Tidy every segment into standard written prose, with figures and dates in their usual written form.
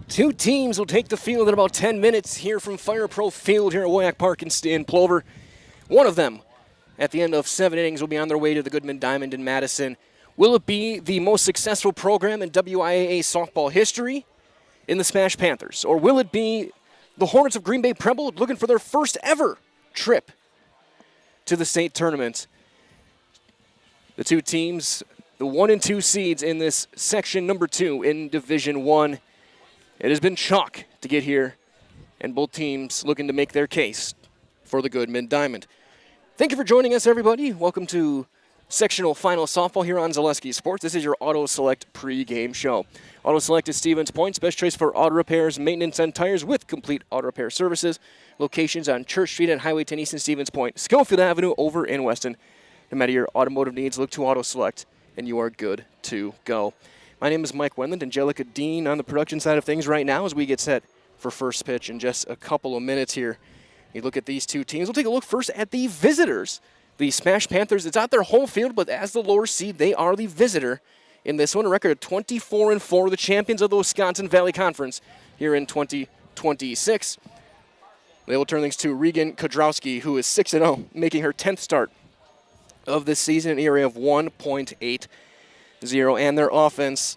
Two teams will take the field in about 10 minutes here from Fire Pro Field here at WIAA Park in Plover. One of them, at the end of 7 innings, will be on their way to the Goodman Diamond in Madison. Will it be the most successful program in WIAA softball history in the SPASH Panthers? Or will it be the Hornets of Green Bay Preble looking for their first ever trip to the state tournament? The two teams, the 1 and 2 seeds in this section number 2 in Division 1. It has been chalk to get here, and both teams looking to make their case for the Goodman Diamond. Thank you for joining us, everybody. Welcome to Sectional Final Softball here on Zaleski Sports. This is your Auto Select pregame show. Auto Select is Stevens Point's best choice for auto repairs, maintenance, and tires with complete auto repair services. Locations on Church Street and Highway 10 East in Stevens Point, Schofield Avenue over in Weston. No matter your automotive needs, look to Auto Select, and you are good to go. My name is Mike Wendland. Angelica Dean on the production side of things right now as we get set for first pitch in just a couple of minutes here. You look at these two teams. We'll take a look first at the visitors. The SPASH Panthers, it's out their home field, but as the lower seed, they are the visitor in this one. A record of 24-4, the champions of the Wisconsin Valley Conference here in 2026. They will turn things to Regan Kodrowski, who is 6-0, making her 10th start of this season, an ERA of 1.80. And their offense,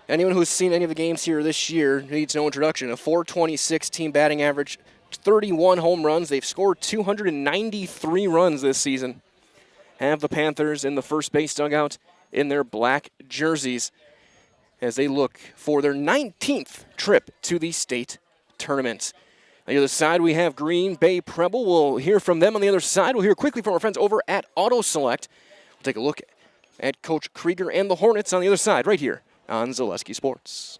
anyone who's seen any of the games here this year needs no introduction. A 426 team batting average, 31 home runs. They've scored 293 runs this season. Have the Panthers in the first base dugout in their black jerseys as they look for their 19th trip to the state tournament. On the other side, we have Green Bay Preble. We'll hear from them on the other side. We'll hear quickly from our friends over at Auto Select. We'll take a look at Coach Krieger and the Hornets on the other side right here on Zaleski Sports.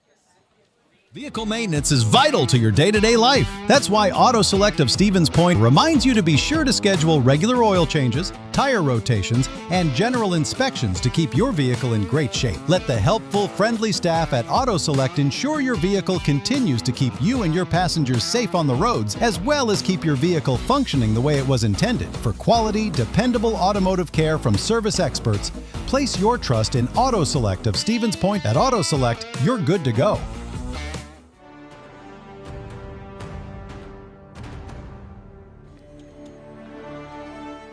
Vehicle maintenance is vital to your day-to-day life. That's why Auto Select of Stevens Point reminds you to be sure to schedule regular oil changes, tire rotations, and general inspections to keep your vehicle in great shape. Let the helpful, friendly staff at Auto Select ensure your vehicle continues to keep you and your passengers safe on the roads, as well as keep your vehicle functioning the way it was intended. For quality, dependable automotive care from service experts, place your trust in Auto Select of Stevens Point. At Auto Select, you're good to go.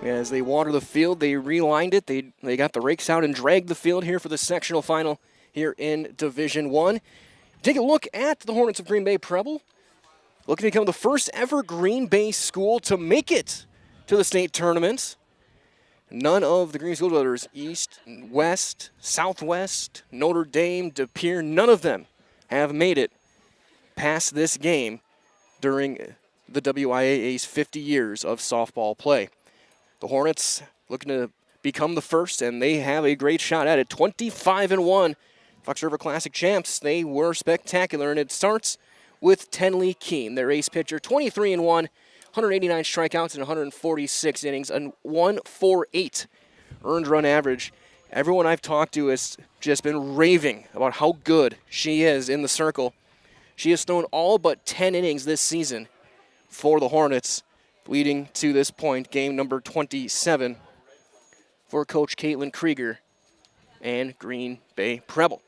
As they water the field, they relined it. They got the rakes out and dragged the field here for the sectional final here in Division 1. Take a look at the Hornets of Green Bay Preble, looking to become the first ever Green Bay school to make it to the state tournament. None of the Green School Brothers, East, West, Southwest, Notre Dame, De Pere, none of them have made it past this game during the WIAA's 50 years of softball play. The Hornets looking to become the first, and they have a great shot at it. 25-1. Fox River Classic champs, they were spectacular, and it starts with Tenley Keene, their ace pitcher. 23-1, 189 strikeouts in 146 innings, and 148 earned run average. Everyone I've talked to has just been raving about how good she is in the circle. She has thrown all but 10 innings this season for the Hornets, leading to this point, game number 27 for Coach Caitlin Krieger and Green Bay Preble.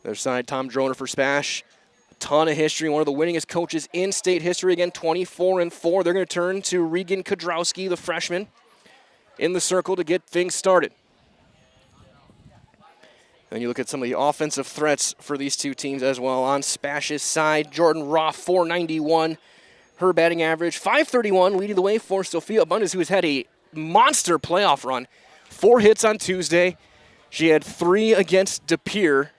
Their side, Tom Droner for SPASH. A ton of history, one of the winningest coaches in state history. Again, 24-4. They're going to turn to Regan Kodrowski, the freshman, in the circle to get things started. And you look at some of the offensive threats for these two teams as well. On SPASH's side, Jordan Roth, 491. Her batting average, 531, leading the way for Sophia Abundis, who has had a monster playoff run. 4 hits on Tuesday. She had 3 against De Pere.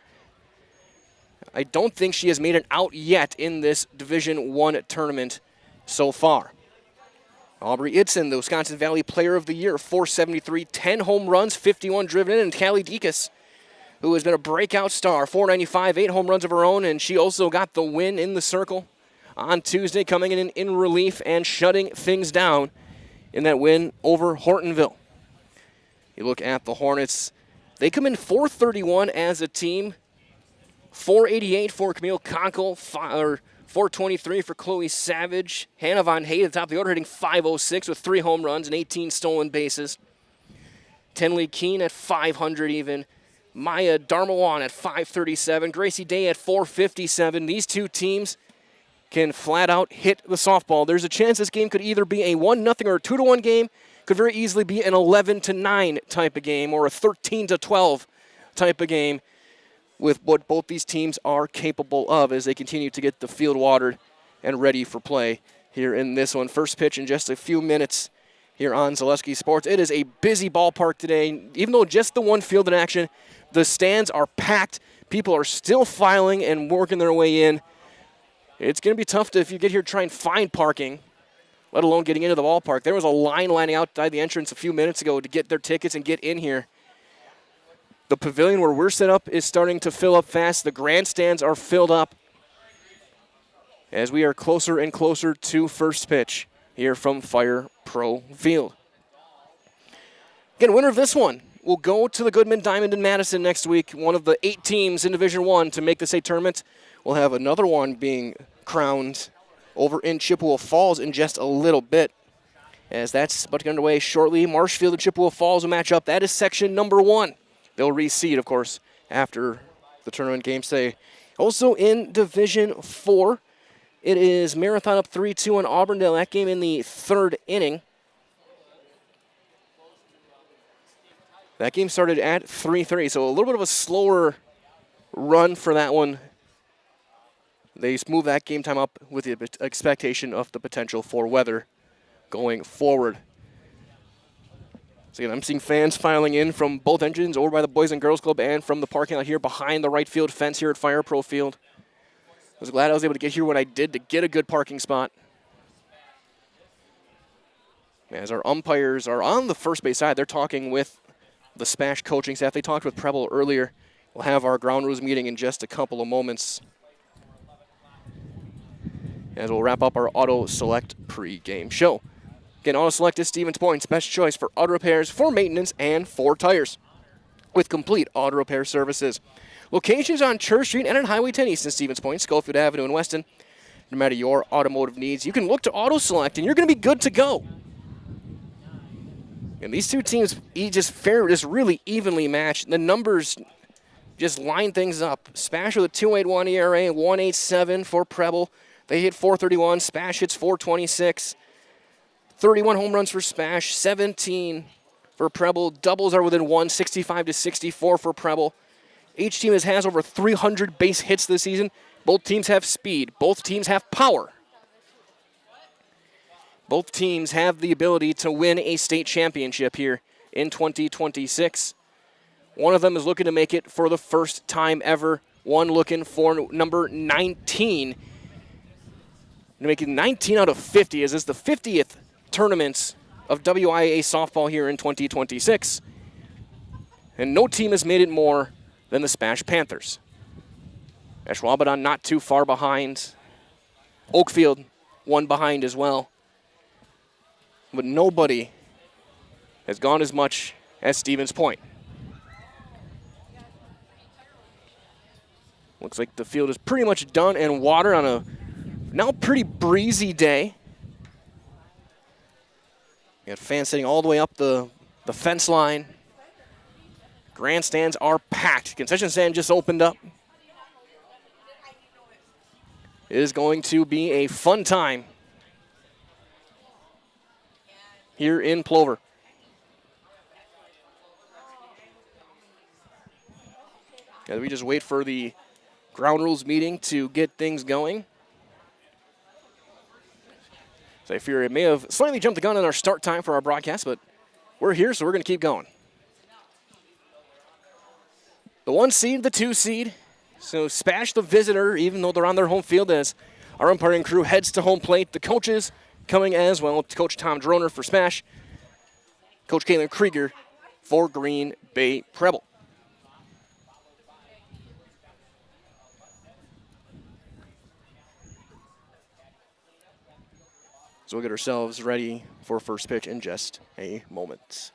I don't think she has made it out yet in this Division I tournament so far. Aubrey Itzen, the Wisconsin Valley Player of the Year, 473, 10 home runs, 51 driven in. And Callie Dekas, who has been a breakout star, 495, 8 home runs of her own, and she also got the win in the circle on Tuesday, coming in relief and shutting things down in that win over Hortonville. You look at the Hornets, they come in 431 as a team, 488 for Camille Conkle, 423 for Chloe Savage. Hannah Von Hay at the top of the order, hitting 506 with 3 home runs and 18 stolen bases. Tenley Keene at 500 even. Maya Darmawan at 5:37, Gracie Day at 4:57. These two teams can flat out hit the softball. There's a chance this game could either be a 1-0 or a 2-1 game, could very easily be an 11-9 type of game or a 13-12 type of game with what both these teams are capable of as they continue to get the field watered and ready for play here in this one. First pitch in just a few minutes here on Zaleski Sports. It is a busy ballpark today. Even though just the one field in action, the stands are packed. People are still filing and working their way in. It's going to be tough if you get here try and find parking, let alone getting into the ballpark. There was a line lining outside the entrance a few minutes ago to get their tickets and get in here. The pavilion where we're set up is starting to fill up fast. The grandstands are filled up as we are closer and closer to first pitch here from Fire Pro Field. Again, winner of this one will go to the Goodman Diamond in Madison next week. One of the 8 teams in Division I to make the state tournament. We'll have another one being crowned over in Chippewa Falls in just a little bit, as that's about to get underway shortly. Marshfield and Chippewa Falls will match up. That is section number 1. They'll reseed, of course, after the tournament games today. Also in Division 4, it is Marathon up 3-2 on Auburndale. That game in the 3rd inning. That game started at 3-3, so a little bit of a slower run for that one. They move that game time up with the expectation of the potential for weather going forward. So again, I'm seeing fans filing in from both engines over by the Boys and Girls Club and from the parking lot here behind the right field fence here at Fire Pro Field. I was glad I was able to get here when I did to get a good parking spot. As our umpires are on the first base side, they're talking with the SPASH coaching staff. They talked with Preble earlier. We'll have our ground rules meeting in just a couple of moments, as we'll wrap up our Auto Select pre-game show. Again, Auto Select is Stevens Point's best choice for auto repairs, for maintenance, and for tires, with complete auto repair services. Locations on Church Street and on Highway 10 East in Stevens Point, Schofield Avenue in Weston. No matter your automotive needs, you can look to Auto Select, and you're going to be good to go. And these two teams just really evenly matched. The numbers just line things up. SPASH with a 2.81 ERA, 1.87 for Preble. They hit 431. SPASH hits 426. 31 home runs for SPASH, 17 for Preble. Doubles are within 1, 65-64 for Preble. Each team has over 300 base hits this season. Both teams have speed. Both teams have power. Both teams have the ability to win a state championship here in 2026. One of them is looking to make it for the first time ever. One looking for number 19. Making 19 out of 50, as this is the 50th tournament of WIAA softball here in 2026. And no team has made it more than the SPASH Panthers. Ashwaubenon not too far behind. Oakfield one behind as well. But nobody has gone as much as Stevens Point. Looks like the field is pretty much done and water on a now pretty breezy day. You got fans sitting all the way up the fence line. Grandstands are packed. Concession stand just opened up. It is going to be a fun time here in Plover. As we just wait for the ground rules meeting to get things going. So I fear it may have slightly jumped the gun on our start time for our broadcast, but we're here, so we're going to keep going. The 1 seed, the 2 seed. So SPASH the visitor, even though they're on their home field, as our umpiring crew heads to home plate. The coaches coming as well. Coach Tom Droner for SPASH. Coach Caitlin Krieger for Green Bay Preble. So we'll get ourselves ready for first pitch in just a moment.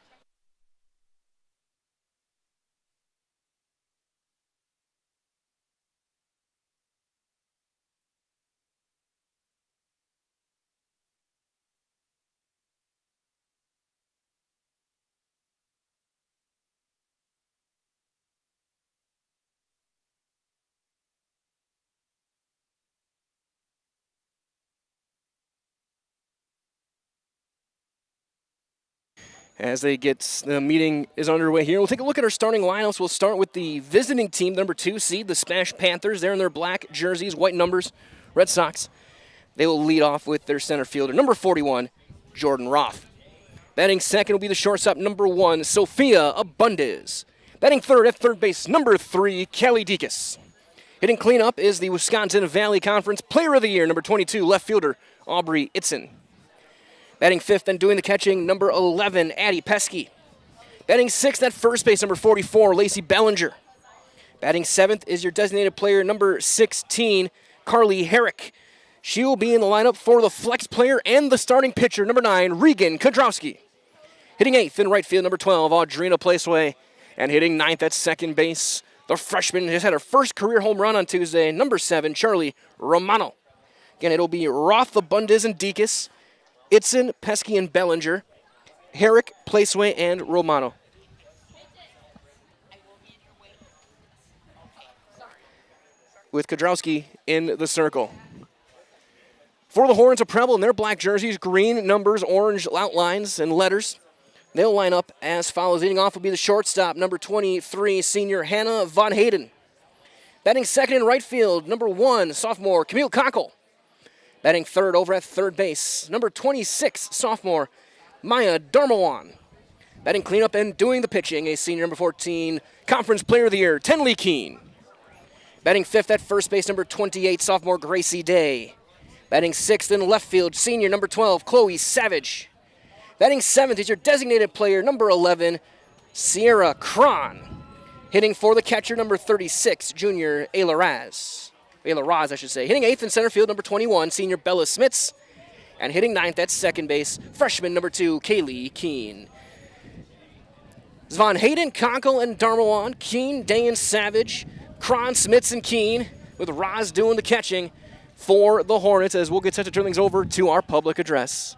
as the meeting is underway here. We'll take a look at our starting lineups. We'll start with the visiting team, number 2 seed, the SPASH Panthers. They're in their black jerseys, white numbers, Red Sox. They will lead off with their center fielder, number 41, Jordan Roth. Batting second will be the shortstop, number 1, Sophia Abundez. Batting third at third base, number 3, Kelly Dekas. Hitting cleanup is the Wisconsin Valley Conference Player of the Year, number 22, left fielder, Aubrey Itzen. Batting fifth and doing the catching, number 11, Addie Pesky. Batting sixth at first base, number 44, Lacey Bellinger. Batting seventh is your designated player, number 16, Carly Herrick. She will be in the lineup for the flex player and the starting pitcher, number 9, Regan Kodrowski. Hitting eighth in right field, number 12, Audrina Placeway. And hitting ninth at second base, the freshman just had her first career home run on Tuesday, number 7, Charlie Romano. Again, it'll be Roth, Abundez, and Dekas, Itzen, Pesky, and Bellinger, Herrick, Placeway, and Romano. With Kodrowski in the circle. For the Hornets of Preble in their black jerseys, green numbers, orange outlines, and letters. They'll line up as follows. Leading off will be the shortstop, number 23, senior Hannah Von Hayden. Batting second in right field, number 1, sophomore Camille Cockle. Batting third over at third base, number 26, sophomore Maya Darmawan. Batting cleanup and doing the pitching, a senior number 14, Conference Player of the Year, Tenley Keene. Batting fifth at first base, number 28, sophomore Gracie Day. Batting sixth in left field, senior number 12, Chloe Savage. Batting seventh is your designated player, number 11, Sierra Cron. Hitting for the catcher, number 36, junior Ayla Raz, I should say. Hitting eighth in center field, number 21, senior Bella Smits. And hitting ninth at second base, freshman number 2, Kaylee Keene. Von Hayden, Conkle, and Darmawan, Keene, Day, and Savage, Cron, Smits, and Keene, with Raz doing the catching for the Hornets, as we'll get set to turn things over to our public address.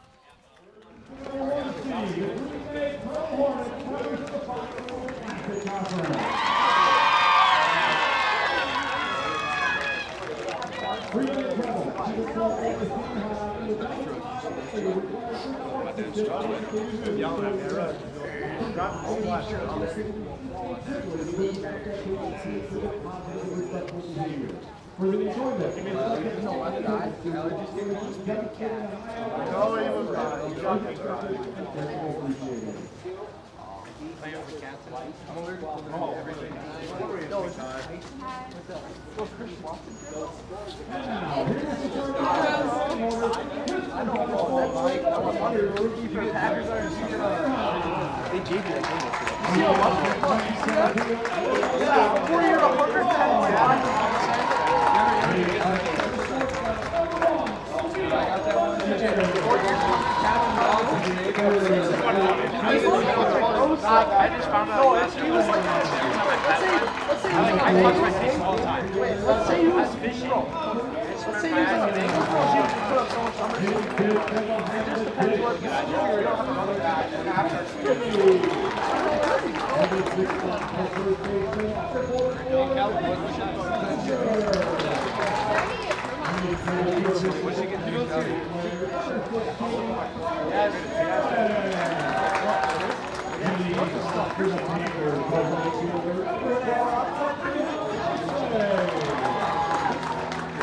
I just found out. Let's say I talk to my face all the time. Let's say he was fishing. Let's say he was fishing. Put up so much numbers. It just depends what you don't have another guy and after.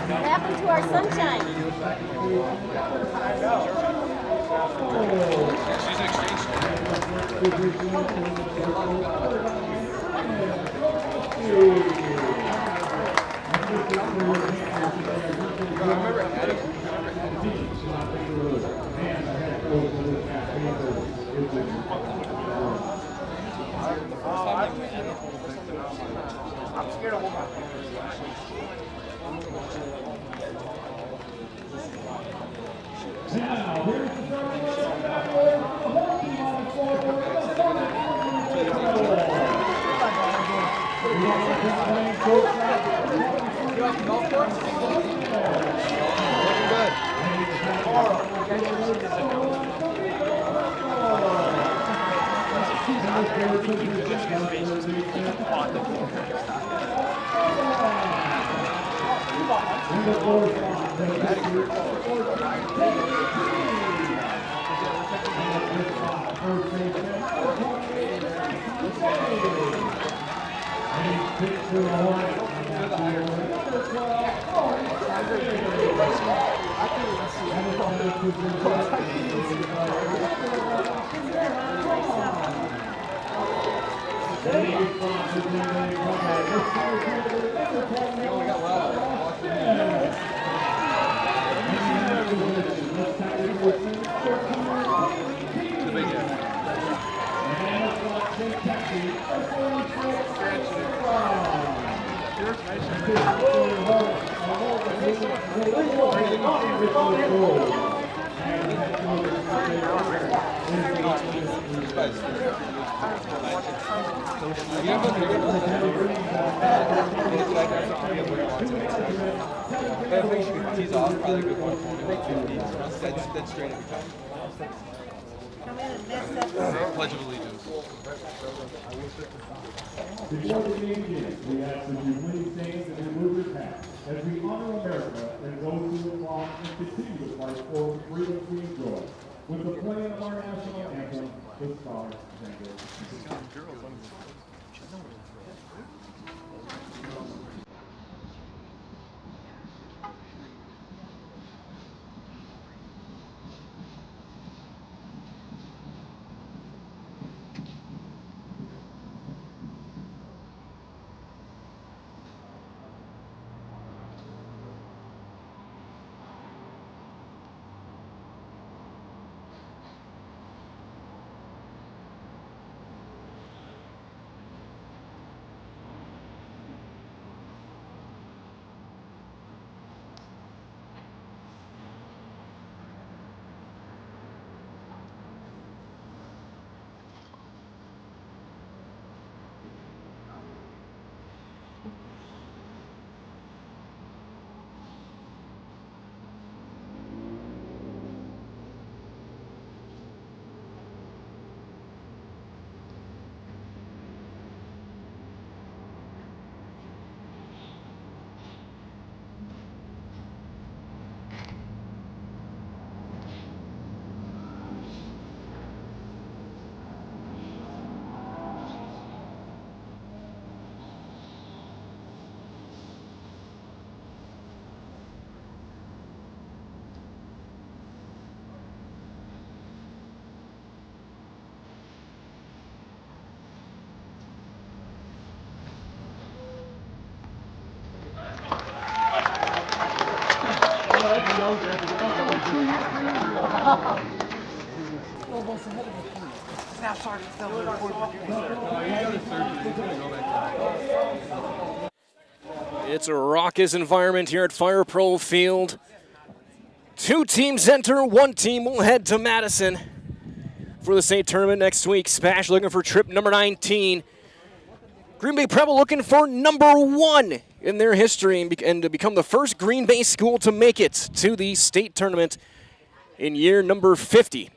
What happened to our sunshine? I'm scared of hold Pledge of Allegiance. Before the game begins, we ask that you please stand and remove your hat as we honor America and those who have fought and continue to fight for the freedom we enjoy. With the playing of our national anthem, the Stars Spangled. It's a raucous environment here at Fire Pro Field. Two teams enter, one team will head to Madison for the state tournament next week. SPASH looking for trip number 19. Green Bay Preble looking for number 1 in their history and to become the first Green Bay school to make it to the state tournament in year number 50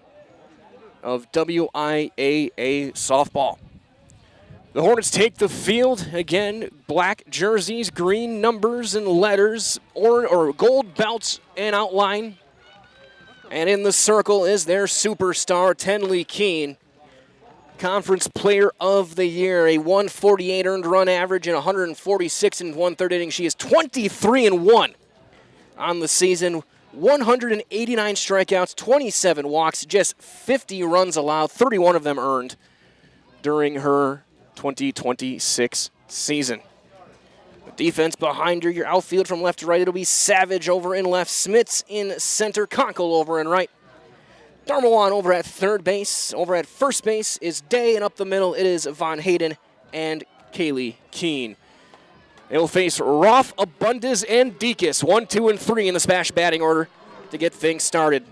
of WIAA softball. The Hornets take the field. Again, black jerseys, green numbers and letters, or gold belts and outline. And in the circle is their superstar, Tenley Keene, Conference Player of the Year, a 148 earned run average and 146 and 1/3 innings. She is 23-1 on the season, 189 strikeouts, 27 walks, just 50 runs allowed, 31 of them earned during her 2026 season. The defense behind her, your outfield from left to right, it'll be Savage over in left, Smits in center, Conkle over in right. Darmawan over at third base. Over at first base is Day, and up the middle it is Von Hayden and Kaylee Keene. They will face Roth, Abundis, and Deakus, 1, 2, and 3 in the SPASH batting order to get things started.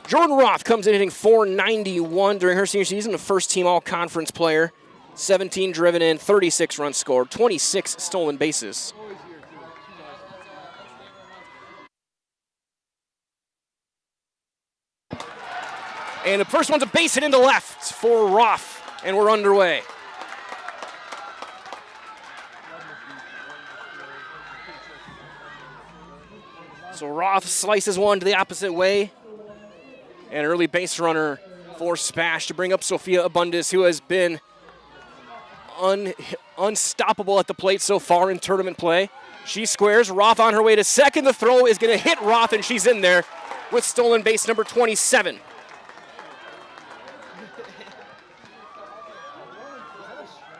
Jordan Roth comes in hitting .491 during her senior season, a first-team all-conference player. 17 driven in, 36 runs scored, 26 stolen bases. And the first one's a base hit into left for Roth, and we're underway. So Roth slices one to the opposite way. And early base runner for SPASH to bring up Sophia Abundis, who has been unstoppable at the plate so far in tournament play. She squares. Roth on her way to second. The throw is going to hit Roth, and she's in there with stolen base number 27.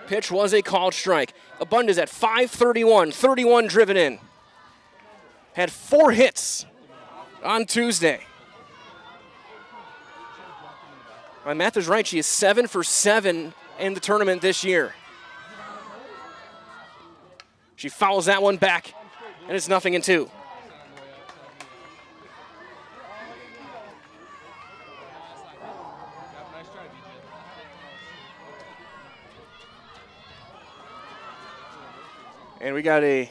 Pitch was a called strike. Abundis at 531, 31 driven in. Had 4 hits on Tuesday. My math is right. She is 7 for 7 in the tournament this year. She fouls that one back, and it's 0-2. And we got a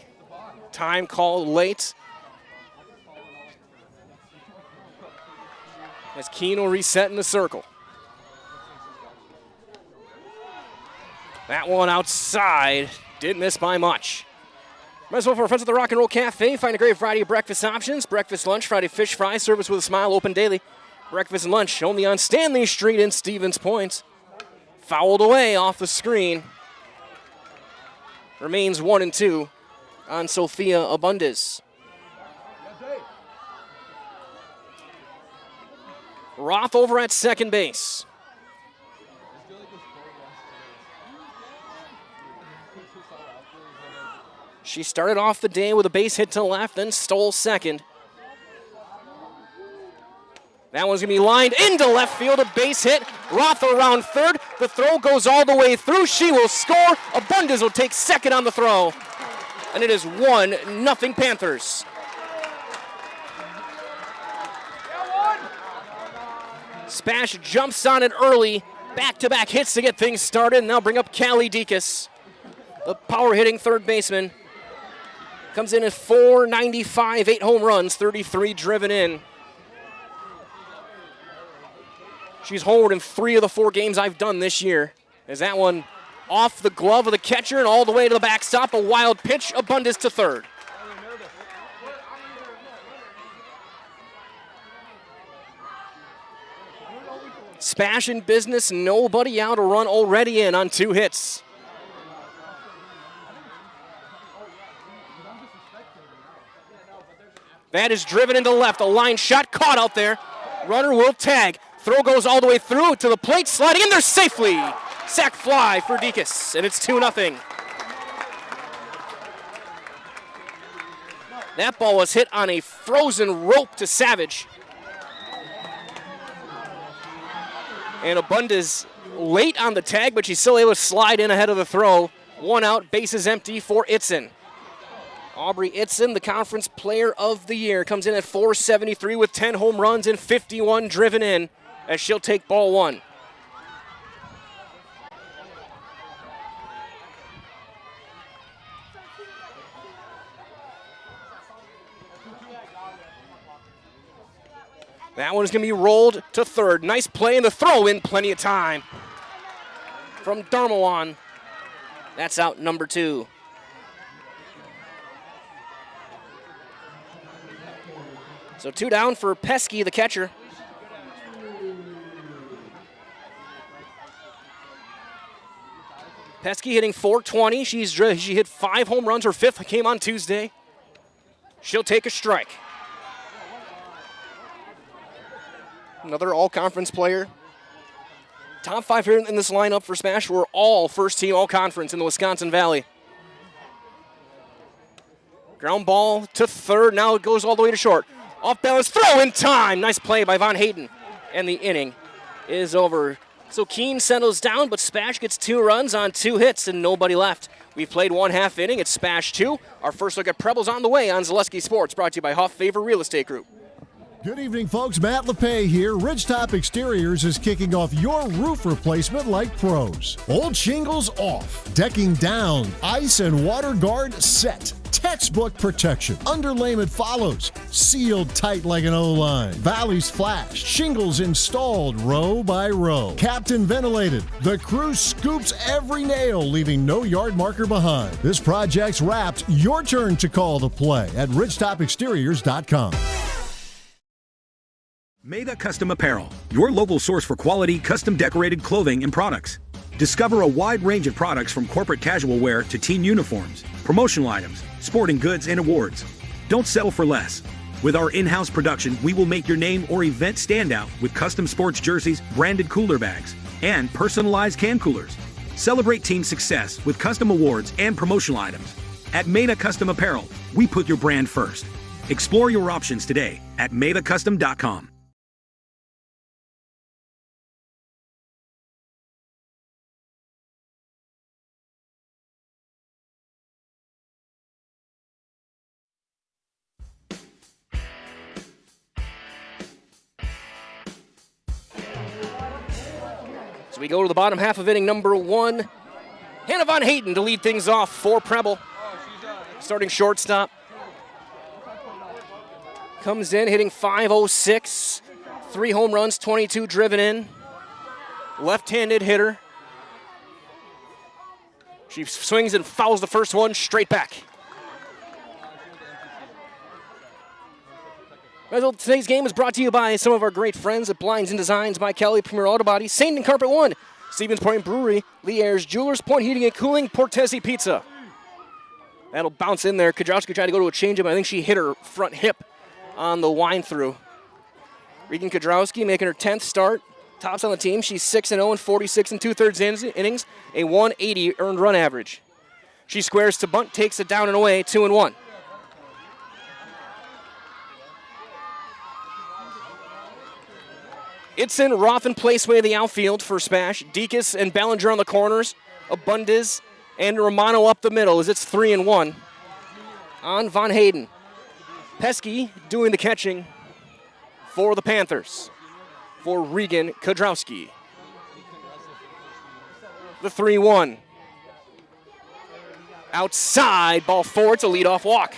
time call late. As Keene will reset in the circle. That one outside, didn't miss by much. Might as well for friends at the Rock and Roll Cafe. Find a great variety of breakfast options. Breakfast, lunch, Friday fish fry, service with a smile, open daily. Breakfast and lunch only on Stanley Street in Stevens Point. Fouled away off the screen. Remains 1-2 on Sophia Abundis. Roth over at second base. She started off the day with a base hit to left, then stole second. That one's going to be lined into left field, a base hit. Roth around third. The throw goes all the way through. She will score. Abundis will take second on the throw. And it is 1-0 Panthers. SPASH jumps on it early. Back-to-back hits to get things started. And now bring up Callie Dekas, the power-hitting third baseman. Comes in at .495, 8 home runs, 33 driven in. She's homered in 3 of the 4 games I've done this year. As that one off the glove of the catcher and all the way to the backstop. A wild pitch, Abundis to third. SPASH in business, nobody out, a run already in on 2 hits. That is driven into left, a line shot caught out there. Runner will tag. Throw goes all the way through to the plate, sliding in there safely. Sac fly for Dekas, and it's 2-0. That ball was hit on a frozen rope to Savage. And Abundis late on the tag, but she's still able to slide in ahead of the throw. 1 out, bases empty for Itzen. Aubrey Itzen, the conference player of the year, comes in at .473 with 10 home runs and 51 driven in, as she'll take ball 1. That one is going to be rolled to third. Nice play in the throw in, plenty of time from Darmawan. That's out number 2. So 2 down for Pesky, the catcher. Pesky hitting .420. She hit 5 home runs. Her 5th came on Tuesday. She'll take a strike. Another all-conference player. Top 5 here in this lineup for SPASH were all first-team all-conference in the Wisconsin Valley. Ground ball to third. Now it goes all the way to short. Off balance, throw in time. Nice play by Von Hayden. And the inning is over. So Keene settles down, but SPASH gets 2 runs on 2 hits and nobody left. We've played 1/2 inning. It's SPASH 2. Our first look at Preble's on the way on Zaleski Sports, brought to you by Huff Favor Real Estate Group. Good evening, folks. Matt LePay here. Ridgetop Exteriors is kicking off your roof replacement like pros. Old shingles off, decking down, ice and water guard set. Textbook protection. Underlayment follows. Sealed tight like an O-line. Valleys flashed. Shingles installed row by row. Captain ventilated. The crew scoops every nail, leaving no yard marker behind. This project's wrapped. Your turn to call the play at ridgetopexteriors.com. Maida Custom Apparel, your local source for quality, custom decorated clothing and products. Discover a wide range of products from corporate casual wear to team uniforms, promotional items, sporting goods, and awards. Don't settle for less. With our in-house production, we will make your name or event stand out with custom sports jerseys, branded cooler bags, and personalized can coolers. Celebrate team success with custom awards and promotional items. At Maida Custom Apparel, we put your brand first. Explore your options today at maidacustom.com. So we go to the bottom half of inning number 1. Hannah Von Hayden to lead things off for Preble. Starting shortstop. Comes in hitting .506. 3 home runs, 22 driven in. Left-handed hitter. She swings and fouls the first one straight back. Today's game is brought to you by some of our great friends at Blinds and Designs by Kelly, Premier Auto Body, St. and Carpet One, Stevens Point Brewery, Lee Ayers Jewelers, Point Heating and Cooling, Portesi Pizza. That'll bounce in there. Kajowski tried to go to a changeup, I think she hit her front hip on the wind through. Regan Kajowski making her 10th start. Tops on the team. She's 6-0 in 46 2/3 innings, a 180 earned run average. She squares to bunt, takes it down and away, 2-1. It's in Roth and Placeway the outfield for SPASH. Dekas and Ballinger on the corners. Abundis and Romano up the middle as it's 3-1 on Von Hayden. Pesky doing the catching for the Panthers for Regan Kudrowski. The 3-1. Outside, ball forward to leadoff walk.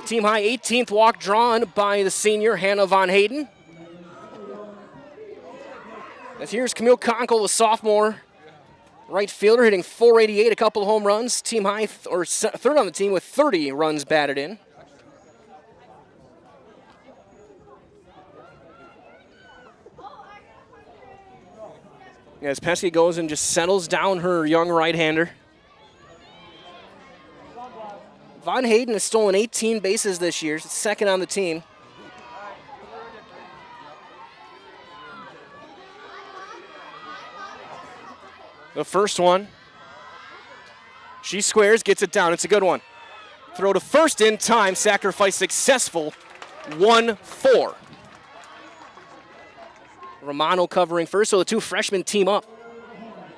Team high 18th walk drawn by the senior Hannah Von Hayden. As here's Camille Conkle, the sophomore right fielder, hitting .488, a couple of home runs. Team high, or third on the team with 30 runs batted in. As Pesky goes and just settles down her young right-hander. Von Hayden has stolen 18 bases this year, second on the team. The first one, she squares, gets it down. It's a good one. Throw to first in time, sacrifice successful, 1-4. Romano covering first, so the two freshmen team up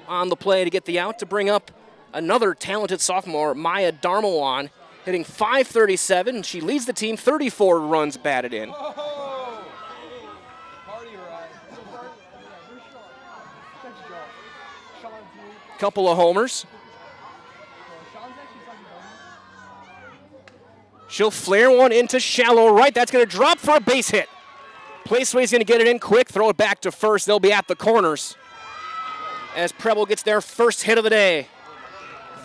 on the play to get the out to bring up another talented sophomore, Maya Darmawan, hitting .537. She leads the team, 34 runs batted in. Couple of homers. She'll flare one into shallow right. That's going to drop for a base hit. Placeway's going to get it in quick, throw it back to first. They'll be at the corners as Preble gets their first hit of the day.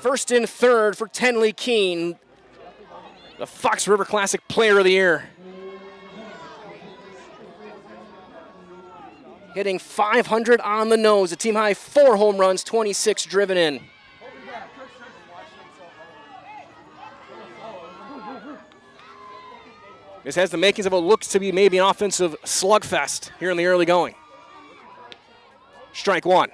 First and third for Tenley Keene, the Fox River Classic Player of the Year. Hitting .500 on the nose, a team high 4 home runs, 26 driven in. This has the makings of what looks to be maybe an offensive slugfest here in the early going. Strike one.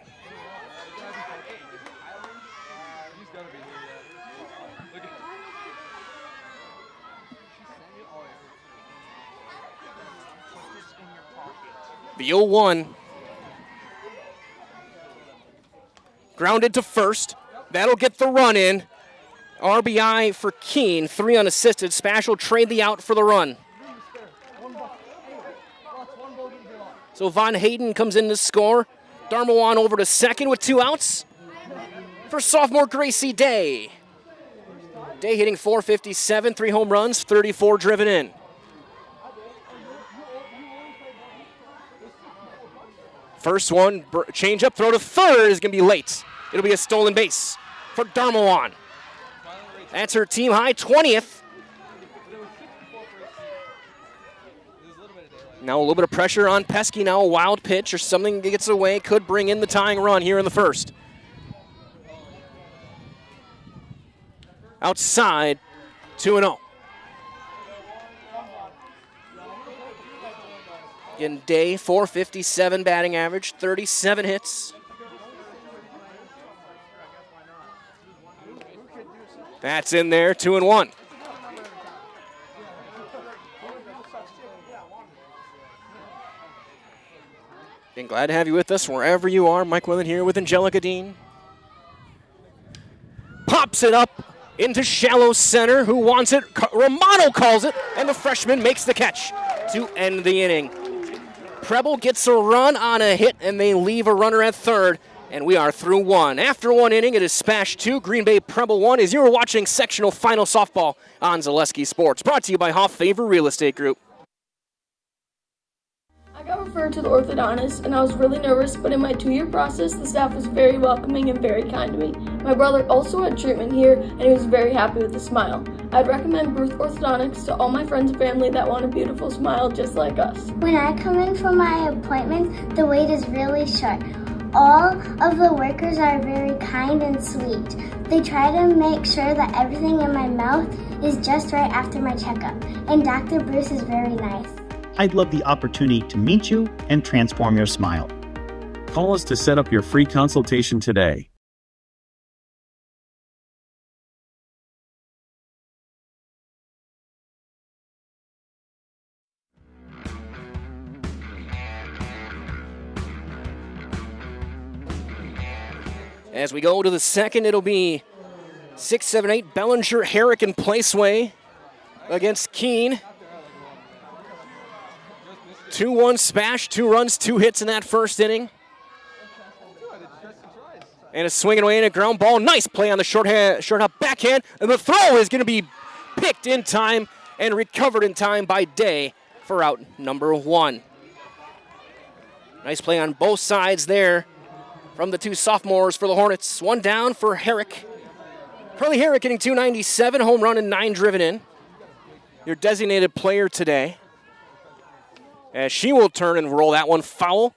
The 0-1. Grounded to first. That'll get the run in. RBI for Keene, 3 unassisted. Spash will trade the out for the run. So Von Hayden comes in to score. Darmawan over to second with 2 outs. for sophomore Gracie Day. Day hitting .457, 3 home runs, 34 driven in. First one, change up, throw to third is going to be late. It'll be a stolen base for Darmawan. That's her team high 20th. Now a little bit of pressure on Pesky. Now a wild pitch or something gets away. Could bring in the tying run here in the first. Outside, 2-0. Again, Day, .457 batting average, 37 hits. That's in there, 2-1. Been glad to have you with us wherever you are. Mike Willen here with Angelica Dean. Pops it up into shallow center. Who wants it? Romano calls it, and the freshman makes the catch to end the inning. Preble gets a run on a hit, and they leave a runner at third, and we are through one. After one inning, it is SPASH 2, Green Bay Preble 1, as you are watching sectional final softball on Zaleski Sports. Brought to you by Hoff Favor Real Estate Group. I got referred to the orthodontist, and I was really nervous, but in my 2-year process, the staff was very welcoming and very kind to me. My brother also had treatment here, and he was very happy with the smile. I'd recommend Ruth Orthodontics to all my friends and family that want a beautiful smile just like us. When I come in for my appointment, the wait is really short. All of the workers are very kind and sweet. They try to make sure that everything in my mouth is just right after my checkup, and Dr. Bruce is very nice. I'd love the opportunity to meet you and transform your smile. Call us to set up your free consultation today. As we go to the second, it'll be 6, 7, 8, Bellinger, Herrick, and Placeway against Keene. 2-1 SPASH, 2 runs, 2 hits in that first inning. And a swinging away and a ground ball. Nice play on the short hop backhand. And the throw is going to be picked in time and recovered in time by Day for out number 1. Nice play on both sides there from the 2 sophomores for the Hornets. 1 down for Herrick. Carly Herrick hitting .297, home run and 9 driven in. Your designated player today. As she will turn and roll that one foul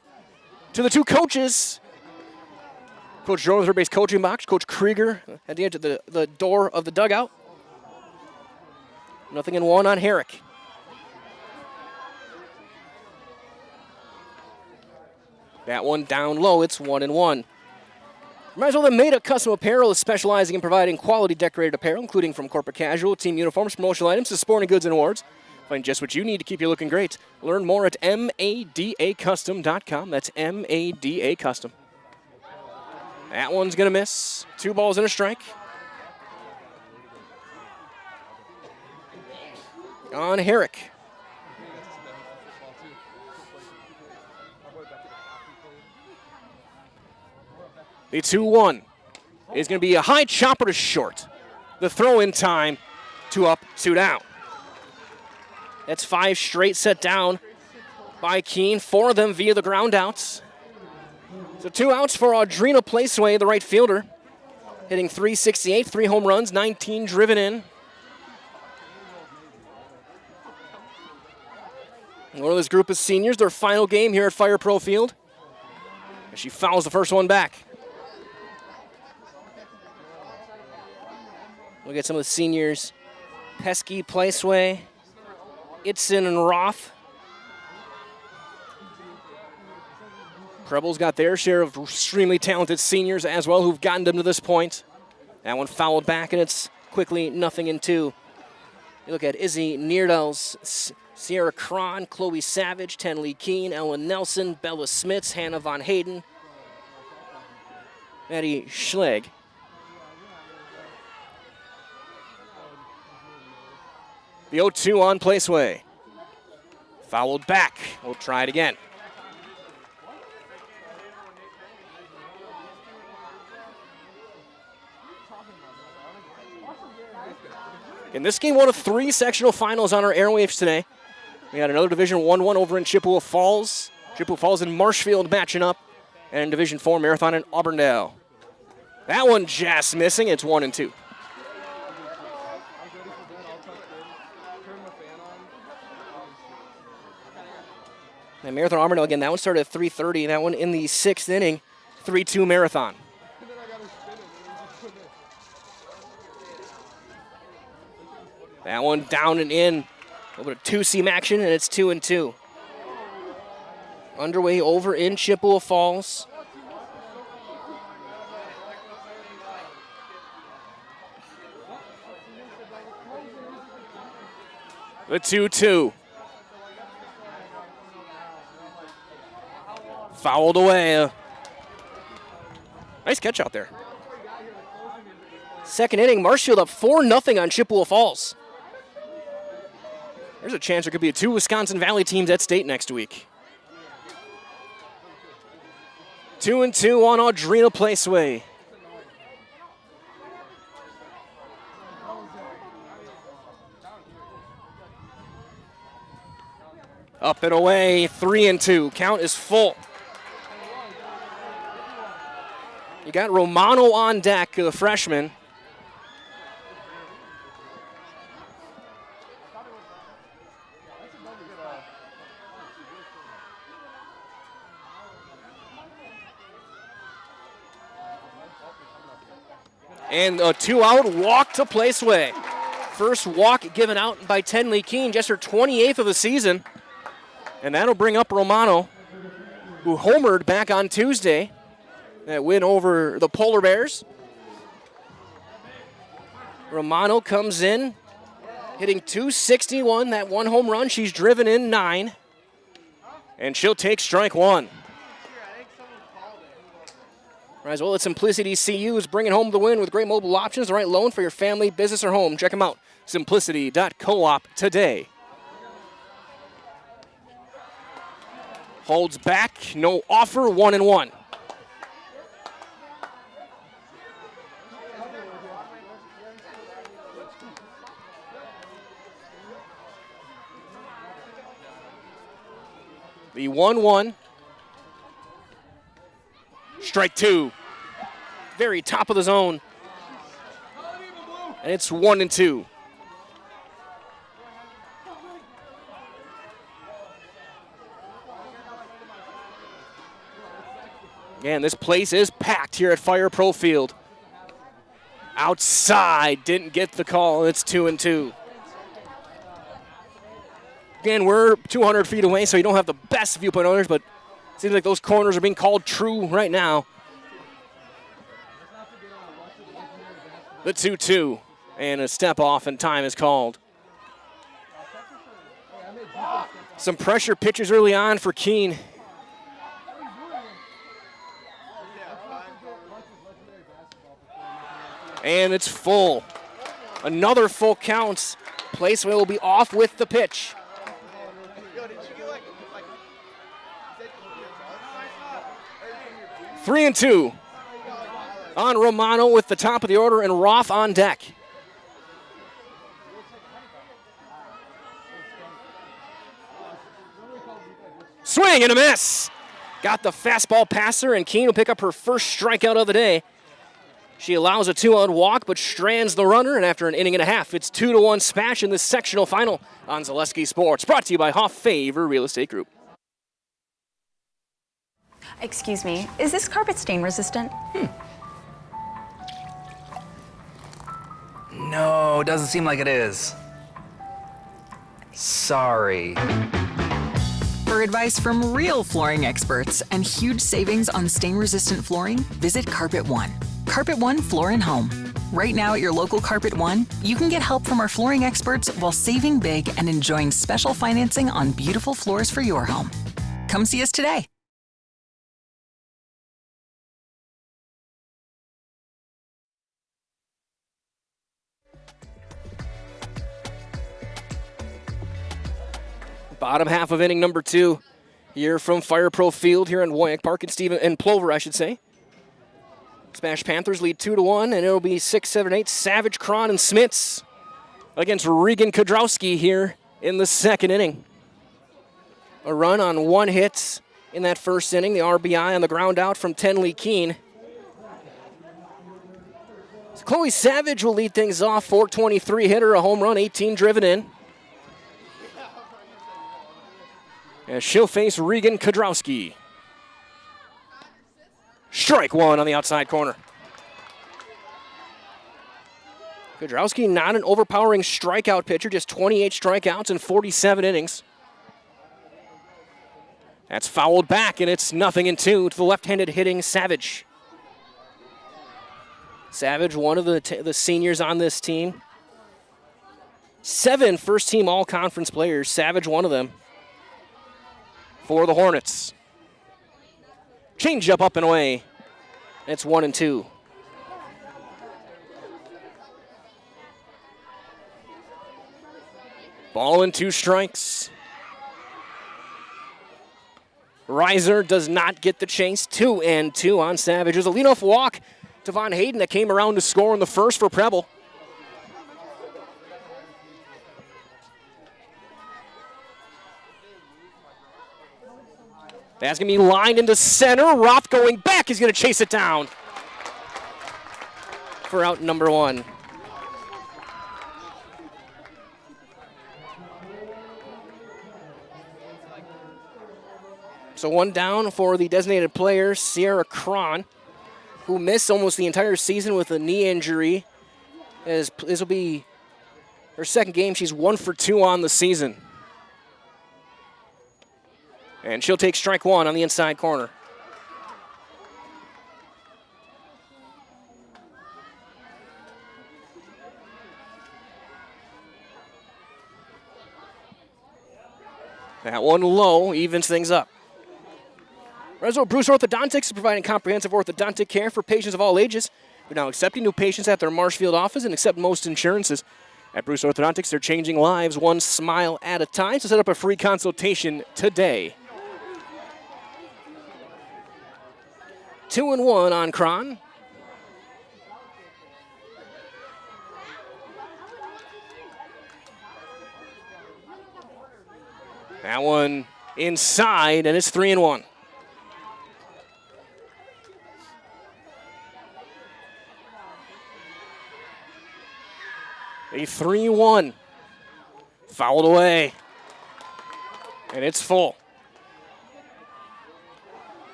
to the 2 coaches. Coach Jones, her base coaching box. Coach Krieger at the edge of the door of the dugout. 0-1 on Herrick. That one down low, it's 1-1. Might as well have made a custom apparel is specializing in providing quality decorated apparel, including from corporate casual, team uniforms, promotional items to sporting goods and awards. Find just what you need to keep you looking great. Learn more at madacustom.com. That's MADA Custom. That one's going to miss. 2 balls and a strike. On Herrick. The 2-1 is going to be a high chopper to short. The throw in time, 2 up, 2 down. That's 5 straight set down by Keene, 4 of them via the ground outs. So 2 outs for Audrina Placeway, the right fielder, hitting .368, 3 home runs, 19 driven in. And one of this group of seniors, their final game here at Fire Pro Field. And she fouls the first one back. We'll get some of the seniors. Pesky, Placeway, Itzen, and Roth. Preble's got their share of extremely talented seniors as well who've gotten them to this point. That one fouled back, and it's quickly 0-2. You look at Izzy Neerdals, Sierra Cron, Chloe Savage, Tenley Keene, Ellen Nelson, Bella Smits, Hannah Von Hayden, Maddie Schlegg. The 0-2 on Placeway. Fouled back. We'll try it again. In this game, one of 3 sectional finals on our airwaves today. We got another Division 1-1 over in Chippewa Falls. Chippewa Falls and Marshfield matching up. And in Division 4 Marathon in Auburndale. That one just missing. It's 1-2. And Marathon Auburndale again, that one started at 3:30. That one in the 6th inning, 3-2 Marathon. That one down and in. A little bit of two-seam action, and it's 2-2. Underway over in Chippewa Falls. The 2-2. Fouled away. Nice catch out there. Second inning, Marshfield up 4-0 on Chippewa Falls. There's a chance there could be 2 Wisconsin Valley teams at state next week. 2-2 on Audrina Placeway. Up and away, 3-2. Count is full. You got Romano on deck, the freshman. And a 2-out walk to Placeway. First walk given out by Tenley Keene, just her 28th of the season. And that'll bring up Romano, who homered back on Tuesday. That win over the Polar Bears. Romano comes in, hitting .261, that 1 home run. She's driven in 9. And she'll take strike 1. As well as Simplicity CU is bringing home the win with great mobile options, the right loan for your family, business, or home. Check them out, simplicity.coop today. Holds back, no offer, 1-1. The 1-1. Strike 2. Very top of the zone. And it's 1-2. Again, this place is packed here at Fire Pro Field. Outside, didn't get the call. It's 2-2. Again, we're 200 feet away, so you don't have the best viewpoint owners, but it seems like those corners are being called true right now. The 2-2, and a step off, and time is called. Some pressure pitches early on for Keene. And it's full. Another full count. Placeway will be off with the pitch. Three and 2 on Romano with the top of the order and Roth on deck. Swing and a miss. Got the fastball passer, and Keene will pick up her first strikeout of the day. She allows a 2-out walk, but strands the runner, and after an inning and a half, it's 2-1 SPASH in the sectional final on Zaleski Sports. Brought to you by Hoff Favor Real Estate Group. Excuse me, is this carpet stain resistant? No, doesn't seem like it is. Sorry. For advice from real flooring experts and huge savings on stain-resistant flooring, visit Carpet One. Carpet One Floor and Home. Right now at your local Carpet One, you can get help from our flooring experts while saving big and enjoying special financing on beautiful floors for your home. Come see us today. Bottom half of inning number 2 here from Fire Pro Field here in WIAA Park and Plover, I should say. SPASH Panthers lead 2-1, and it'll be 6, 7, 8. Savage, Cron, and Smits against Regan Kodrowski here in the second inning. A run on 1 hit in that first inning. The RBI on the ground out from Tenley Keene. So Chloe Savage will lead things off. 423 hitter, a home run, 18 driven in. As she'll face Regan Kodrowski. Strike one on the outside corner. Kodrowski not an overpowering strikeout pitcher, just 28 strikeouts in 47 innings. That's fouled back, and it's 0-2 to the left-handed hitting Savage. Savage, one of the seniors on this team. 7 first-team all-conference players. Savage, one of them. For the Hornets. Change up and away. It's 1-2. Ball and 2 strikes. Reiser does not get the chase. 2-2 on Savage. It was a leadoff walk to Von Hayden that came around to score in the first for Preble. That's going to be lined into center. Roth going back. He's going to chase it down for out number 1. So 1 down for the designated player, Sierra Cron, who missed almost the entire season with a knee injury. As this will be her second game. She's 1 for 2 on the season. And she'll take strike 1 on the inside corner. That one low evens things up. Resort Bruce Orthodontics is providing comprehensive orthodontic care for patients of all ages. We're now accepting new patients at their Marshfield office and accept most insurances. At Bruce Orthodontics, they're changing lives one smile at a time. So set up a free consultation today. 2-1 on Cron. That one inside, and it's 3-1. A 3-1. Fouled away. And it's full.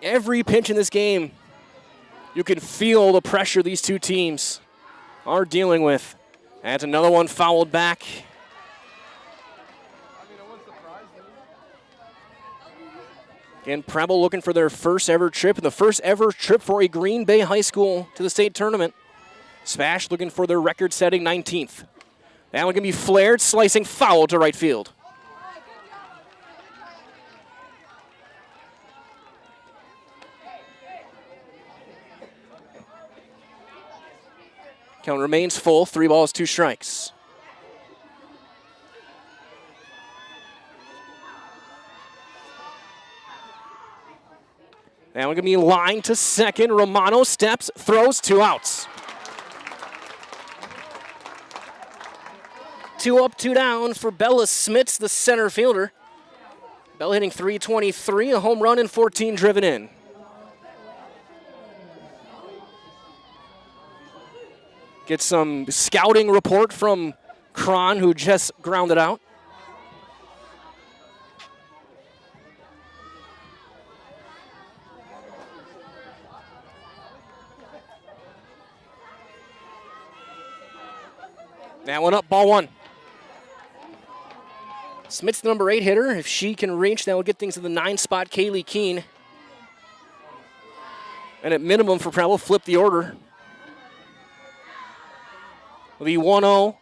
Every pitch in this game, you can feel the pressure these two teams are dealing with. That's another one fouled back. Again, Preble looking for their first ever trip, and the first ever trip for a Green Bay high school to the state tournament. SPASH looking for their record-setting 19th. That one can be flared, slicing foul to right field. Count remains full, 3 balls, 2 strikes. That one going to be lined to second. Romano steps, throws, 2 outs. 2 up, 2 down for Bella Smits, the center fielder. Bella hitting .323, a home run and 14 driven in. Get some scouting report from Cron, who just grounded out. That one up, ball 1. Smith's the number 8 hitter. If she can reach, that will get things to the 9 spot, Kaylee Keene. And at minimum for Preble, flip the order. It'll be 1-0,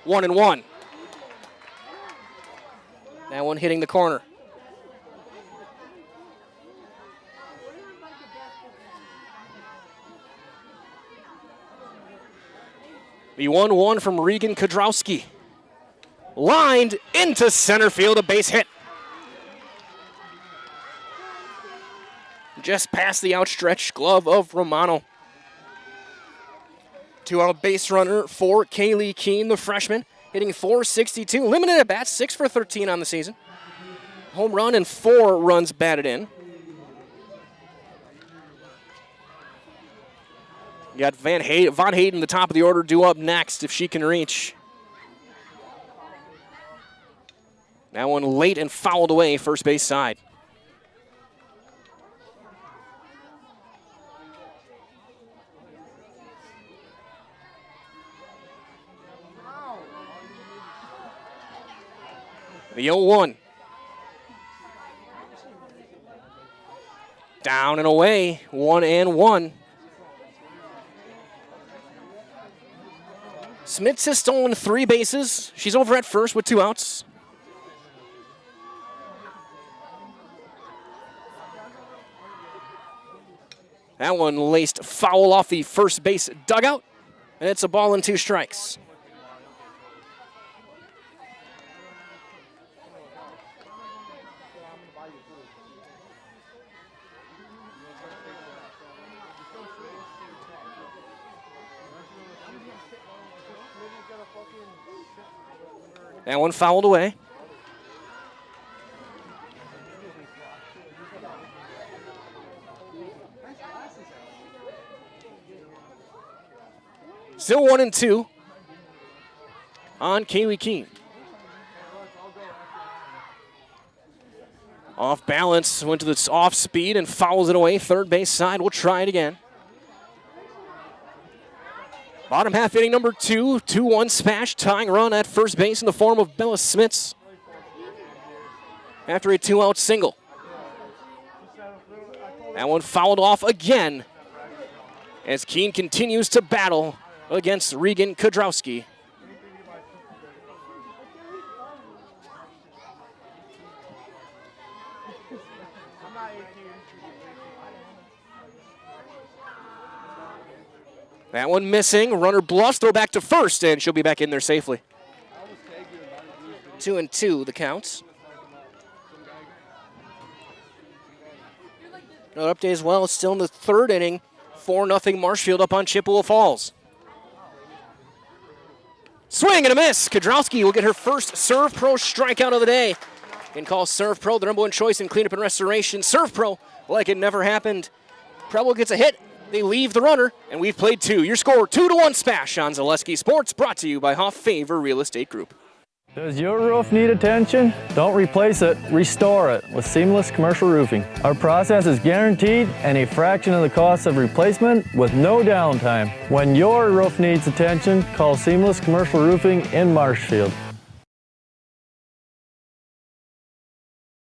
1-1. That one hitting the corner. The 1-1 from Regan Kodrowski. Lined into center field, a base hit. Just past the outstretched glove of Romano. Two-out base runner for Kaylee Keene, the freshman, hitting .462. Limited at bats, 6 for 13 on the season. Home run and 4 runs batted in. You got Von Hayden, the top of the order, due up next if she can reach. That one late and fouled away, first base side. The 0-1. Down and away, 1-1. Smits has stolen 3 bases. She's over at first with 2 outs. That one laced foul off the first base dugout, and it's a ball and 2 strikes. That one fouled away. Still 1-2 on Kaylee Keene. Off balance, went to the off speed and fouls it away. Third base side, we'll try it again. Bottom half inning number 2, 2-1 SPASH, tying run at first base in the form of Bella Smits after a 2-out single. That one fouled off again as Keene continues to battle against Regan Kudrowski. That one missing. Runner bluffs, throw back to first, and she'll be back in there safely. 2-2 the counts. Another update as well. It's still in the 3rd inning. 4-0 Marshfield up on Chippewa Falls. Swing and a miss. Kudrowski will get her first Serve Pro strikeout of the day. And call Serve Pro the #1 choice in cleanup and restoration. Serve Pro like it never happened. Preble gets a hit. They leave the runner, and we've played 2. Your score, 2-1 SPASH on Zaleski Sports, brought to you by Hoff Favor Real Estate Group. Does your roof need attention? Don't replace it, restore it with Seamless Commercial Roofing. Our process is guaranteed and a fraction of the cost of replacement with no downtime. When your roof needs attention, call Seamless Commercial Roofing in Marshfield.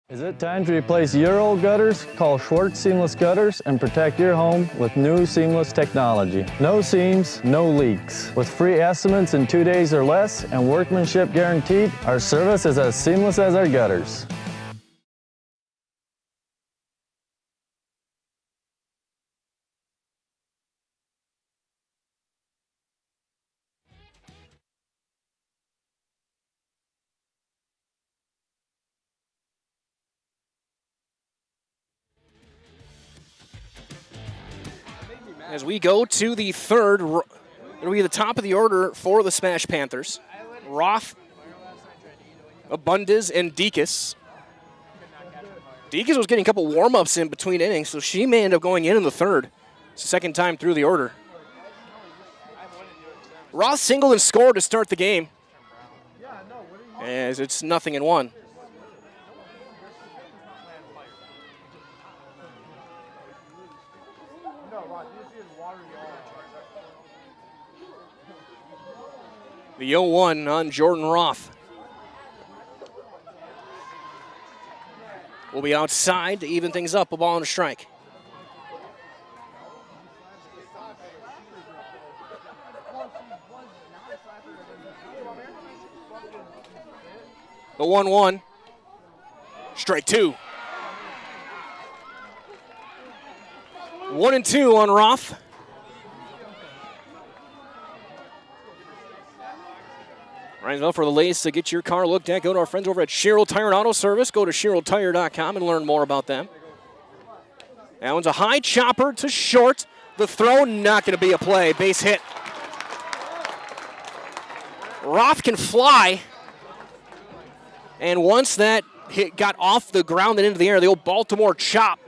Is it time to replace your old gutters? Call Schwartz Seamless Gutters and protect your home with new seamless technology. No seams, no leaks. With free estimates in 2 days or less and workmanship guaranteed, our service is as seamless as our gutters. As we go to the 3rd, it'll be the top of the order for the SPASH Panthers. Roth, Abundis, and Deakus. Deakus was getting a couple warm-ups in between innings, so she may end up going in the 3rd. It's the 2nd time through the order. Roth singled and scored to start the game, as it's 0-1. The 0-1 on Jordan Roth. Will be outside to even things up, a ball and a strike. The 1-1. Strike 2. 1-2 on Roth. Right, well, for the latest to get your car looked at, go to our friends over at Sherrill Tire and Auto Service. Go to SherrillTire.com and learn more about them. That one's a high chopper to short. The throw, not going to be a play. Base hit. Roth can fly. And once that hit got off the ground and into the air, the old Baltimore chop,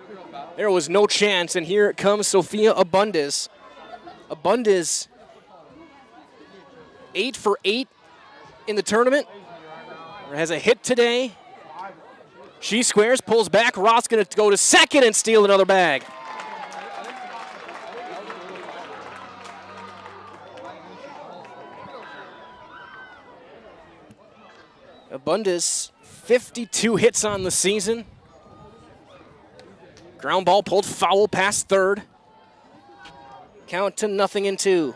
there was no chance. And here comes Sophia Abundis. Abundis 8 for 8 in the tournament. Has a hit today. She squares, pulls back. Roth's going to go to second and steal another bag. Abundis, 52 hits on the season. Ground ball pulled foul past third. Count to 0-2.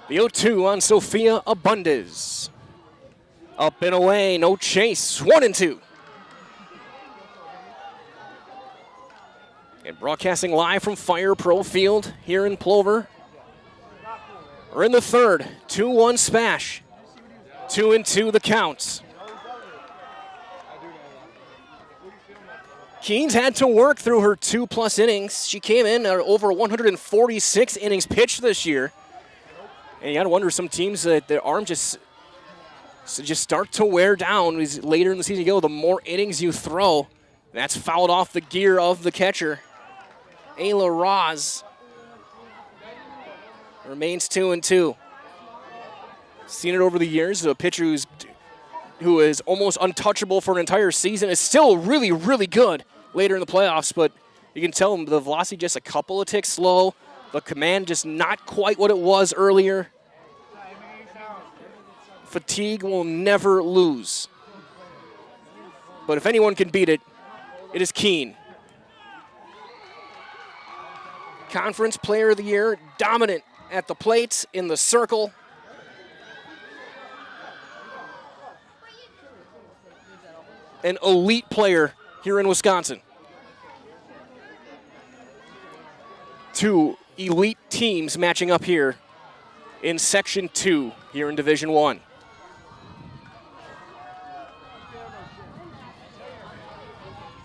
The 0-2 on Sophia Abundis. Up and away, no chase, 1-2. And broadcasting live from Fire Pro Field here in Plover. We're in the third, 2-1 SPASH. 2-2 the counts. Keenes had to work through her 2+ innings. She came in at over 146 innings pitched this year. And you got to wonder, some teams that their arm just start to wear down as later in the season you go. The more innings you throw, that's fouled off the gear of the catcher. Ayla Roz remains 2-2. Seen it over the years. A pitcher who is almost untouchable for an entire season is still really, really good later in the playoffs, but you can tell the velocity just a couple of ticks slow. The command just not quite what it was earlier. Fatigue will never lose. But if anyone can beat it, it is Keene. Conference Player of the Year, dominant at the plate, in the circle. An elite player here in Wisconsin. Two elite teams matching up here in Section 2 here in Division 1.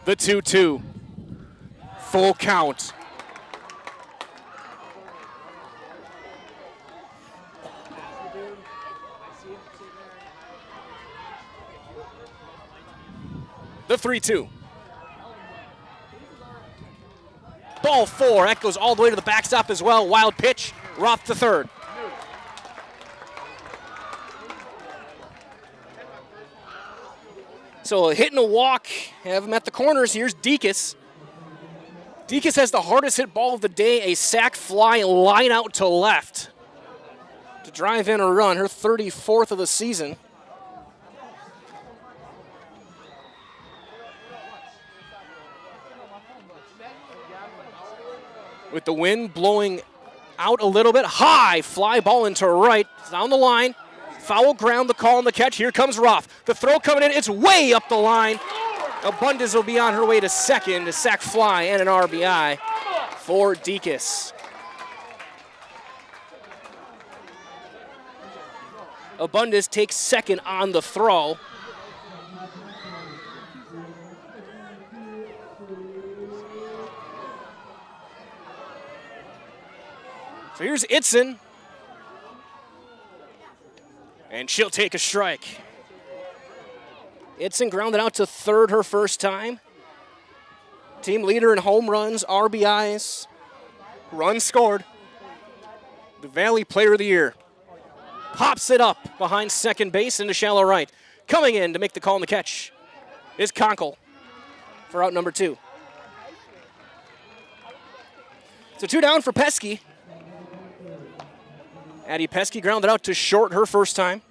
The 2-2. Full count. The 3-2. Ball 4. That goes all the way to the backstop as well. Wild pitch. Roth to third. So a hit and a walk. Have him at the corners. Here's Deacon's. Deacon's has the hardest hit ball of the day. A sac fly line out to left to drive in a run. Her 34th of the season. With the wind blowing out a little bit. High fly ball into right. Down the line. Foul ground, the call and the catch. Here comes Roth. The throw coming in. It's way up the line. Abundis will be on her way to second. A sac fly and an RBI for Deacon's. Abundis takes second on the throw. So here's Itzen. And she'll take a strike. Itzen grounded out to third her first time. Team leader in home runs, RBIs, runs scored. The Valley Player of the Year. Pops it up behind second base into shallow right. Coming in to make the call and the catch is Conkle for out number 2. So 2 down for Pesky. Addie Pesky grounded out to short her first time.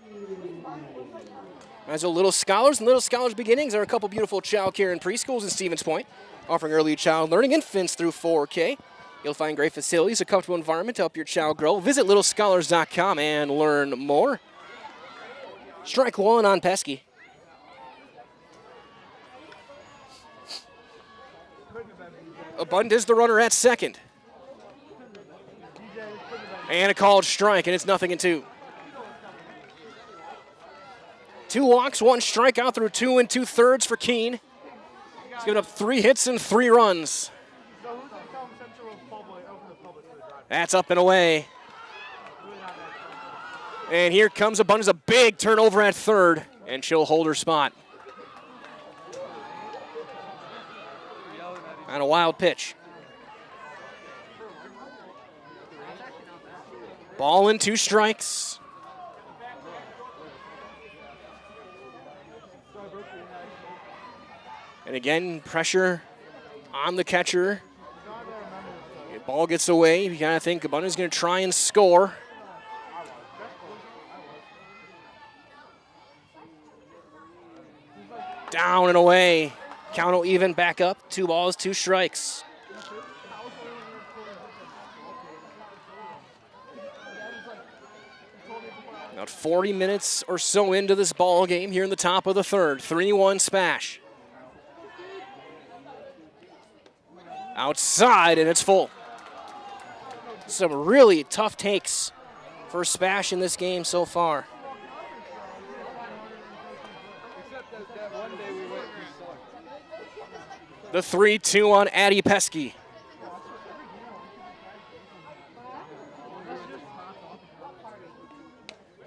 As a Little Scholars, and Little Scholars Beginnings are a couple beautiful child care and preschools in Stevens Point, offering early child learning, infants through 4K. You'll find great facilities, a comfortable environment to help your child grow. Visit littlescholars.com and learn more. Strike 1 on Pesky. Abundis the runner at second. And a called strike, and it's 0-2. 2 walks, 1 strikeout through 2 2/3 for Keene. He's given up 3 hits and 3 runs. That's up and away. And here comes Abundance, a big turnover at third, and she'll hold her spot. On a wild pitch. Ball and 2 strikes. And again, pressure on the catcher. The ball gets away. You kind of think Abundance is going to try and score. Down and away. Count will even back up. 2 balls, 2 strikes. About 40 minutes or so into this ball game here in the top of the third. 3-1 SPASH. Outside, and it's full. Some really tough takes for SPASH in this game so far. The 3-2 on Addie Pesky.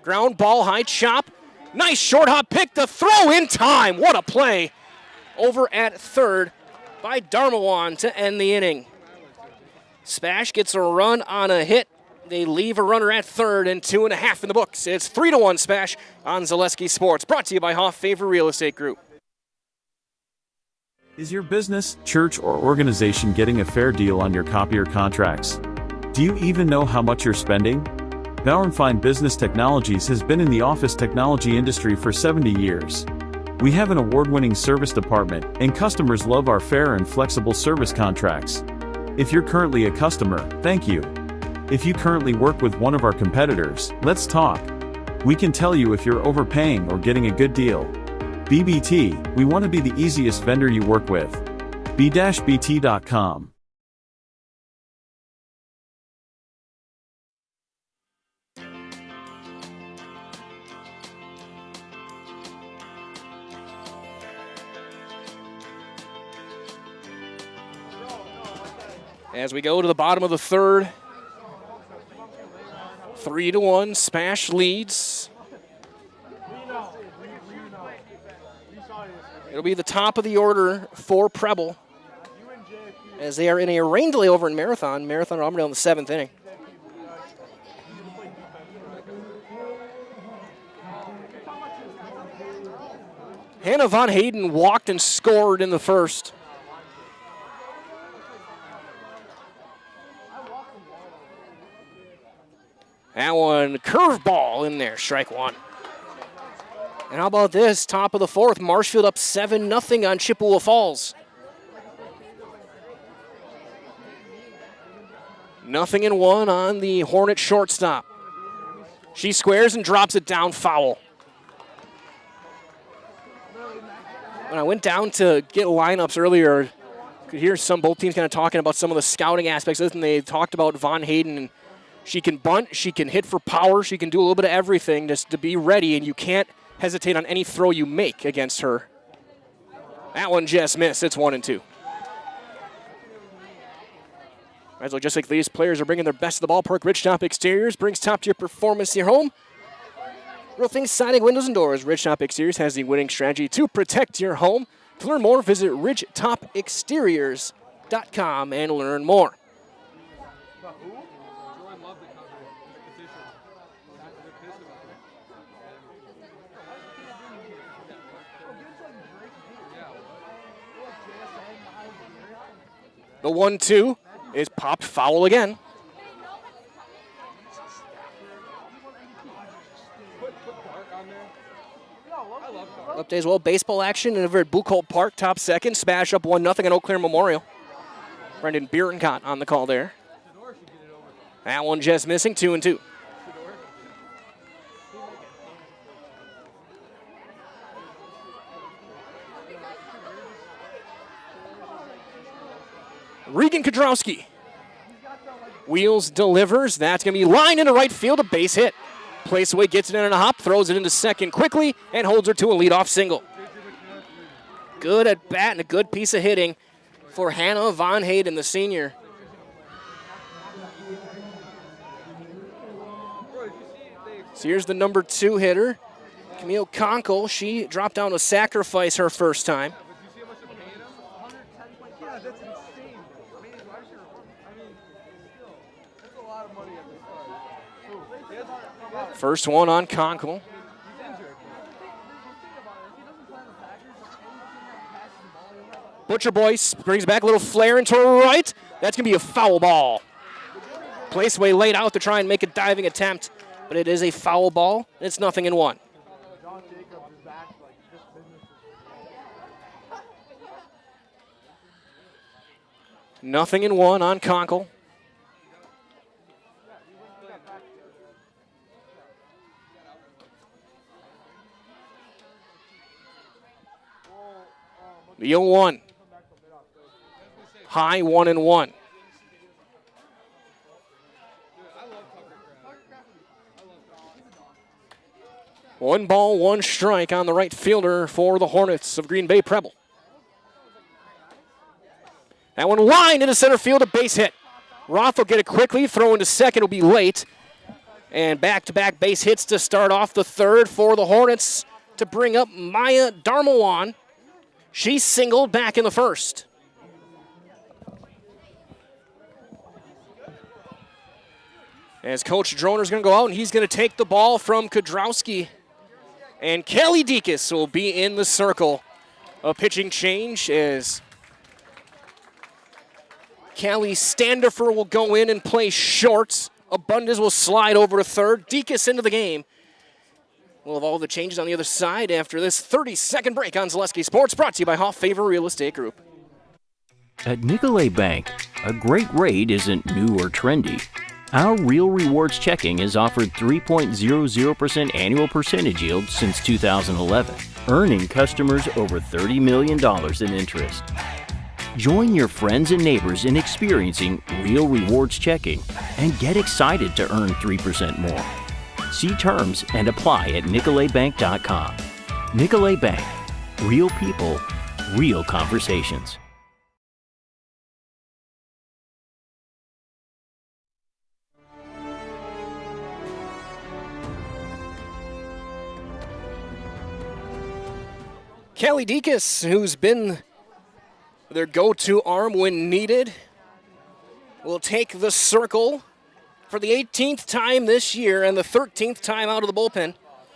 Ground ball, high chop. Nice short hop pick, the throw in time. What a play over at third by Darmawan to end the inning. SPASH gets a run on a hit. They leave a runner at third and 2.5 in the books. It's 3-1 SPASH on Zaleski Sports. Brought to you by Hoff Favor Real Estate Group. Is your business, church, or organization getting a fair deal on your copier contracts? Do you even know how much you're spending? Bauernfeind Business Technologies has been in the office technology industry for 70 years. We have an award-winning service department, and customers love our fair and flexible service contracts. If you're currently a customer, thank you. If you currently work with one of our competitors, let's talk. We can tell you if you're overpaying or getting a good deal. BBT, we want to be the easiest vendor you work with. b-bt.com. As we go to the bottom of the third, 3-1, SPASH leads. It'll be the top of the order for Preble as they are in a rain delay over in Marathon. Marathon Auburndale in the 7th inning. Hannah Von Hayden walked and scored in the first. That one, curveball in there, strike 1. And how about this, top of the 4th, Marshfield up 7-0 on Chippewa Falls. 0-1 on the Hornet shortstop. She squares and drops it down foul. When I went down to get lineups earlier, I could hear both teams kind of talking about some of the scouting aspects of it, and they talked about Von Hayden. And she can bunt, she can hit for power, she can do a little bit of everything just to be ready, and you can't hesitate on any throw you make against her. That one just missed. It's 1-2. As well, just like these players are bringing their best to the ballpark, Ridgetop Exteriors brings top-tier performance to your home. Roofing, siding, windows, and doors. Ridgetop Exteriors has the winning strategy to protect your home. To learn more, visit ridgetopexteriors.com and learn more. The 1-2 is popped foul again. Update as well, baseball action over at Buchholz Park, top second. SPASH up 1-0 at Eau Claire Memorial. Brendan Bierencott on the call there. That one just missing, 2-2. Regan Kodrowski. Wheels delivers. That's going to be lined into right field, a base hit. Placeway gets it in on a hop, throws it into second quickly, and holds her to a leadoff single. Good at bat and a good piece of hitting for Hannah Von Hayden, the senior. So here's the number 2 hitter, Camille Conkle. She dropped down to sacrifice her first time. First one on Conkle. Butcher Boyce brings back a little flare into right. That's going to be a foul ball. Placeway laid out to try and make a diving attempt, but it is a foul ball. It's 0-1. Nothing in 1 on Conkle. The 0-1. High 1-1. One ball, one strike on the right fielder for the Hornets of Green Bay Preble. That one lined into center field, a base hit. Roth will get it quickly, throw into second, will be late. And back-to-back base hits to start off the third for the Hornets to bring up Maya Darmawan. She singled back in the first. As Coach Droner's going to go out, and he's going to take the ball from Kudrowski. And Kelly Dekas will be in the circle. A pitching change as Callie Standifer will go in and play short. Abundis will slide over to third. Dekas into the game. We'll have all the changes on the other side after this 30-second break on Zaleski Sports, brought to you by Hoff Favor Real Estate Group. At Nicolet Bank, a great rate isn't new or trendy. Our Real Rewards checking has offered 3.00% annual percentage yield since 2011, earning customers over $30 million in interest. Join your friends and neighbors in experiencing Real Rewards checking and get excited to earn 3% more. See terms and apply at nicoletbank.com. Nicolet Bank. Real people, real conversations. Callie Dekas, who's been their go-to arm when needed, will take the circle for the 18th time this year and the 13th time out of the bullpen.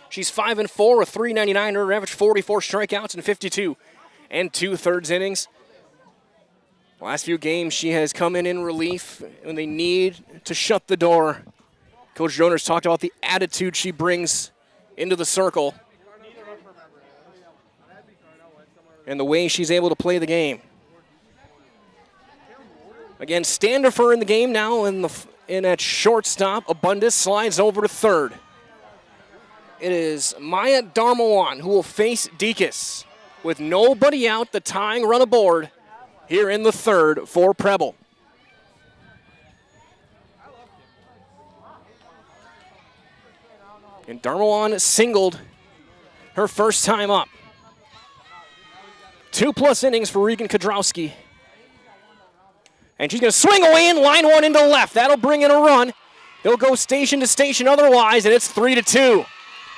She's 5-4, a .399, her average 44 strikeouts in 52 2/3 innings. Last few games, she has come in relief when they need to shut the door. Coach Jonas talked about the attitude she brings into the circle and the way she's able to play the game. Again, Standifer in the game now in at shortstop. Abundis slides over to third. It is Maya Darmawan who will face Dekas with nobody out, the tying run aboard here in the third for Preble. And Darmawan singled her first time up. 2+ innings for Regan Kudrowski. And she's going to swing away and line one into left. That'll bring in a run. They'll go station to station otherwise, and it's 3-2.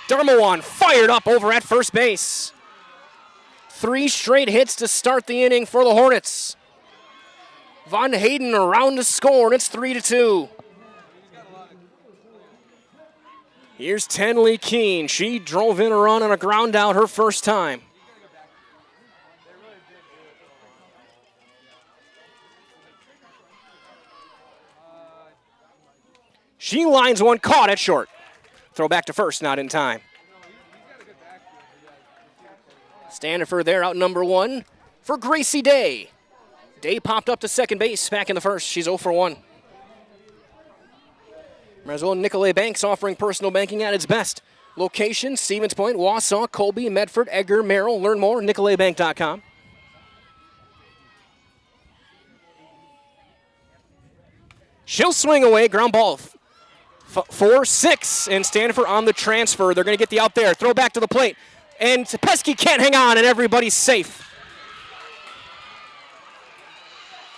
Darmawan fired up over at first base. 3 straight hits to start the inning for the Hornets. Von Hayden around to score, and it's 3-2. Here's Tenley Keene. She drove in a run on a ground out her first time. She lines one, caught at short. Throw back to first, not in time. Standifer there out number 1 for Gracie Day. Day popped up to second base back in the first. She's 0 for 1. Might as well Nicolet Bank's offering personal banking at its best. Location, Stevens Point, Wausau, Colby, Medford, Edgar, Merrill. Learn more at nicoletbank.com. She'll swing away, ground ball. 4-6, and Stanford on the transfer. They're going to get the out there. Throw back to the plate. And Pesky can't hang on, and everybody's safe.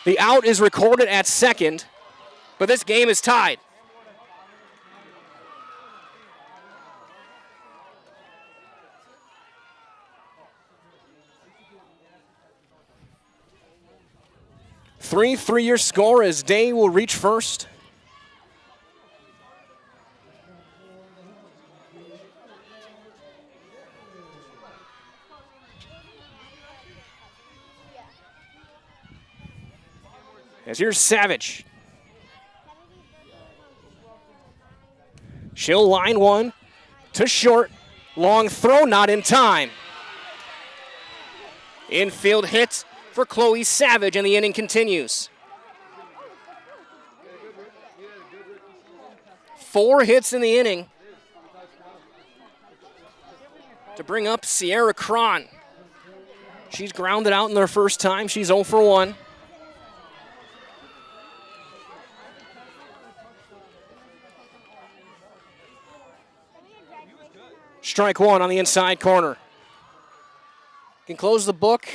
The out is recorded at second, but this game is tied. Three-your score as Day will reach first. As here's Savage. She'll line one to short. Long throw, not in time. Infield hit for Chloe Savage, and the inning continues. 4 hits in the inning to bring up Sierra Cron. She's grounded out in their first time. She's 0 for 1. Strike one on the inside corner. Can close the book,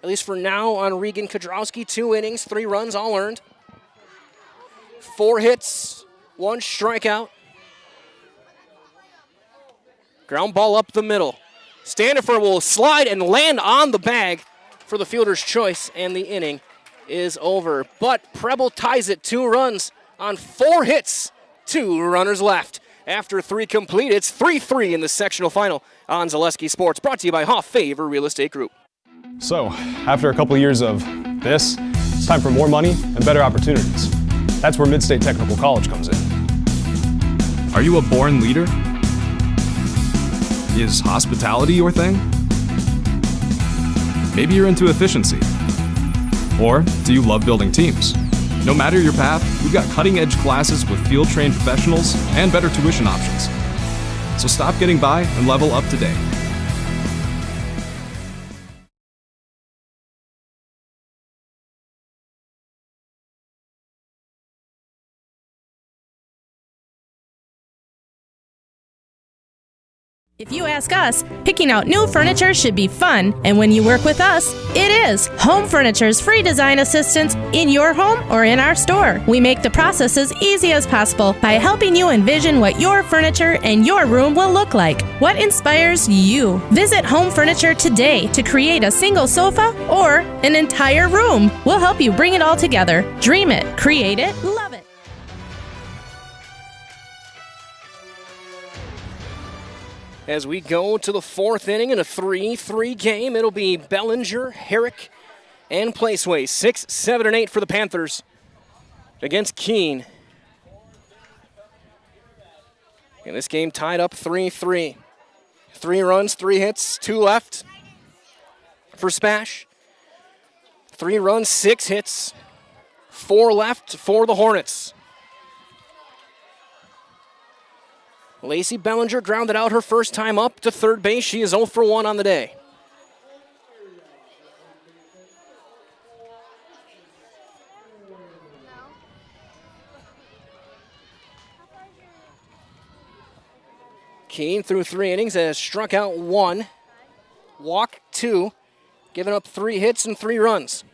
at least for now, on Regan Kodrowski. 2 innings, 3 runs, all earned. 4 hits, 1 strikeout. Ground ball up the middle. Standifer will slide and land on the bag for the fielder's choice, and the inning is over. But Preble ties it, 2 runs on 4 hits, 2 runners left. After 3 complete, it's 3-3 in the sectional final on Zaleski Sports, brought to you by Hoff Favor Real Estate Group. So, after a couple years of this, it's time for more money and better opportunities. That's where Mid-State Technical College comes in. Are you a born leader? Is hospitality your thing? Maybe you're into efficiency. Or do you love building teams? No matter your path, we've got cutting-edge classes with field-trained professionals and better tuition options. So stop getting by and level up today. If you ask us, picking out new furniture should be fun, and when you work with us, it is. Home Furniture's free design assistance in your home or in our store. We make the process as easy as possible by helping you envision what your furniture and your room will look like. What inspires you? Visit Home Furniture today to create a single sofa or an entire room. We'll help you bring it all together. Dream it, create it, love it. As we go to the 4th inning in a 3-3 game, it'll be Bellinger, Herrick, and Placeway. 6, 7, and 8 for the Panthers against Keene. And this game tied up 3-3. 3 runs, 3 hits, 2 left for SPASH. 3 runs, 6 hits, 4 left for the Hornets. Lacey Bellinger grounded out her first time up to third base. She is 0 for 1 on the day. Keene through 3 innings has struck out 1, walked 2, given up 3 hits and 3 runs.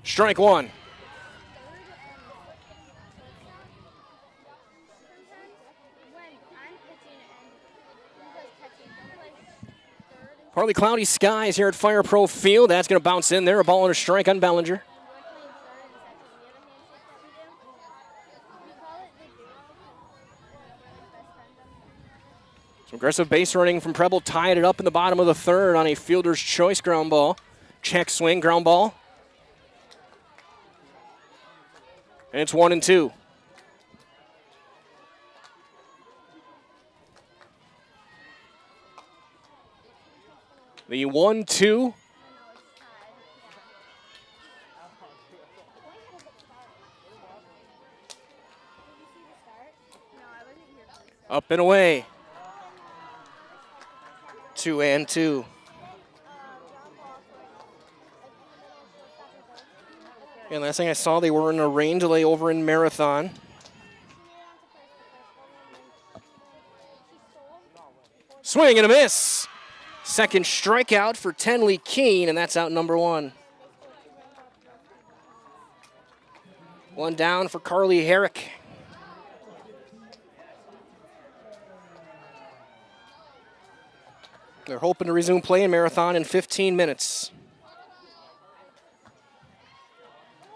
Strike 1. Partly cloudy skies here at Fire Pro Field. That's going to bounce in there. A ball and a strike on Bellinger. Some aggressive base running from Preble tied it up in the bottom of the 3rd on a fielder's choice ground ball. Check swing, ground ball. And it's 1-2. The 1-2. Up and away. 2-2. And last thing I saw, they were in a rain delay over in Marathon. Swing and a miss. Second strikeout for Tenley Keene, and that's out number 1. One down for Carly Herrick. They're hoping to resume play in Marathon in 15 minutes.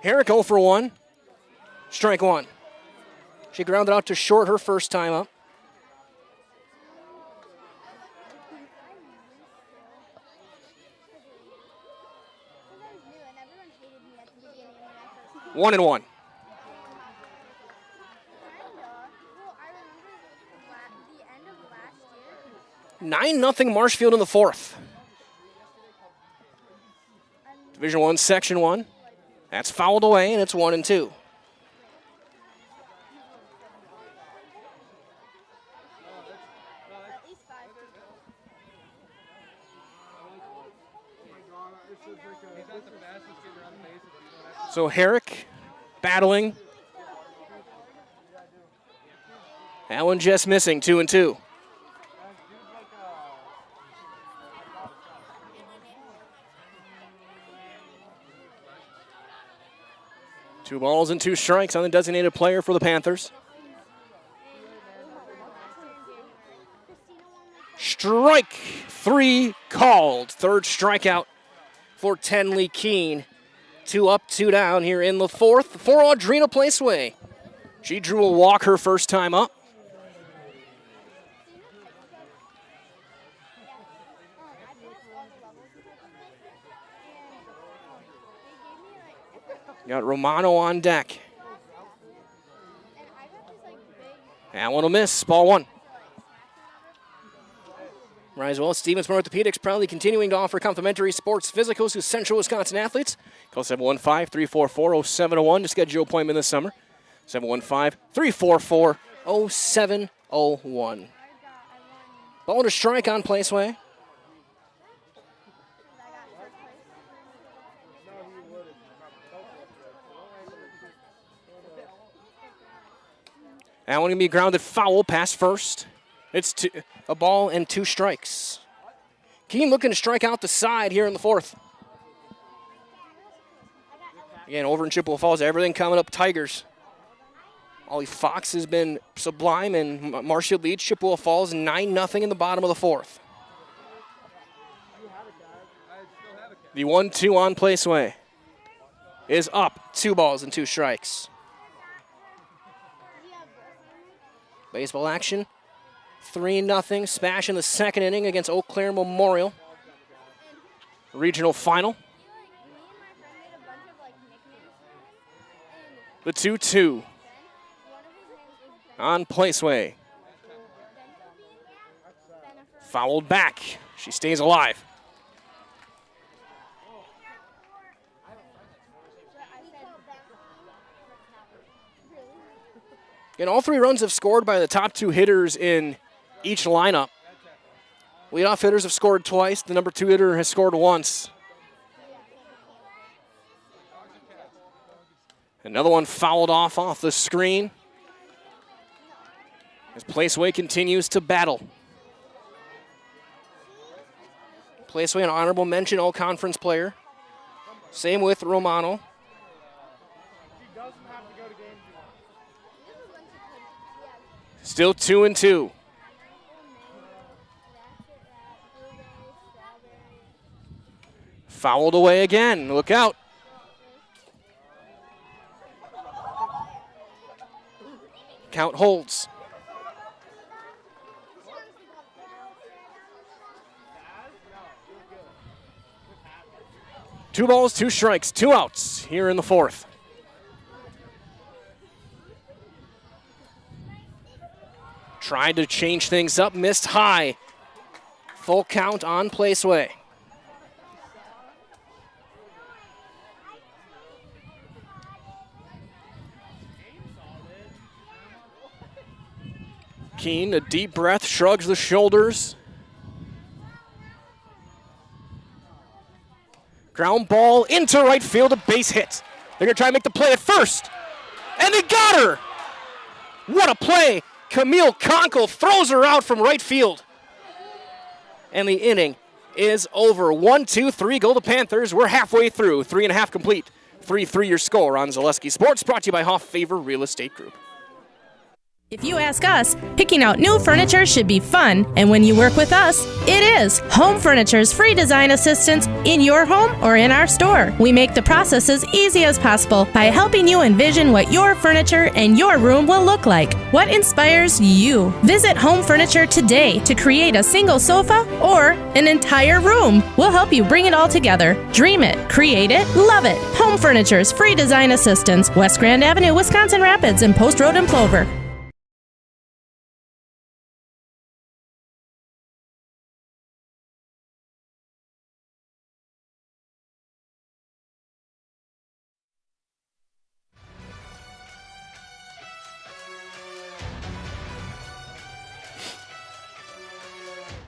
Herrick 0 for 1. Strike 1. She grounded out to short her first time up. One and 1. 9-0 Marshfield in the 4th. Division 1, Section 1. That's fouled away, and it's 1 and 2. So Herrick battling. That one just missing, 2 and 2. Two balls and 2 strikes on the designated player for the Panthers. Strike 3 called. Third strikeout for Tenley Keene. 2 up, 2 down here in the 4th for Audrina Placeway. She drew a walk her first time up. Got Romano on deck. That one will miss. Ball 1. Risewell Stevens Orthopedics proudly continuing to offer complimentary sports physicals to Central Wisconsin athletes. Call 715-344-0701 to schedule your appointment this summer. 715-344-0701. Ball to strike on Placeway. That one going to be grounded foul past first. It's a ball and 2 strikes. Keene looking to strike out the side here in the 4th. Again, over in Chippewa Falls, everything coming up Tigers. Ollie Fox has been sublime, and Marshfield leads Chippewa Falls 9-0 in the bottom of the 4th. The 1-2 on Placeway is up. 2 balls and 2 strikes. Baseball action. 3-0 SPASH in the 2nd inning against Eau Claire Memorial. Regional final. The 2-2 on Placeway. Fouled back. She stays alive. And all 3 runs have scored by the top 2 hitters in each lineup. Leadoff hitters have scored twice. The number 2 hitter has scored once. Another one fouled off the screen. As Placeway continues to battle. Placeway an honorable mention all-conference player. Same with Romano. Still 2 and 2. Fouled away again. Look out. Count holds. Two balls, 2 strikes, 2 outs here in the 4th. Tried to change things up, missed high. Full count on Placeway. Keene, a deep breath, shrugs the shoulders. Ground ball into right field, a base hit. They're going to try and make the play at first. And they got her! What a play! Camille Conkle throws her out from right field. And the inning is over. 1-2-3, go the Panthers. We're halfway through, 3.5 complete. 3-3 your score on Zaleski Sports, brought to you by Hoff Favor Real Estate Group. If you ask us, picking out new furniture should be fun, and when you work with us, it is. Home Furniture's free design assistance in your home or in our store. We make the process as easy as possible by helping you envision what your furniture and your room will look like. What inspires you? Visit Home Furniture today to create a single sofa or an entire room. We'll help you bring it all together. Dream it, create it, love it. Home Furniture's free design assistance, West Grand Avenue, Wisconsin Rapids, and Post Road in Plover.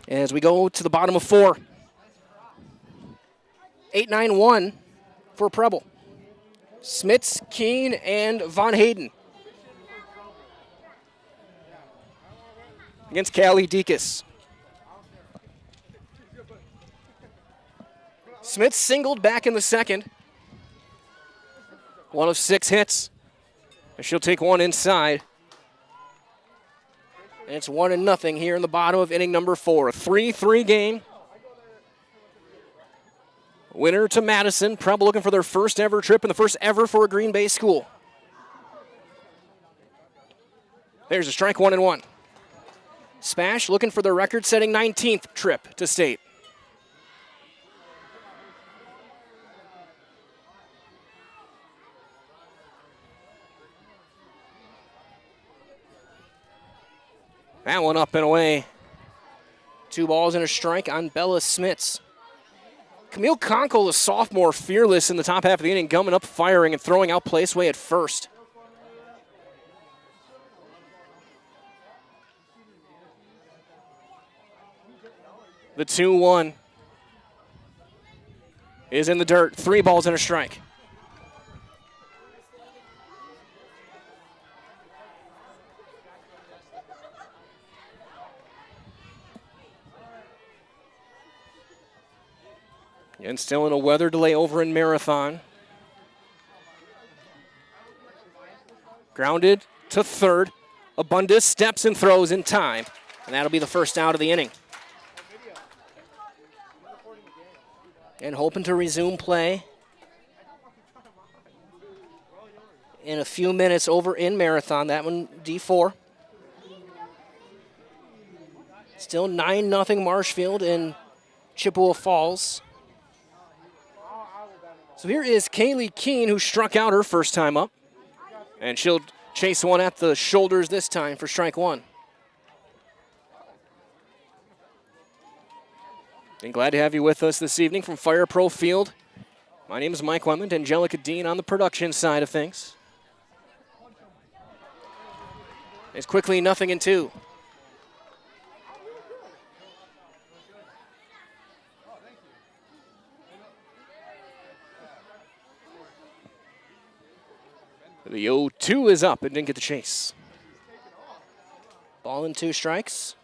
As we go to the bottom of 4. 8-9-1 for Preble. Smits, Keene, and Von Hayden. Against Callie Deakus. Smits singled back in the second. 1 of 6 hits. And she'll take one inside. And it's 1-0 here in the bottom of inning number 4. 3-3 game. Winner to Madison. Preble looking for their first ever trip and the first ever for a Green Bay school. There's a strike, 1-1. SPASH looking for their record-setting 19th trip to state. That one up and away. 2 balls and a strike on Bella Smits. Camille Conkle, the sophomore, fearless in the top half of the inning, gumming up, firing, and throwing out Placeway at first. The 2-1 is in the dirt. 3 balls and a strike. And still in a weather delay over in Marathon. Grounded to third. Abundis steps and throws in time. And that'll be the first out of the inning. And hoping to resume play in a few minutes over in Marathon. That one D4. Still 9-0 Marshfield in Chippewa Falls. So here is Kaylee Keene, who struck out her first time up. And she'll chase one at the shoulders this time for strike 1. And glad to have you with us this evening from Fire Pro Field. My name is Mike Wemland, Angelica Dean on the production side of things. It's quickly 0-2. The 0-2 is up and didn't get the chase. Ball and 2 strikes.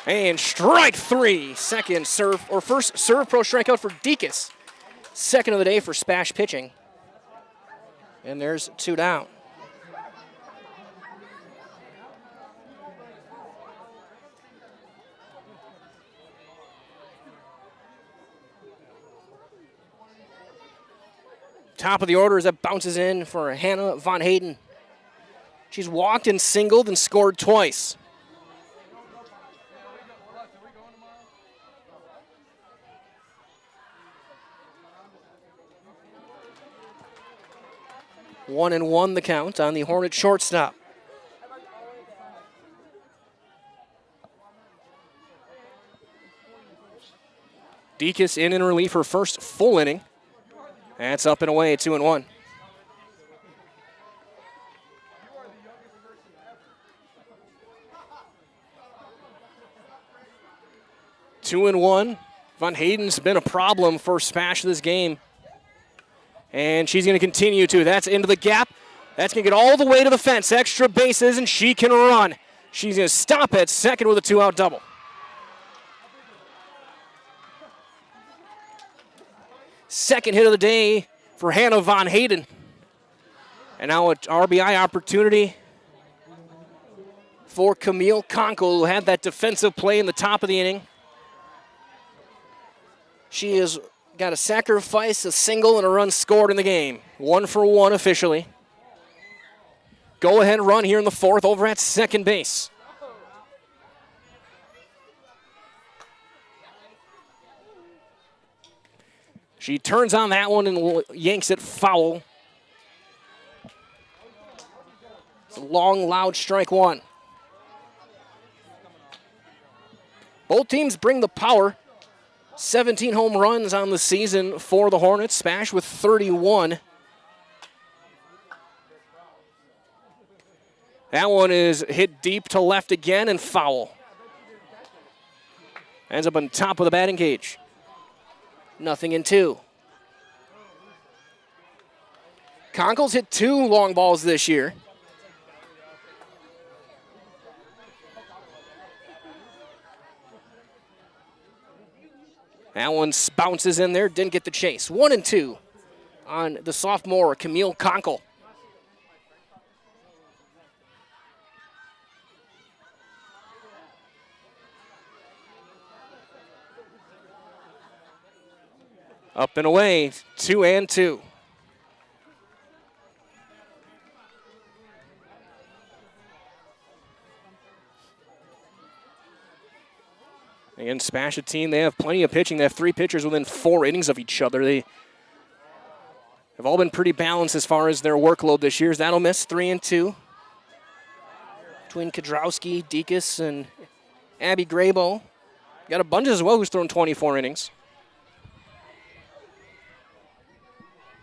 And strike 3. Second serve, or first serve pro strikeout for Deakus. Second of the day for SPASH pitching. And there's 2 down. Top of the order as that bounces in for Hannah Von Hayden. She's walked and singled and scored twice. One and 1 the count on the Hornet shortstop. Deakus in relief her first full inning. That's up and away, 2-1. 2-1. Von Hayden's been a problem for SPASH this game. And she's going to continue to. That's into the gap. That's going to get all the way to the fence. Extra bases, and she can run. She's going to stop at second with a 2-out double. Second hit of the day for Hannah Von Hayden. And now an RBI opportunity for Camille Conkle, who had that defensive play in the top of the inning. She has got a sacrifice, a single, and a run scored in the game. 1 for 1 officially. Go ahead run here in the fourth over at second base. She turns on that one and yanks it foul. It's a long, loud strike one. Both teams bring the power. 17 home runs on the season for the Hornets. SPASH with 31. That one is hit deep to left again and foul. Ends up on top of the batting cage. 0-2. Conkle's hit 2 long balls this year. That one bounces in there, didn't get the chase. 1-2 on the sophomore, Camille Conkle. Up and away, 2-2. Again, SPASH a team, they have plenty of pitching. They have 3 pitchers within 4 innings of each other. They have all been pretty balanced as far as their workload this year. That'll miss 3-2. Between Kadrowski, Dekas, and Abby Graybo. Got a Bunches as well who's thrown 24 innings.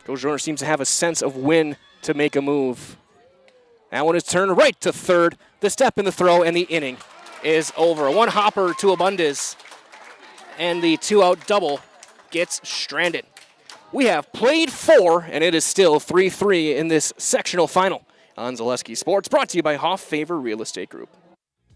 Coach Jordan seems to have a sense of when to make a move. That one is turned right to third. The step in the throw, and the inning is over. 1 hopper to Abundis, and the 2-out double gets stranded. We have played 4, and it is still 3-3 in this sectional final on Zaleski Sports, brought to you by Hoff Favor Real Estate Group.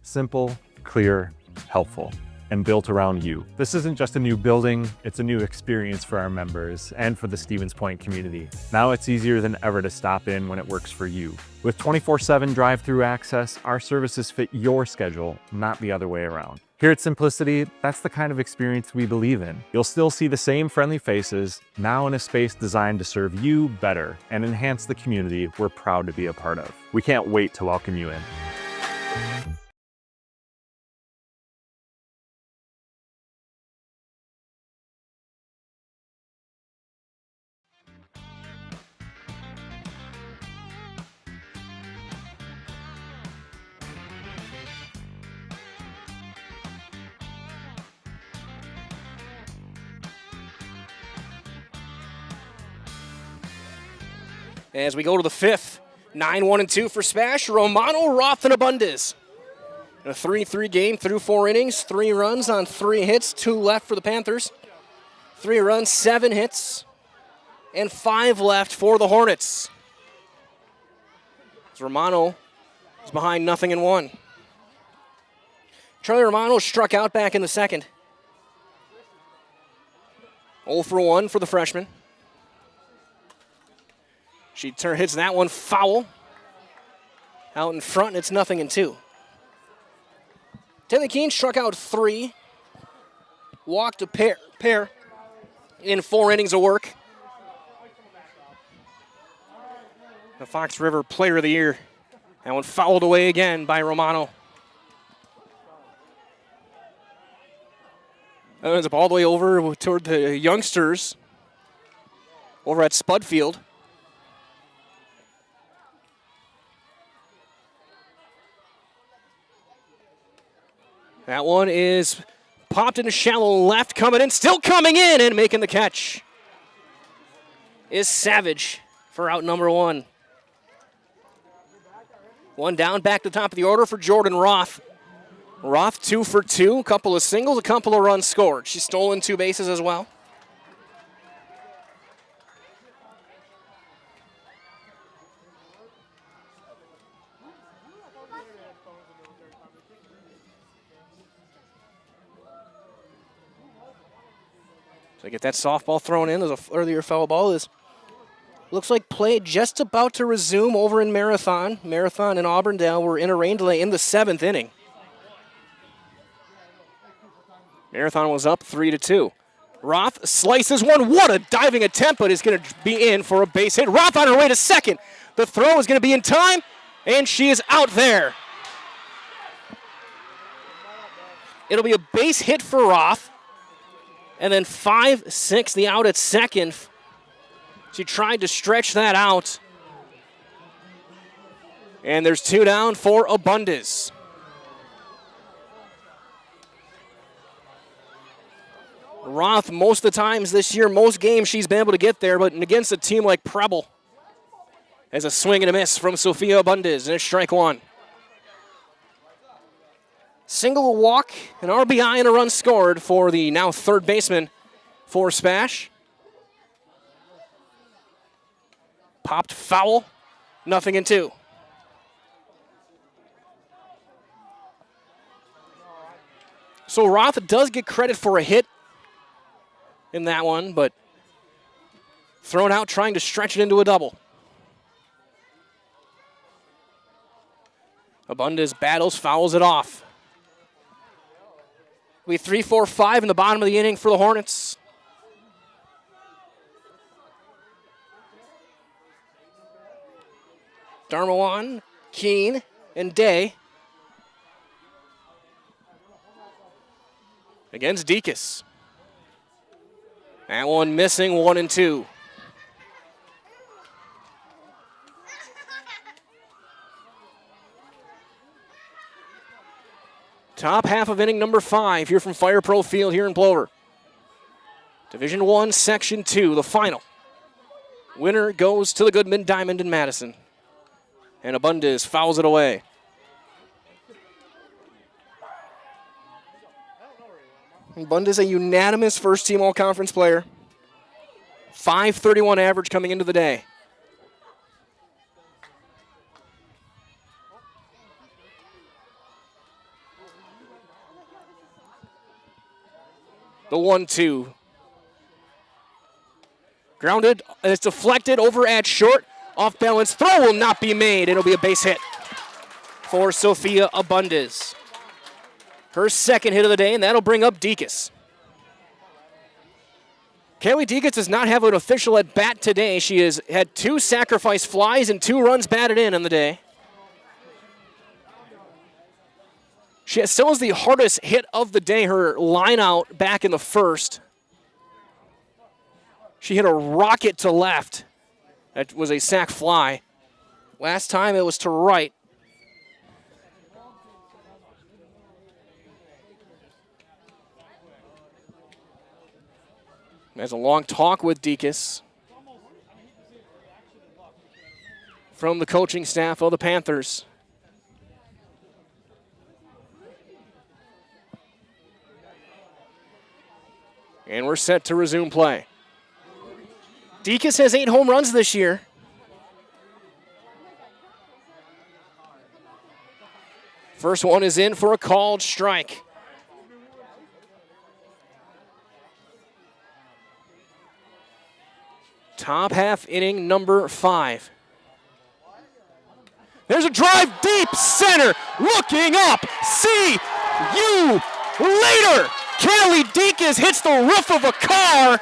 Simple, clear, helpful, and built around you. This isn't just a new building, it's a new experience for our members and for the Stevens Point community. Now it's easier than ever to stop in when it works for you. With 24/7 drive-through access, our services fit your schedule, not the other way around. Here at Simplicity, that's the kind of experience we believe in. You'll still see the same friendly faces, now in a space designed to serve you better and enhance the community we're proud to be a part of. We can't wait to welcome you in. As we go to the 5th, 9-1-2 for SPASH. Romano, Roth, and Abundis. A 3-3 game through 4 innings, 3 runs on 3 hits, 2 left for the Panthers. 3 runs, 7 hits, and 5 left for the Hornets. As Romano is behind 0-1. Charlie Romano struck out back in the 2nd. 0 for 1 for the freshman. She hits that one foul. Out in front, and it's 0-2. Taylor Keene struck out 3. Walked a pair in 4 innings of work. The Fox River Player of the Year. That one fouled away again by Romano. That ends up all the way over toward the youngsters over at Spud Field. That one is popped into shallow left, coming in, still coming in, and making the catch is Savage for out number 1. 1 down, back to the top of the order for Jordan Roth. Roth 2 for 2, a couple of singles, a couple of runs scored. She's stolen 2 bases as well. So get that softball thrown in. There's a earlier foul ball. Looks like play just about to resume over in Marathon. Marathon and Auburndale were in a rain delay in the 7th inning. Marathon was up 3-2. Roth slices one. What a diving attempt, but is going to be in for a base hit. Roth on her way to second. The throw is going to be in time, and she is out there. It'll be a base hit for Roth. And then 5-6, the out at second. She tried to stretch that out. And there's 2 down for Abundis. Roth, most of the times this year, most games she's been able to get there, but against a team like Preble, as a swing and a miss from Sophia Abundis, and it's strike 1. Single, a walk, an RBI, and a run scored for the now third baseman for Spash. Popped foul, 0-2. So Roth does get credit for a hit in that one, but thrown out trying to stretch it into a double. Abundis battles, fouls it off. We 3-4-5 in the bottom of the inning for the Hornets. Darmawan, Keene, and Day against Deacon's. That one missing, 1-2. Top half of inning number 5 here from Fire Pro Field here in Plover. Division I, Section 2, the final. Winner goes to the Goodman Diamond in Madison. And Abundis fouls it away. Abundis, a unanimous first-team All-Conference player. .531 average coming into the day. The 1-2. Grounded, and it's deflected over at short. Off balance, throw will not be made. It'll be a base hit for Sophia Abundis. Her second hit of the day, and that'll bring up Deacon's. Kaylee Deacon's does not have an official at bat today. She has had 2 sacrifice flies and 2 runs batted in on the day. She still has the hardest hit of the day, her line out back in the first. She hit a rocket to left. That was a sac fly. Last time it was to right. There's a long talk with Deacon's from the coaching staff of the Panthers. And we're set to resume play. Deacon's has 8 home runs this year. First one is in for a called strike. Top half inning number 5. There's a drive deep center, looking up. See you later. Kelly Deacon's hits the roof of a car.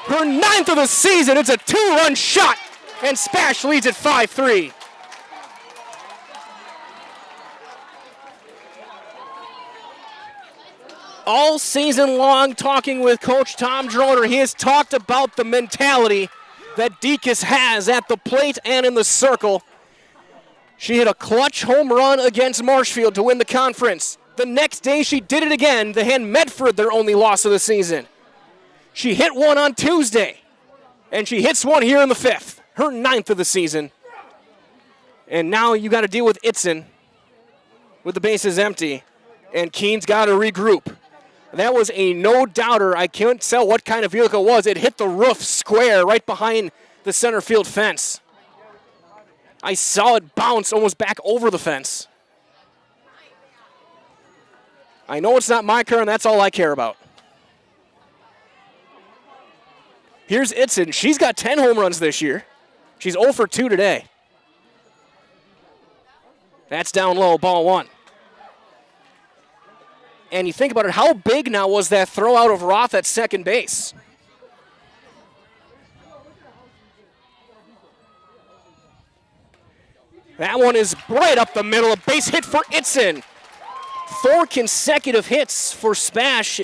Her 9th of the season. It's a 2-run shot, and Spash leads at 5-3. All season long, talking with Coach Tom Droner, he has talked about the mentality that Deacon's has at the plate and in the circle. She hit a clutch home run against Marshfield to win the conference. The next day, she did it again to hand Medford their only loss of the season. She hit one on Tuesday, and she hits one here in the 5th, her 9th of the season. And now you got to deal with Itzen with the bases empty. And Keene's got to regroup. That was a no-doubter. I can't tell what kind of vehicle it was. It hit the roof square right behind the center field fence. I saw it bounce almost back over the fence. I know it's not my car, and that's all I care about. Here's Itzen. She's got 10 home runs this year. She's 0 for 2 today. That's down low, ball 1. And you think about it, how big now was that throw out of Roth at second base? That one is right up the middle, a base hit for Itzen. 4 consecutive hits for SPASH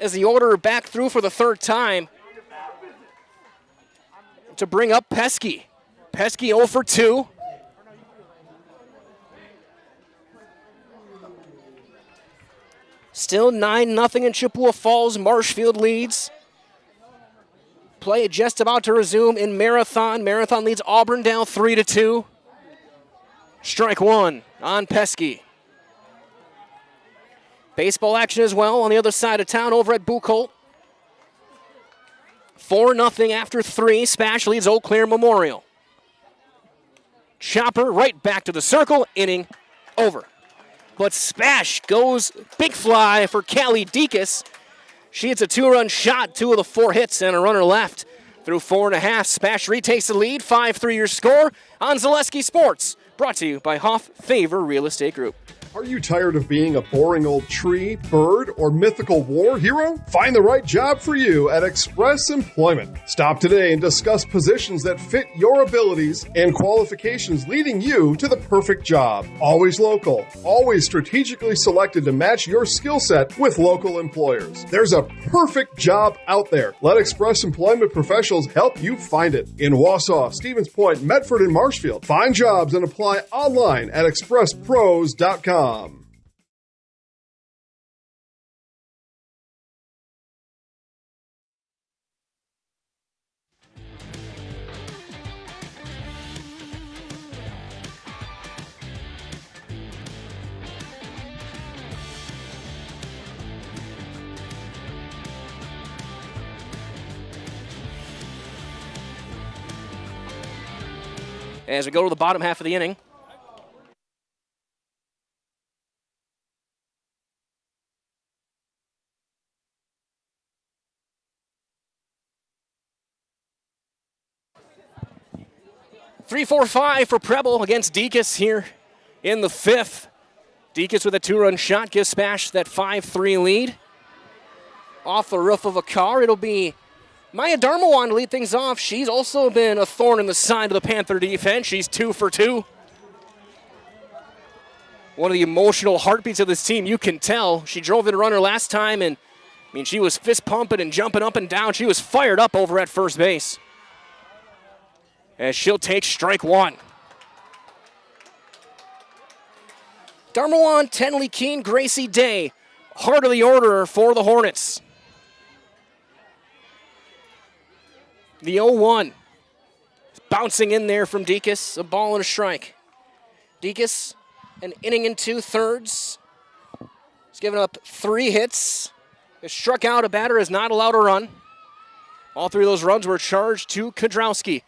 as the order back through for the third time to bring up Pesky. Pesky 0 for 2. Still 9-0 in Chippewa Falls. Marshfield leads. Play just about to resume in Marathon. Marathon leads Auburndale 3-2. Strike 1 on Pesky. Baseball action as well on the other side of town over at Buchholz. 4-0 after 3. SPASH leads Eau Claire Memorial. Chopper right back to the circle. Inning over. But SPASH goes big fly for Callie Dekas. She hits a 2-run shot, 2 of the 4 hits, and a runner left through 4.5. SPASH retakes the lead, 5-3 your score on Zaleski Sports. Brought to you by Hoff Favor Real Estate Group. Are you tired of being a boring old tree, bird, or mythical war hero? Find the right job for you at Express Employment. Stop today and discuss positions that fit your abilities and qualifications, leading you to the perfect job. Always local, always strategically selected to match your skill set with local employers. There's a perfect job out there. Let Express Employment professionals help you find it. In Wausau, Stevens Point, Medford, and Marshfield. Find jobs and apply online at expresspros.com. As we go to the bottom half of the inning. Three, 4, 5 for Preble against Dekas here in the 5th. Dekas with a 2-run shot gives SPASH that 5-3 lead. Off the roof of a car, it'll be Maya Darmawan to lead things off. She's also been a thorn in the side of the Panther defense. She's 2 for 2. One of the emotional heartbeats of this team, you can tell. She drove in a runner last time, and I mean, she was fist pumping and jumping up and down. She was fired up over at first base. As she'll take strike 1. Darmawan, Tenley Keene, Gracie Day. Heart of the order for the Hornets. The 0-1. Bouncing in there from Dekas. A ball and a strike. Dekas, an inning and 2/3. He's given up 3 hits. Has struck out. A batter is not allowed to run. All 3 of those runs were charged to Kodrowski.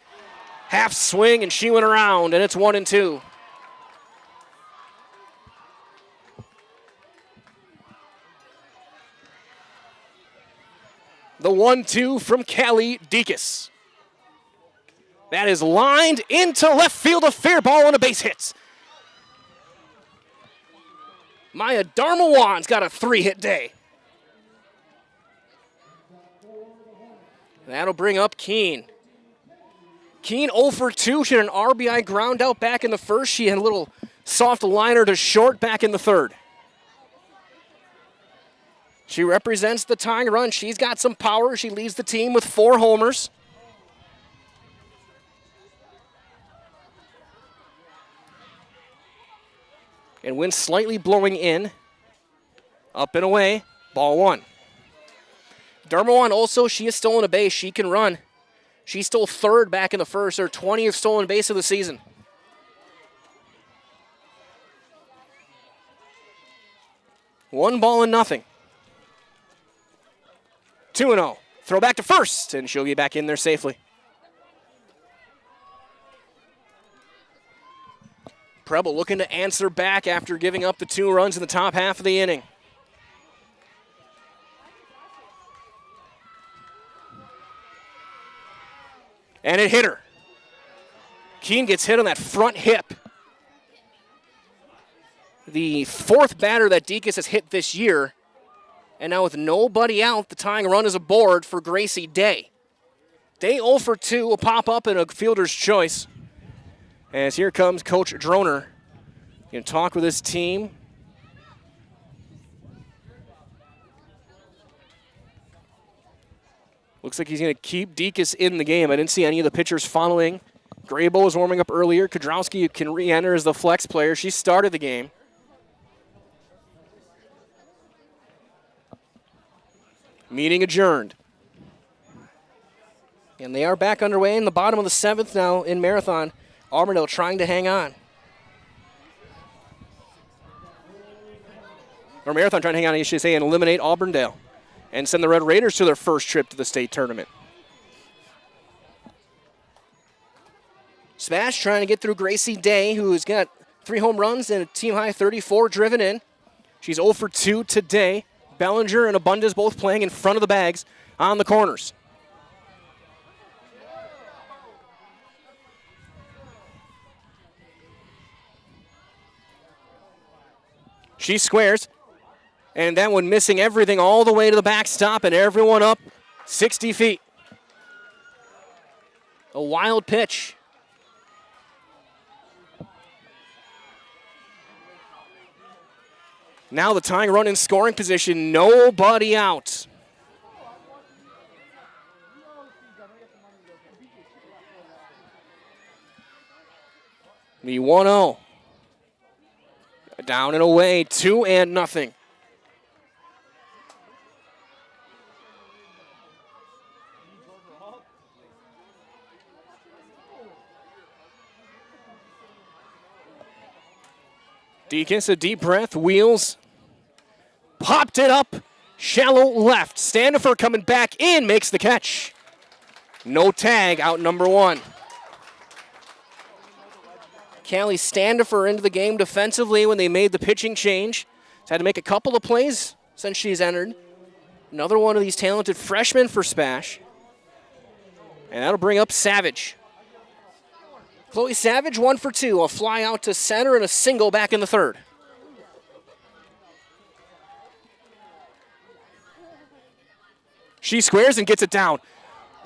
Half swing, and she went around, and it's 1-2. The 1-2 from Callie Dekas. That is lined into left field, a fair ball and a base hit. Maya Darmawan's got a 3-hit day. That'll bring up Keene. Keene 0 for 2. She had an RBI ground out back in the 1st. She had a little soft liner to short back in the 3rd. She represents the tying run. She's got some power. She leads the team with 4 homers. And wind slightly blowing in. Up and away. Ball 1. Darmawan also, she has stolen a base. She can run. She stole 3rd back in the 1st, her 20th stolen base of the season. 1-0. 2-0. Throw back to first, and she'll get back in there safely. Preble looking to answer back after giving up the 2 runs in the top half of the inning. And it hit her. Keene gets hit on that front hip. The 4th batter that Deacus has hit this year. And now with nobody out, the tying run is aboard for Gracie Day. Day 0 for 2 will pop up in a fielder's choice. As here comes Coach Droner. Going to talk with his team. Looks like he's going to keep Deacus in the game. I didn't see any of the pitchers following. Graybo was warming up earlier. Kodrowski can re-enter as the flex player. She started the game. Meeting adjourned. And they are back underway in the bottom of the 7th now in Marathon. Auburndale trying to hang on. Or Marathon trying to hang on, I should say, and eliminate Auburndale. And send the Red Raiders to their first trip to the state tournament. SPASH trying to get through Gracie Day, who's got 3 home runs and a team-high 34 driven in. She's 0 for 2 today. Bellinger and Abundance both playing in front of the bags on the corners. She squares, and that one missing everything all the way to the backstop and everyone up 60 feet. A wild pitch. Now the tying run in scoring position, nobody out. The 1-0. Down and away, 2-0. Deacus, a deep breath, wheels. Popped it up, shallow left. Standifer coming back in, makes the catch. No tag, out number 1. Callie Standifer into the game defensively when they made the pitching change. She's had to make a couple of plays since she's entered. Another one of these talented freshmen for SPASH. And that'll bring up Savage. Chloe Savage, 1 for 2. A fly out to center and a single back in the 3rd. She squares and gets it down.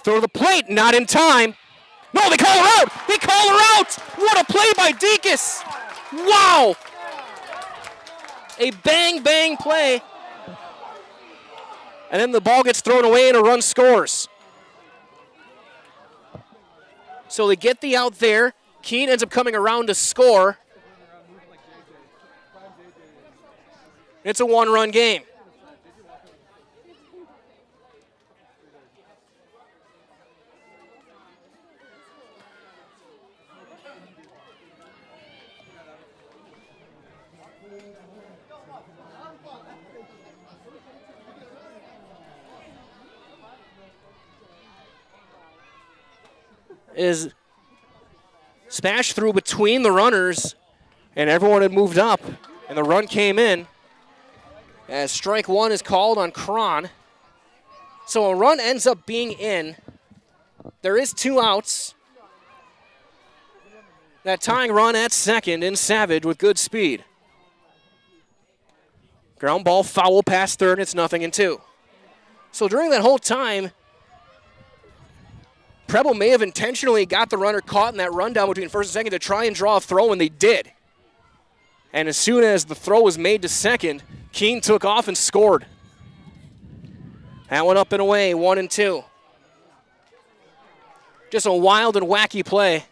Throw to the plate, not in time. No, they call her out! They call her out! What a play by Deacus! Wow! A bang play. And then the ball gets thrown away and a run scores. So they get the out there. Keene ends up coming around to score. It's a 1-run game. Is SPASH through between the runners, and everyone had moved up, and the run came in as strike 1 is called on Cron. So a run ends up being in. There is 2 outs. That tying run at second in Savage with good speed. Ground ball foul past third, it's 0-2. So during that whole time, Preble may have intentionally got the runner caught in that rundown between first and second to try and draw a throw, and they did. And as soon as the throw was made to second, Keene took off and scored. That one up and away, 1-2. Just a wild and wacky play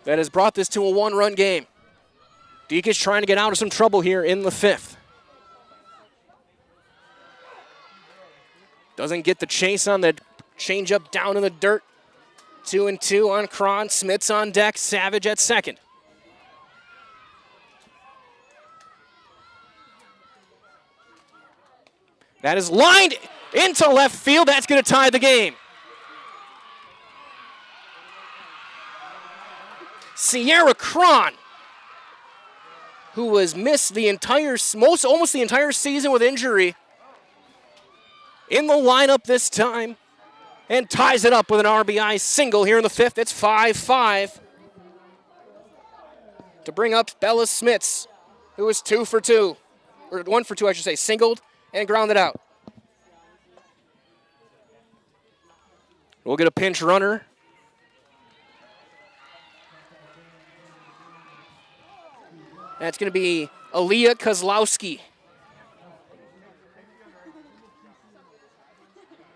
that has brought this to a 1-run game. Deacus trying to get out of some trouble here in the 5th. Doesn't get the chase on the changeup down in the dirt. 2-2 on Cron. Smith's on deck. Savage at second. That is lined into left field. That's going to tie the game. Sierra Cron, who was missed the almost the entire season with injury, in the lineup this time, and ties it up with an RBI single here in the fifth. It's 5-5 to bring up Bella Smits, who was 2 for 2, or 1 for 2, I should say, singled and grounded out. We'll get a pinch runner. That's going to be Aaliyah Kozlowski,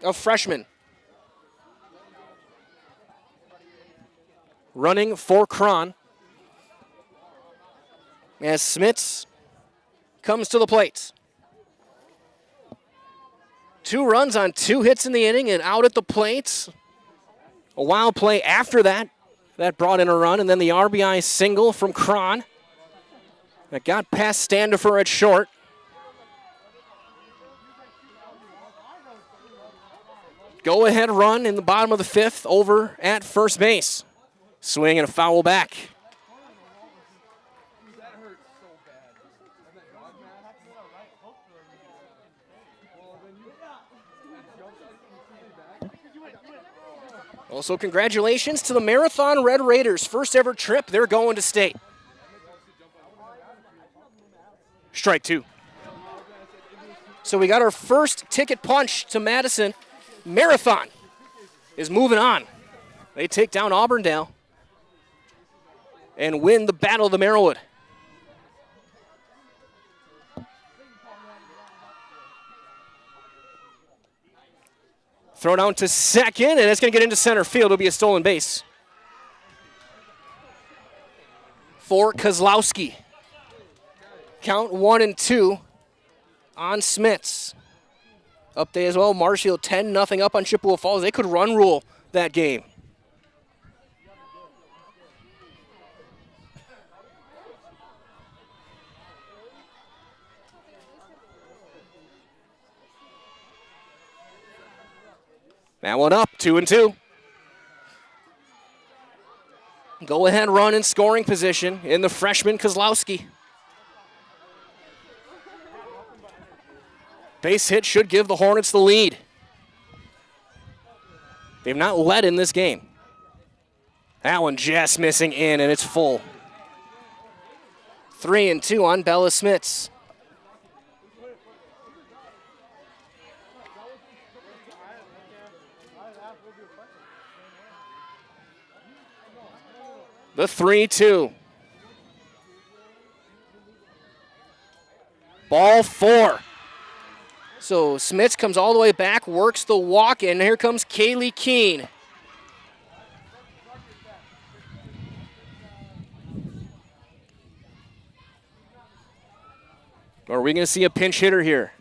a freshman. Running for Cron as Smits comes to the plate. 2 runs on 2 hits in the inning and out at the plate. A wild play after that brought in a run, and then the RBI single from Cron that got past Standifer at short. Go-ahead run in the bottom of the fifth over at first base. Swing and a foul back. Also, congratulations to the Marathon Red Raiders. First ever trip, they're going to state. Strike 2. So we got our first ticket punch to Madison. Marathon is moving on. They take down Auburndale and win the Battle of the Merriwood. Throw down to second, and it's going to get into center field. It'll be a stolen base for Kozlowski. Count 1-2 on Smits. Up there as well, Marshfield 10-0 up on Chippewa Falls. They could run rule that game. That one up, 2-2. Go ahead run in scoring position in the freshman Kozlowski. Base hit should give the Hornets the lead. They've not led in this game. That one just missing in, and it's full. 3-2 on Bella Smits. The 3-2. Ball 4. So Smits comes all the way back, works the walk, and here comes Kaylee Keene. Are we going to see a pinch hitter here?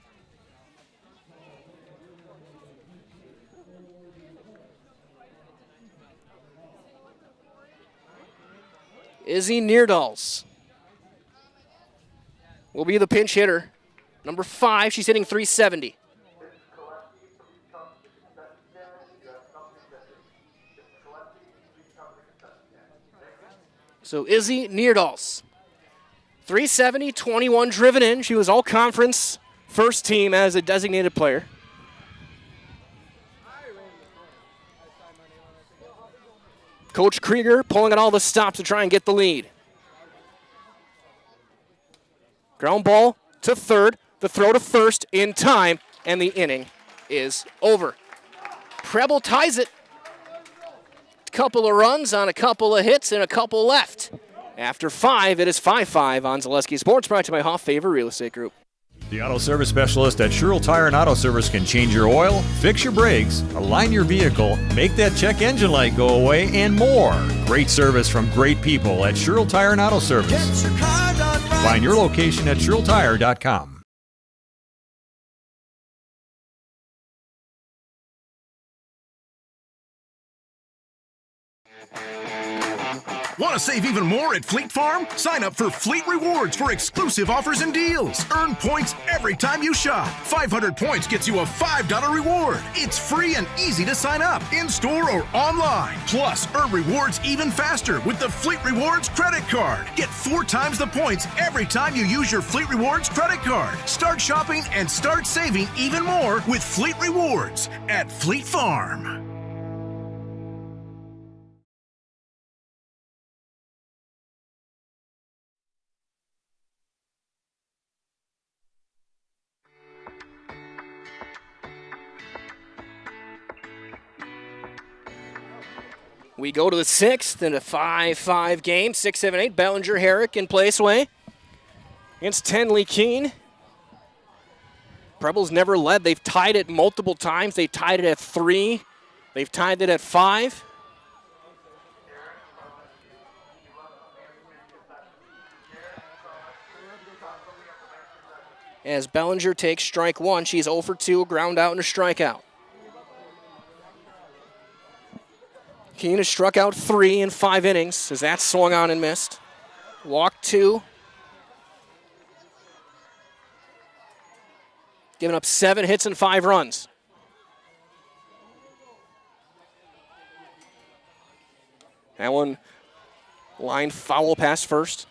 Izzy Neerdals will be the pinch hitter. Number 5, she's hitting .370. So Izzy Neerdals, .370, 21 driven in. She was all conference first team as a designated player. Coach Krieger pulling at all the stops to try and get the lead. Ground ball to third, the throw to first in time, and the inning is over. Preble ties it. Couple of runs on a couple of hits and a couple left. After 5, it is 5-5 on Zaleski Sports, brought to you by Hoff Favor Real Estate Group. The auto service specialist at Sherrill Tire and Auto Service can change your oil, fix your brakes, align your vehicle, make that check engine light go away, and more. Great service from great people at Sherrill Tire and Auto Service. Find your location at SherrillTire.com. Want to save even more at Fleet Farm? Sign up for Fleet Rewards for exclusive offers and deals. Earn points every time you shop. 500 points gets you a $5 reward. It's free and easy to sign up, in-store or online. Plus, earn rewards even faster with the Fleet Rewards credit card. Get 4 times the points every time you use your Fleet Rewards credit card. Start shopping and start saving even more with Fleet Rewards at Fleet Farm. We go to the 6th in a 5-5 game. 6, 7, 8. Bellinger, Herrick, and Placeway against Tenley Keene. Preble's never led. They've tied it multiple times. They tied it at 3. They've tied it at 5. As Bellinger takes strike 1, she's 0 for 2, ground out and a strikeout. Keene has struck out 3 in 5 innings as that swung on and missed. Walk 2. Giving up 7 hits and 5 runs. That one line foul past first.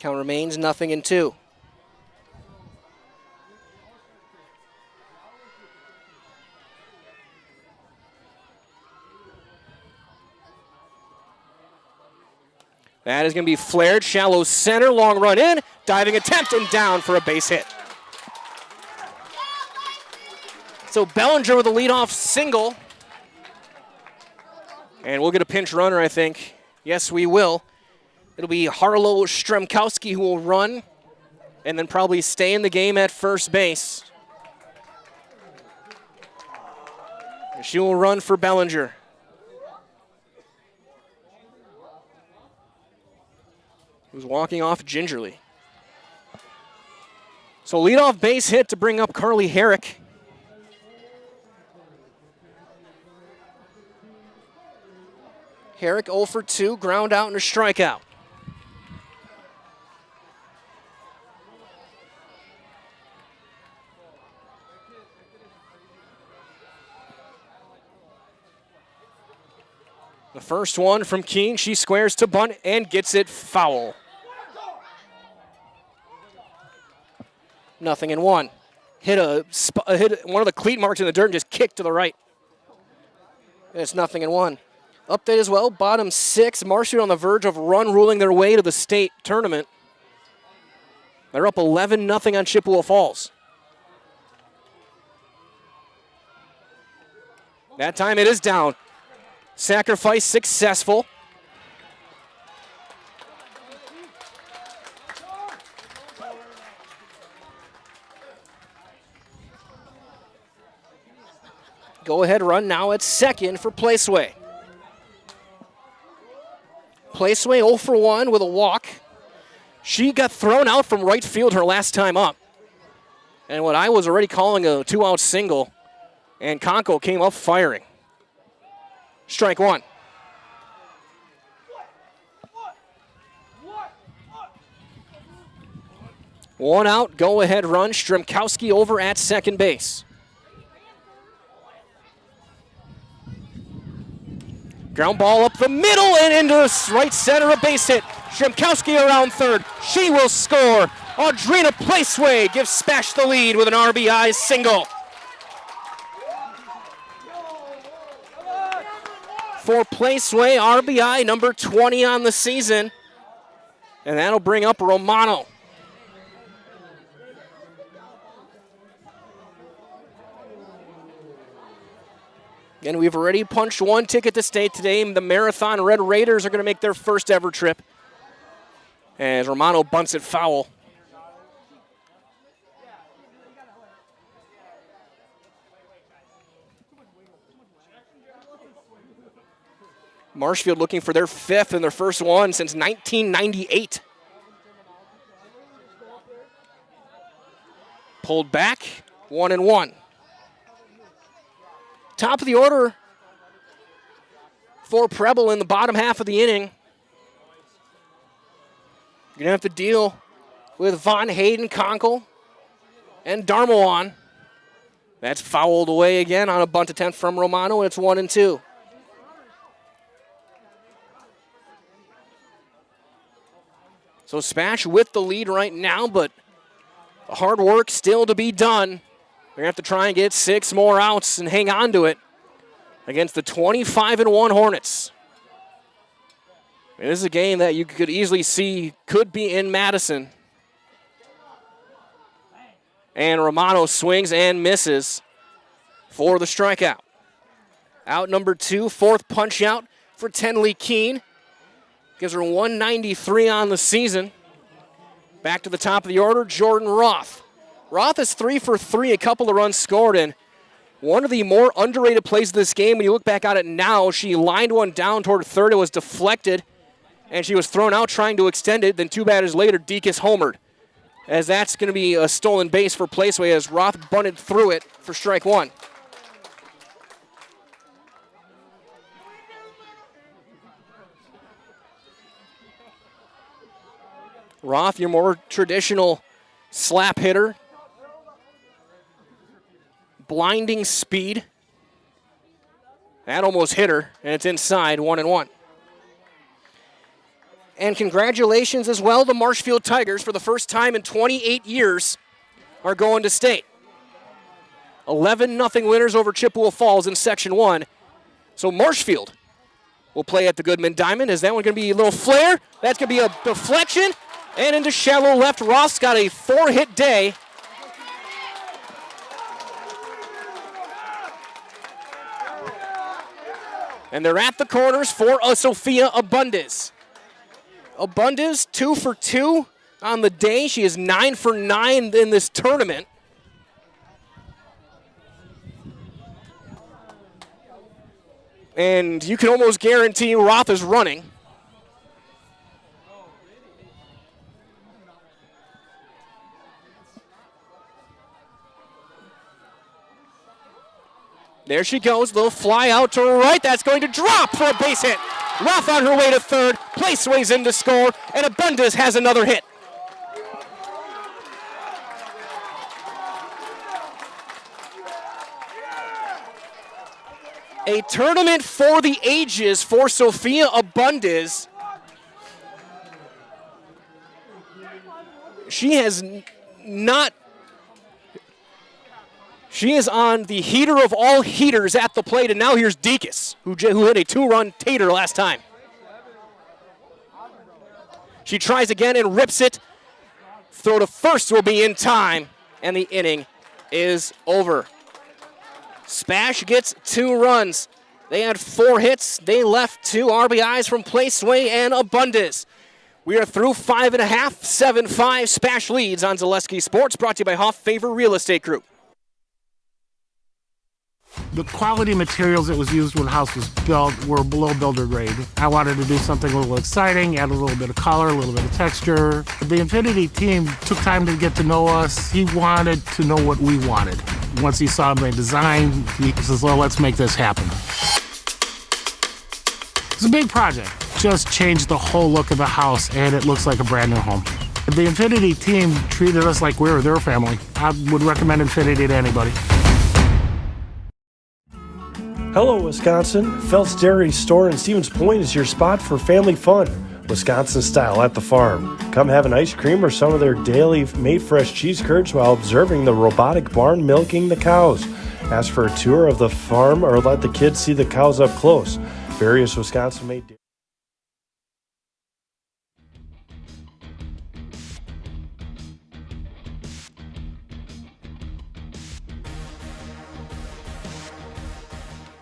Count remains 0-2. That is going to be flared, shallow center, long run in, diving attempt and down for a base hit. So Bellinger with a leadoff single. And we'll get a pinch runner, I think. Yes, we will. It'll be Harlow Stremkowski who will run and then probably stay in the game at first base. She will run for Bellinger. Who's walking off gingerly. So leadoff base hit to bring up Carly Herrick. Herrick 0 for 2, ground out and a strikeout. The first one from Keene, she squares to bunt and gets it foul. 0-1. Hit one of the cleat marks in the dirt and just kicked to the right. And it's 0-1. Update as well, bottom 6, Marshfield on the verge of run ruling their way to the state tournament. They're up 11-0 on Chippewa Falls. That time it is down. Sacrifice successful. Go-ahead run now at second for Placeway. Placeway 0 for 1 with a walk. She got thrown out from right field her last time up. And what I was already calling a 2-out single, and Conco came up firing. Strike 1. One out, go-ahead run. Stremkowski over at second base. Ground ball up the middle and into right center, a base hit. Stremkowski around third. She will score. Audrina Placeway gives SPASH the lead with an RBI single. For Placeway, RBI number 20 on the season. And that'll bring up Romano. And we've already punched one ticket to state today. The Marathon Red Raiders are going to make their first ever trip. As Romano bunts it foul. Marshfield looking for their 5th and their first one since 1998. Pulled back, 1-1. Top of the order for Preble in the bottom half of the inning. You're going to have to deal with Von Hayden, Conkle, and Darmowan. That's fouled away again on a bunt attempt from Romano, and it's 1-2. So SPASH with the lead right now, but the hard work still to be done. They're going to have to try and get 6 more outs and hang on to it against the 25-1 Hornets. And this is a game that you could easily see could be in Madison. And Romano swings and misses for the strikeout. Out number 2, fourth punch out for Tenley Keene. Gives her 193 on the season. Back to the top of the order, Jordan Roth. Roth is 3 for 3, a couple of runs scored, and one of the more underrated plays of this game. When you look back at it now, she lined one down toward third. It was deflected, and she was thrown out trying to extend it. Then 2 batters later, Deacus homered, as that's going to be a stolen base for Placeway as Roth bunted through it for strike 1. Roth, your more traditional slap hitter. Blinding speed. That almost hit her, and it's inside, 1-1. And congratulations as well, the Marshfield Tigers, for the first time in 28 years, are going to state. 11-0 winners over Chippewa Falls in Section 1. So Marshfield will play at the Goodman Diamond. Is that one going to be a little flare? That's going to be a deflection. And into shallow left. Roth's got a 4-hit day. And they're at the corners for Sophia Abundis. Abundis, 2 for 2 on the day. She is 9 for 9 in this tournament. And you can almost guarantee Roth is running. There she goes, little fly out to her right. That's going to drop for a base hit. Roth on her way to third. Placeway's in to score, and Abundis has another hit. A tournament for the ages for Sophia Abundis. She has not... She is on the heater of all heaters at the plate, and now here's Deacus, who hit a 2-run tater last time. She tries again and rips it. Throw to first will be in time, and the inning is over. SPASH gets 2 runs. They had 4 hits. They left 2 RBIs from Placeway and Abundis. We are through 5.5, 7-5. SPASH leads on Zaleski Sports, brought to you by Hoff Favor Real Estate Group. The quality materials that was used when the house was built were below builder grade. I wanted to do something a little exciting, add a little bit of color, a little bit of texture. The Infinity team took time to get to know us. He wanted to know what we wanted. Once he saw my design, he says, well, let's make this happen. It's a big project. Just changed the whole look of the house, and it looks like a brand new home. The Infinity team treated us like we were their family. I would recommend Infinity to anybody. Hello, Wisconsin. Felt's Dairy Store in Stevens Point is your spot for family fun. Wisconsin style at the farm. Come have an ice cream or some of their daily made fresh cheese curds while observing the robotic barn milking the cows. Ask for a tour of the farm or let the kids see the cows up close. Various Wisconsin made dairy.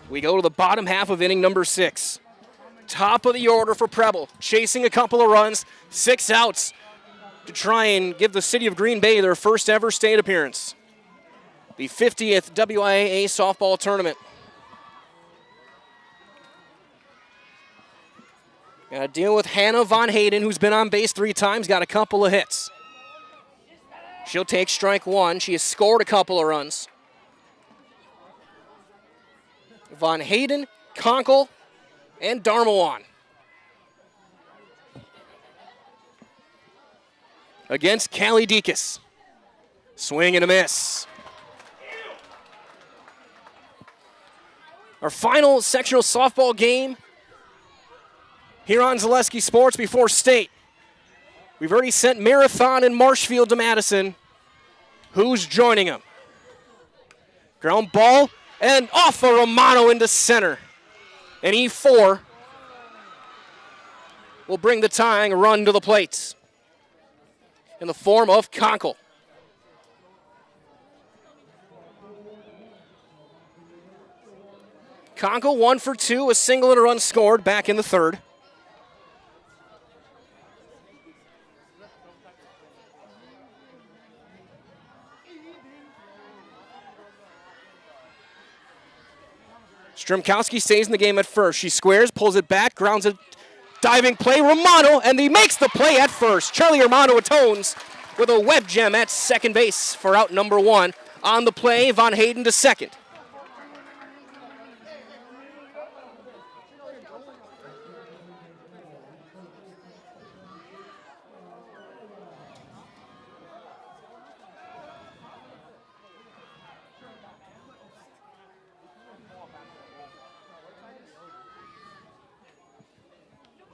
We go to the bottom half of inning number 6. Top of the order for Preble, chasing a couple of runs, 6 outs to try and give the city of Green Bay their first ever state appearance. The 50th WIAA softball tournament. Got to deal with Hannah Von Hayden, who's been on base 3 times, got a couple of hits. She'll take strike 1. She has scored a couple of runs. Von Hayden, Conkle, And Darmawan. Against Callie Dekas. Swing and a miss. Our final sectional softball game here on Zaleski Sports before state. We've already sent Marathon and Marshfield to Madison. Who's joining them? Ground ball and off of Romano into center. And E4 will bring the tying run to the plates in the form of Conkle. Conkle 1 for 2, a single and a run scored back in the third. Strumkowski stays in the game at first. She squares, pulls it back, grounds a diving play. Romano, and he makes the play at first. Charlie Romano atones with a web gem at second base for out number 1. On the play, Von Hayden to second.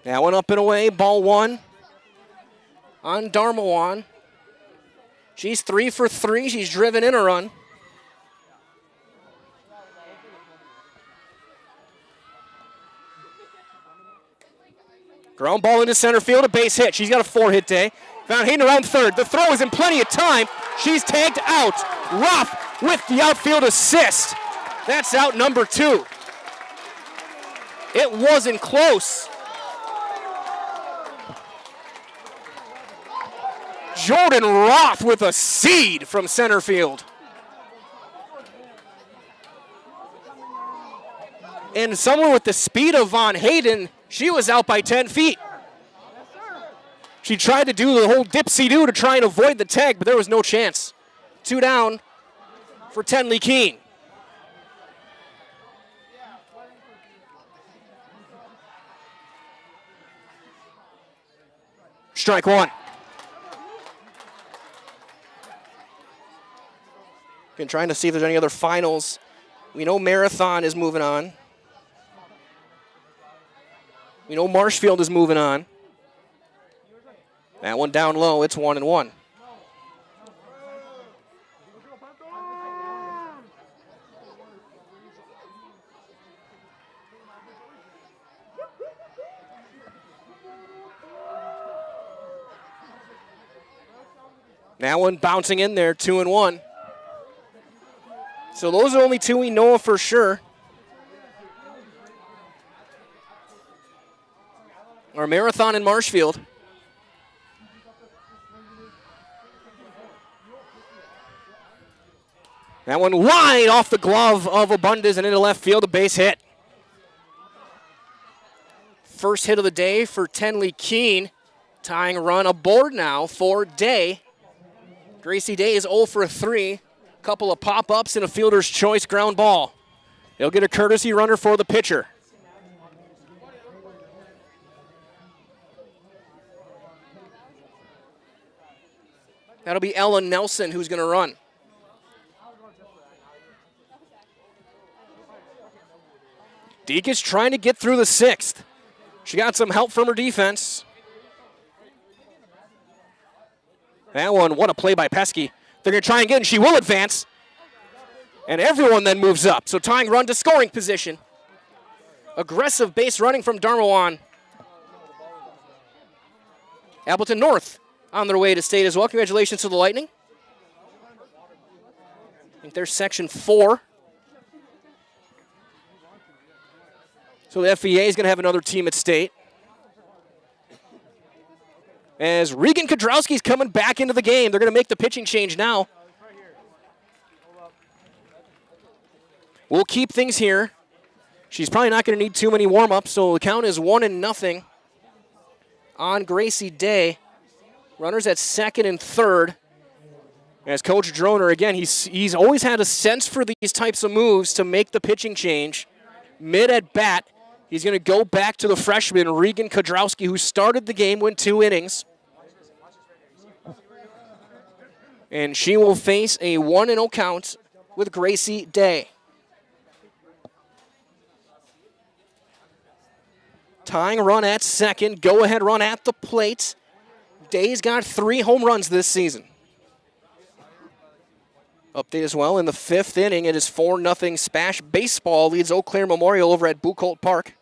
That one up and away, ball 1 on Darmawan. She's 3 for 3. She's driven in a run. Ground ball into center field, a base hit. She's got a 4-hit day. Van Hayden around third. The throw is in plenty of time. She's tagged out. Ruff with the outfield assist. That's out number 2. It wasn't close. Jordan Roth with a seed from center field. And someone with the speed of Von Hayden, she was out by 10 feet. She tried to do the whole dipsy-do to try and avoid the tag, but there was no chance. 2 down for Tenley Keene. Strike 1. Again, trying to see if there's any other finals. We know Marathon is moving on. We know Marshfield is moving on. That one down low, it's 1-1. That one bouncing in there, 2-1. So those are only 2 we know of for sure. Our Marathon and Marshfield. That one wide off the glove of Abundis and into left field, a base hit. First hit of the day for Tenley Keene. Tying run aboard now for Day. Gracie Day is 0 for 3. Couple of pop-ups and a fielder's choice ground ball. He'll get a courtesy runner for the pitcher. That'll be Ella Nelson who's going to run. Dekas trying to get through the 6th. She got some help from her defense. That one, what a play by Pesky. They're going to try again. She will advance. And everyone then moves up. So tying run to scoring position. Aggressive base running from Darmawan. Appleton North on their way to state as well. Congratulations to the Lightning. I think they're Section 4. So the FEA is going to have another team at state. As Regan Kodrowski's coming back into the game. They're going to make the pitching change now. We'll keep things here. She's probably not going to need too many warm-ups, so the count is 1-0 on Gracie Day. Runners at second and third. As Coach Droner, again, he's always had a sense for these types of moves to make the pitching change. Mid at bat, He's going to go back to the freshman, Regan Kodrowski, who started the game, went 2 innings. And she will face a 1-0 count with Gracie Day. Tying run at second, go-ahead run at the plate. Day's got 3 home runs this season. Update as well, in the 5th inning, it is 4-0 Spash. Baseball leads Eau Claire Memorial over at Buchholz Park.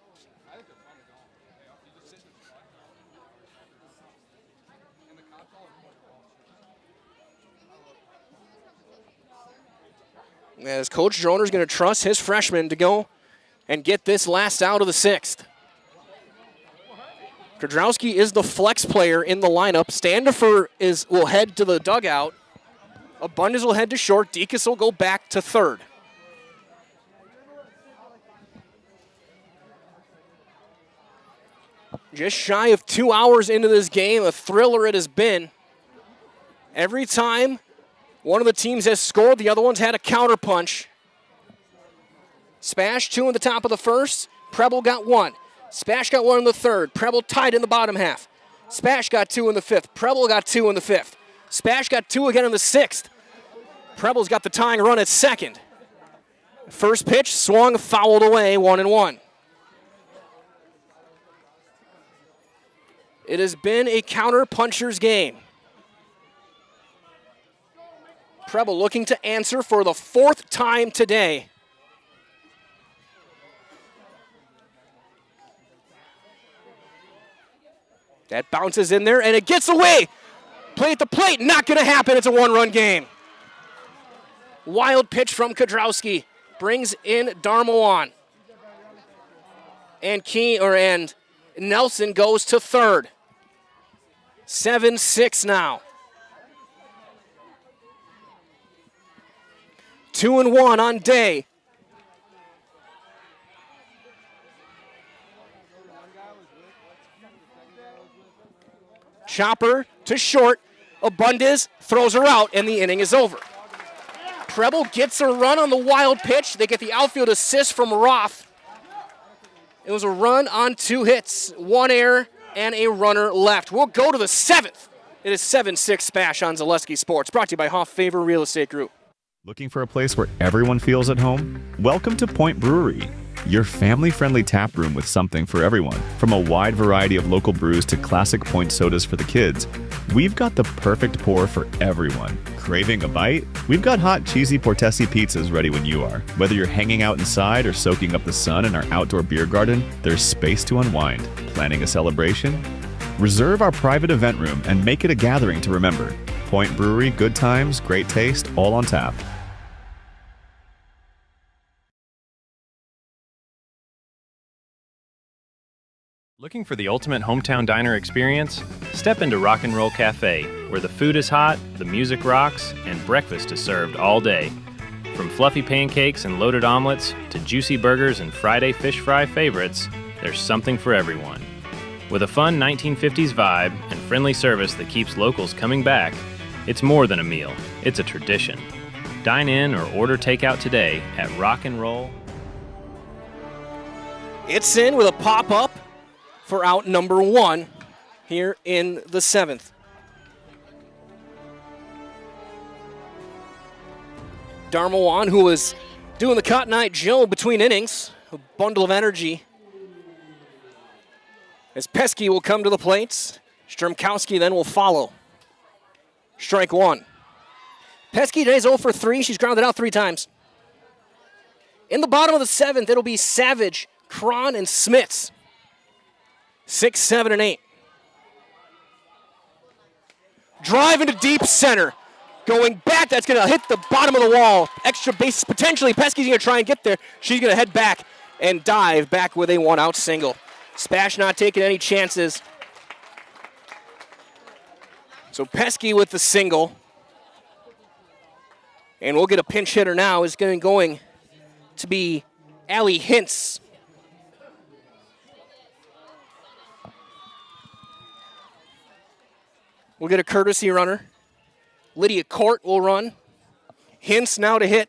As Coach Droner is going to trust his freshman to go and get this last out of the 6th. Kodrowski is the flex player in the lineup. Standifer will head to the dugout. Abundance will head to short. Deacus will go back to third. Just shy of 2 hours into this game, a thriller it has been. Every time one of the teams has scored, the other one's had a counterpunch. Spash 2 in the top of the first. Preble got 1. Spash got 1 in the third. Preble tied in the bottom half. Spash got 2 in the 5th. Preble got 2 in the 5th. Spash got 2 again in the 6th. Preble's got the tying run at second. First pitch swung, fouled away, 1-1. It has been a counter-puncher's game. Preble looking to answer for the 4th time today. That bounces in there, and it gets away. Play at the plate, not going to happen. It's a 1-run game. Wild pitch from Kodrowski brings in Darmawan. And Nelson goes to third. 7-6 now. 2-1 on Day. Chopper to short. Abundez throws her out, and the inning is over. Preble gets a run on the wild pitch. They get the outfield assist from Roth. It was a run on 2 hits, 1 error, and a runner left. We'll go to the 7th. It is 7-6 Spash on Zaleski Sports, brought to you by Hoff Favor Real Estate Group. Looking for a place where everyone feels at home? Welcome to Point Brewery, your family-friendly tap room with something for everyone. From a wide variety of local brews to classic Point sodas for the kids, we've got the perfect pour for everyone. Craving a bite? We've got hot, cheesy Portesi pizzas ready when you are. Whether you're hanging out inside or soaking up the sun in our outdoor beer garden, there's space to unwind. Planning a celebration? Reserve our private event room and make it a gathering to remember. Point Brewery, good times, great taste, all on tap. Looking for the ultimate hometown diner experience? Step into Rock and Roll Cafe, where the food is hot, the music rocks, and breakfast is served all day. From fluffy pancakes and loaded omelets to juicy burgers and Friday fish fry favorites, there's something for everyone. With a fun 1950s vibe and friendly service that keeps locals coming back, it's more than a meal, it's a tradition. Dine in or order takeout today at Rock and Roll. It's in with a pop-up for out number 1 here in the 7th. Darmawan, who was doing the Cotton Eye Joe between innings, a bundle of energy. As Pesky will come to the plates, Strumkowski then will follow. Strike 1. Pesky today's 0 for 3. She's grounded out 3 times. In the bottom of the 7th, it'll be Savage, Cron, and Smits. 6, 7, and 8. Drive into deep center. Going back, that's going to hit the bottom of the wall. Extra bases potentially. Pesky's going to try and get there. She's going to head back and dive back with a 1-out single. Spash not taking any chances. So Pesky with the single. And we'll get a pinch hitter now. Is going to be Allie Hintz. We'll get a courtesy runner. Lydia Court will run. Hintz now to hit.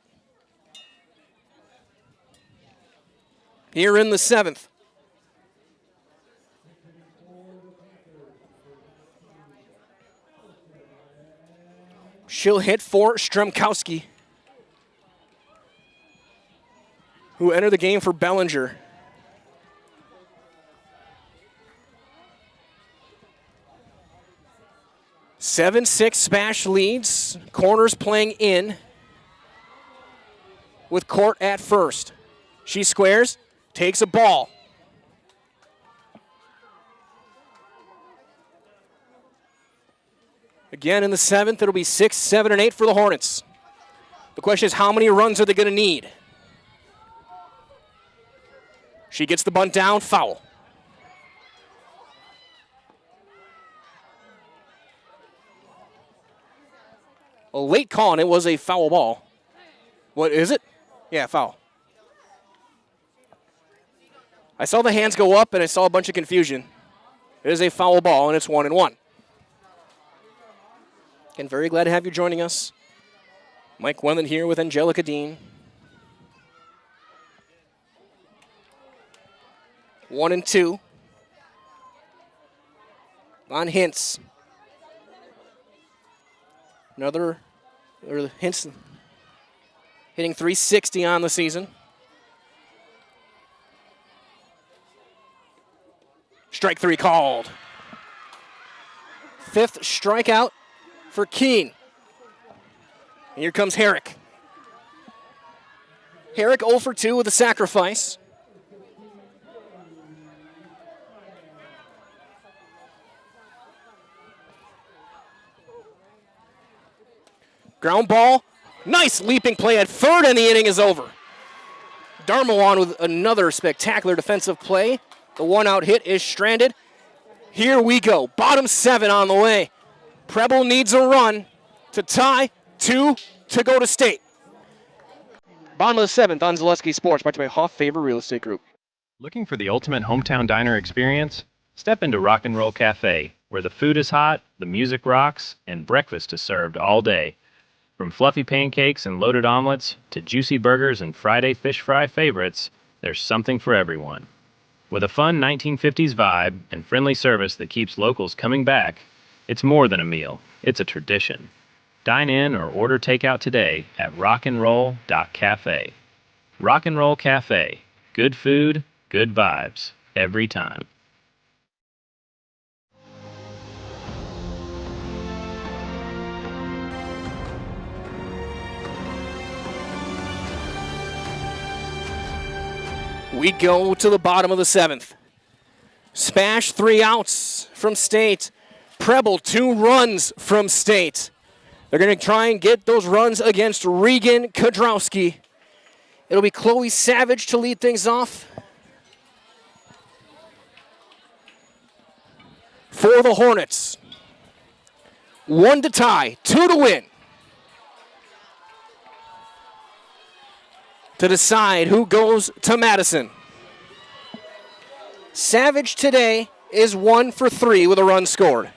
Here in the 7th. She'll hit for Stremkowski, who entered the game for Bellinger. Seven-6 Spash leads. Corners playing in with Court at first. She squares, takes a ball. Again in the seventh, it'll be 6, 7, and 8 for the Hornets. The question is, how many runs are they going to need? She gets the bunt down, foul. A late call, and it was a foul ball. What is it? Yeah, foul. I saw the hands go up, and I saw a bunch of confusion. It is a foul ball, and it's 1-1. Again, very glad to have you joining us. Mike Wendland here with Angelica Dean. 1-2. On Hintz. Hintz hitting .360 on the season. Strike 3 called. Fifth strikeout for Keene. And here comes Herrick. Herrick 0 for 2 with a sacrifice. Ground ball. Nice leaping play at third, and the inning is over. Darmawan with another spectacular defensive play. The one-out hit is stranded. Here we go. Bottom 7 on the way. Preble needs a run to tie, 2 to go to state. Bottom of the 7th on Zaleski Sports, brought to you by Hoff Favor Real Estate Group. Looking for the ultimate hometown diner experience? Step into Rock and Roll Cafe, where the food is hot, the music rocks, and breakfast is served all day. From fluffy pancakes and loaded omelets to juicy burgers and Friday fish fry favorites, there's something for everyone. With a fun 1950s vibe and friendly service that keeps locals coming back, it's more than a meal, it's a tradition. Dine in or order takeout today at rockandroll.cafe. Rock and Roll Cafe. Good food, good vibes, every time. We go to the bottom of the 7th. Spash 3 outs from State. Preble 2 runs from State. They're going to try and get those runs against Regan Kodrowski. It'll be Chloe Savage to lead things off. For the Hornets. 1 to tie, 2 to win. To decide who goes to Madison. Savage today is 1 for 3 with a run scored.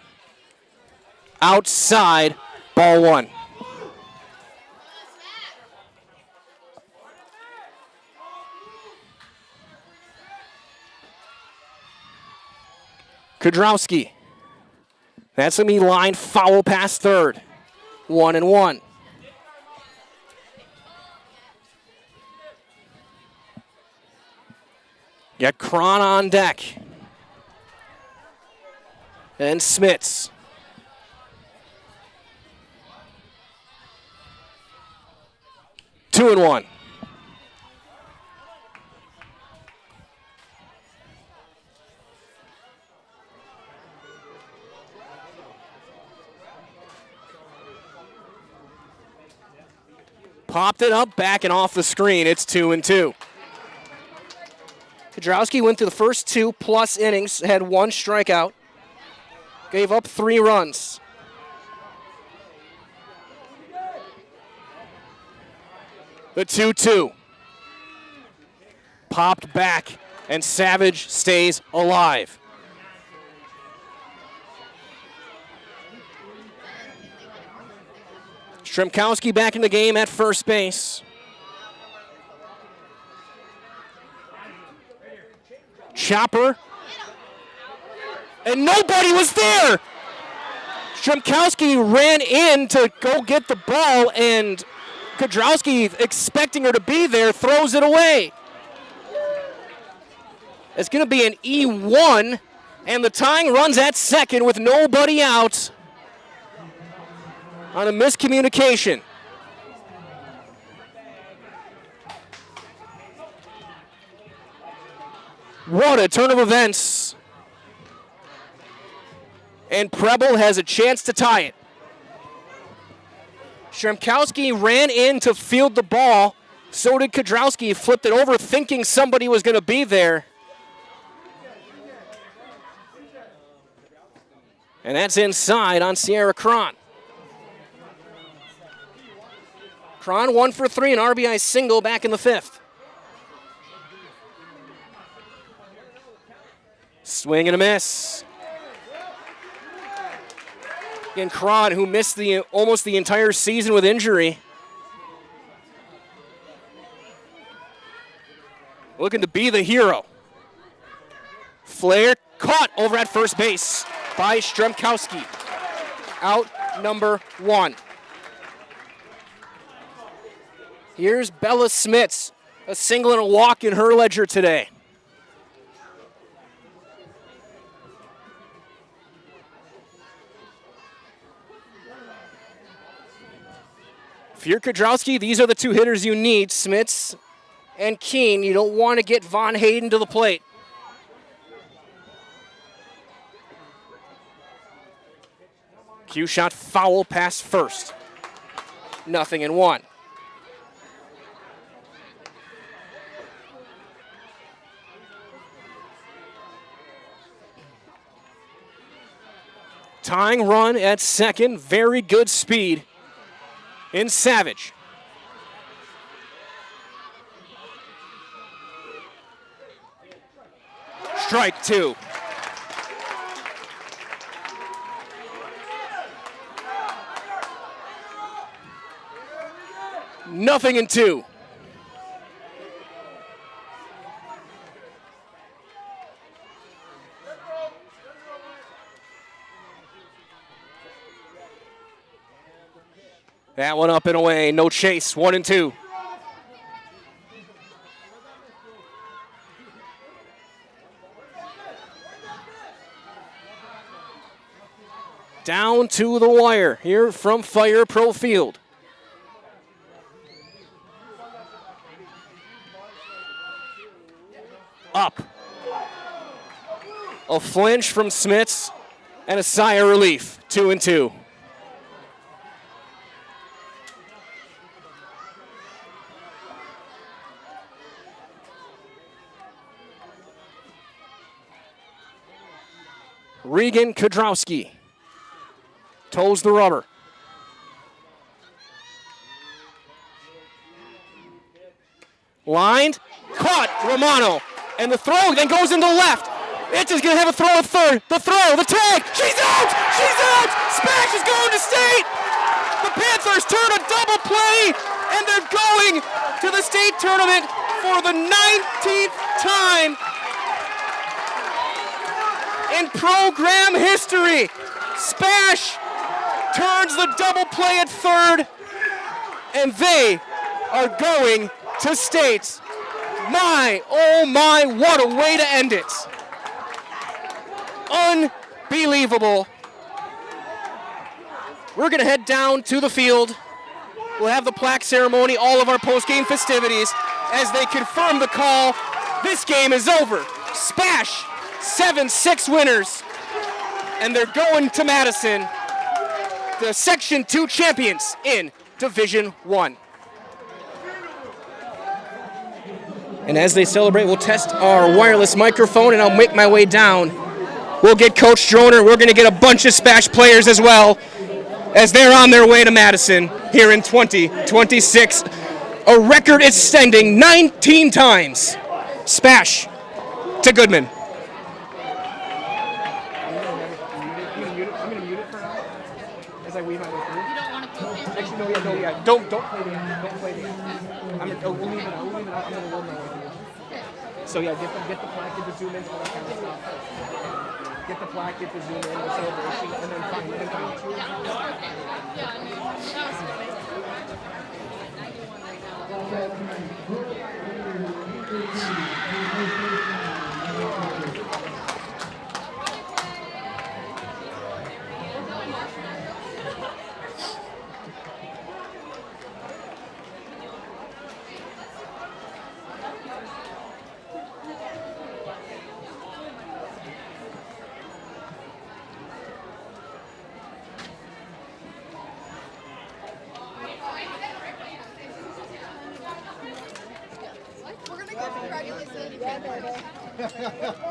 Outside, ball 1. Kodrowski. That's going to be line foul past third. 1-1. Got Cron on deck. And Smits. Two and 1. Popped it up, back and off the screen. It's 2-2. Kodrowski went through the first 2+ innings, had 1 strikeout, gave up 3 runs. The 2-2. Popped back, and Savage stays alive. Stremkowski back in the game at first base. Chopper. And nobody was there. Stremkowski ran in to go get the ball, and Kudrowski, expecting her to be there, throws it away. It's going to be an E1, and the tying runs at second with nobody out on a miscommunication. What a turn of events. And Preble has a chance to tie it. Stremkowski ran in to field the ball. So did Kudrowski. Flipped it over thinking somebody was going to be there. And that's inside on Sierra Cron. Cron 1 for 3, an RBI single back in the 5th. Swing and a miss. Again, Cron, who missed almost the entire season with injury, looking to be the hero. Flare caught over at first base by Stremkowski. Out number 1. Here's Bella Smits, a single and a walk in her ledger today. If you're Kudrowski, these are the 2 hitters you need, Smits and Keene. You don't want to get Von Hayden to the plate. Cue shot foul past first. 0-1. Tying run at second, very good speed in Savage. Strike 2. Nothing in 2. That one up and away, no chase, 1-2. Down to the wire here from Fire Pro Field. Up. A flinch from Smits and a sigh of relief, 2-2. Regan Kudrowski toes the rubber. Lined, caught, Romano. And the throw then goes into left. Itch is going to have a throw at third. The throw, the tag. She's out! She's out! SPASH is going to state. The Panthers turn a double play, and they're going to the state tournament for the 19th time in program history. SPASH turns the double play at third, and they are going to state. My, oh my, what a way to end it. Unbelievable. We're going to head down to the field. We'll have the plaque ceremony, all of our post-game festivities as they confirm the call. This game is over. SPASH, 7-6 winners, and they're going to Madison, the Section 2 champions in Division 1. And as they celebrate, we'll test our wireless microphone, and I'll make my way down. We'll get Coach Droner. We're going to get a bunch of SPASH players as well as they're on their way to Madison here in 2026. A record extending 19 times. SPASH to Goodman. As I weave my way through. You don't want to play the Actually, no, yeah. Don't play the end. Don't play the end. We'll leave it out. I'm going to roll my way through. So yeah, get the plaque, get the zoom in, all that kind of stuff. get the plaque, get the zoom in, the celebration, and then find it.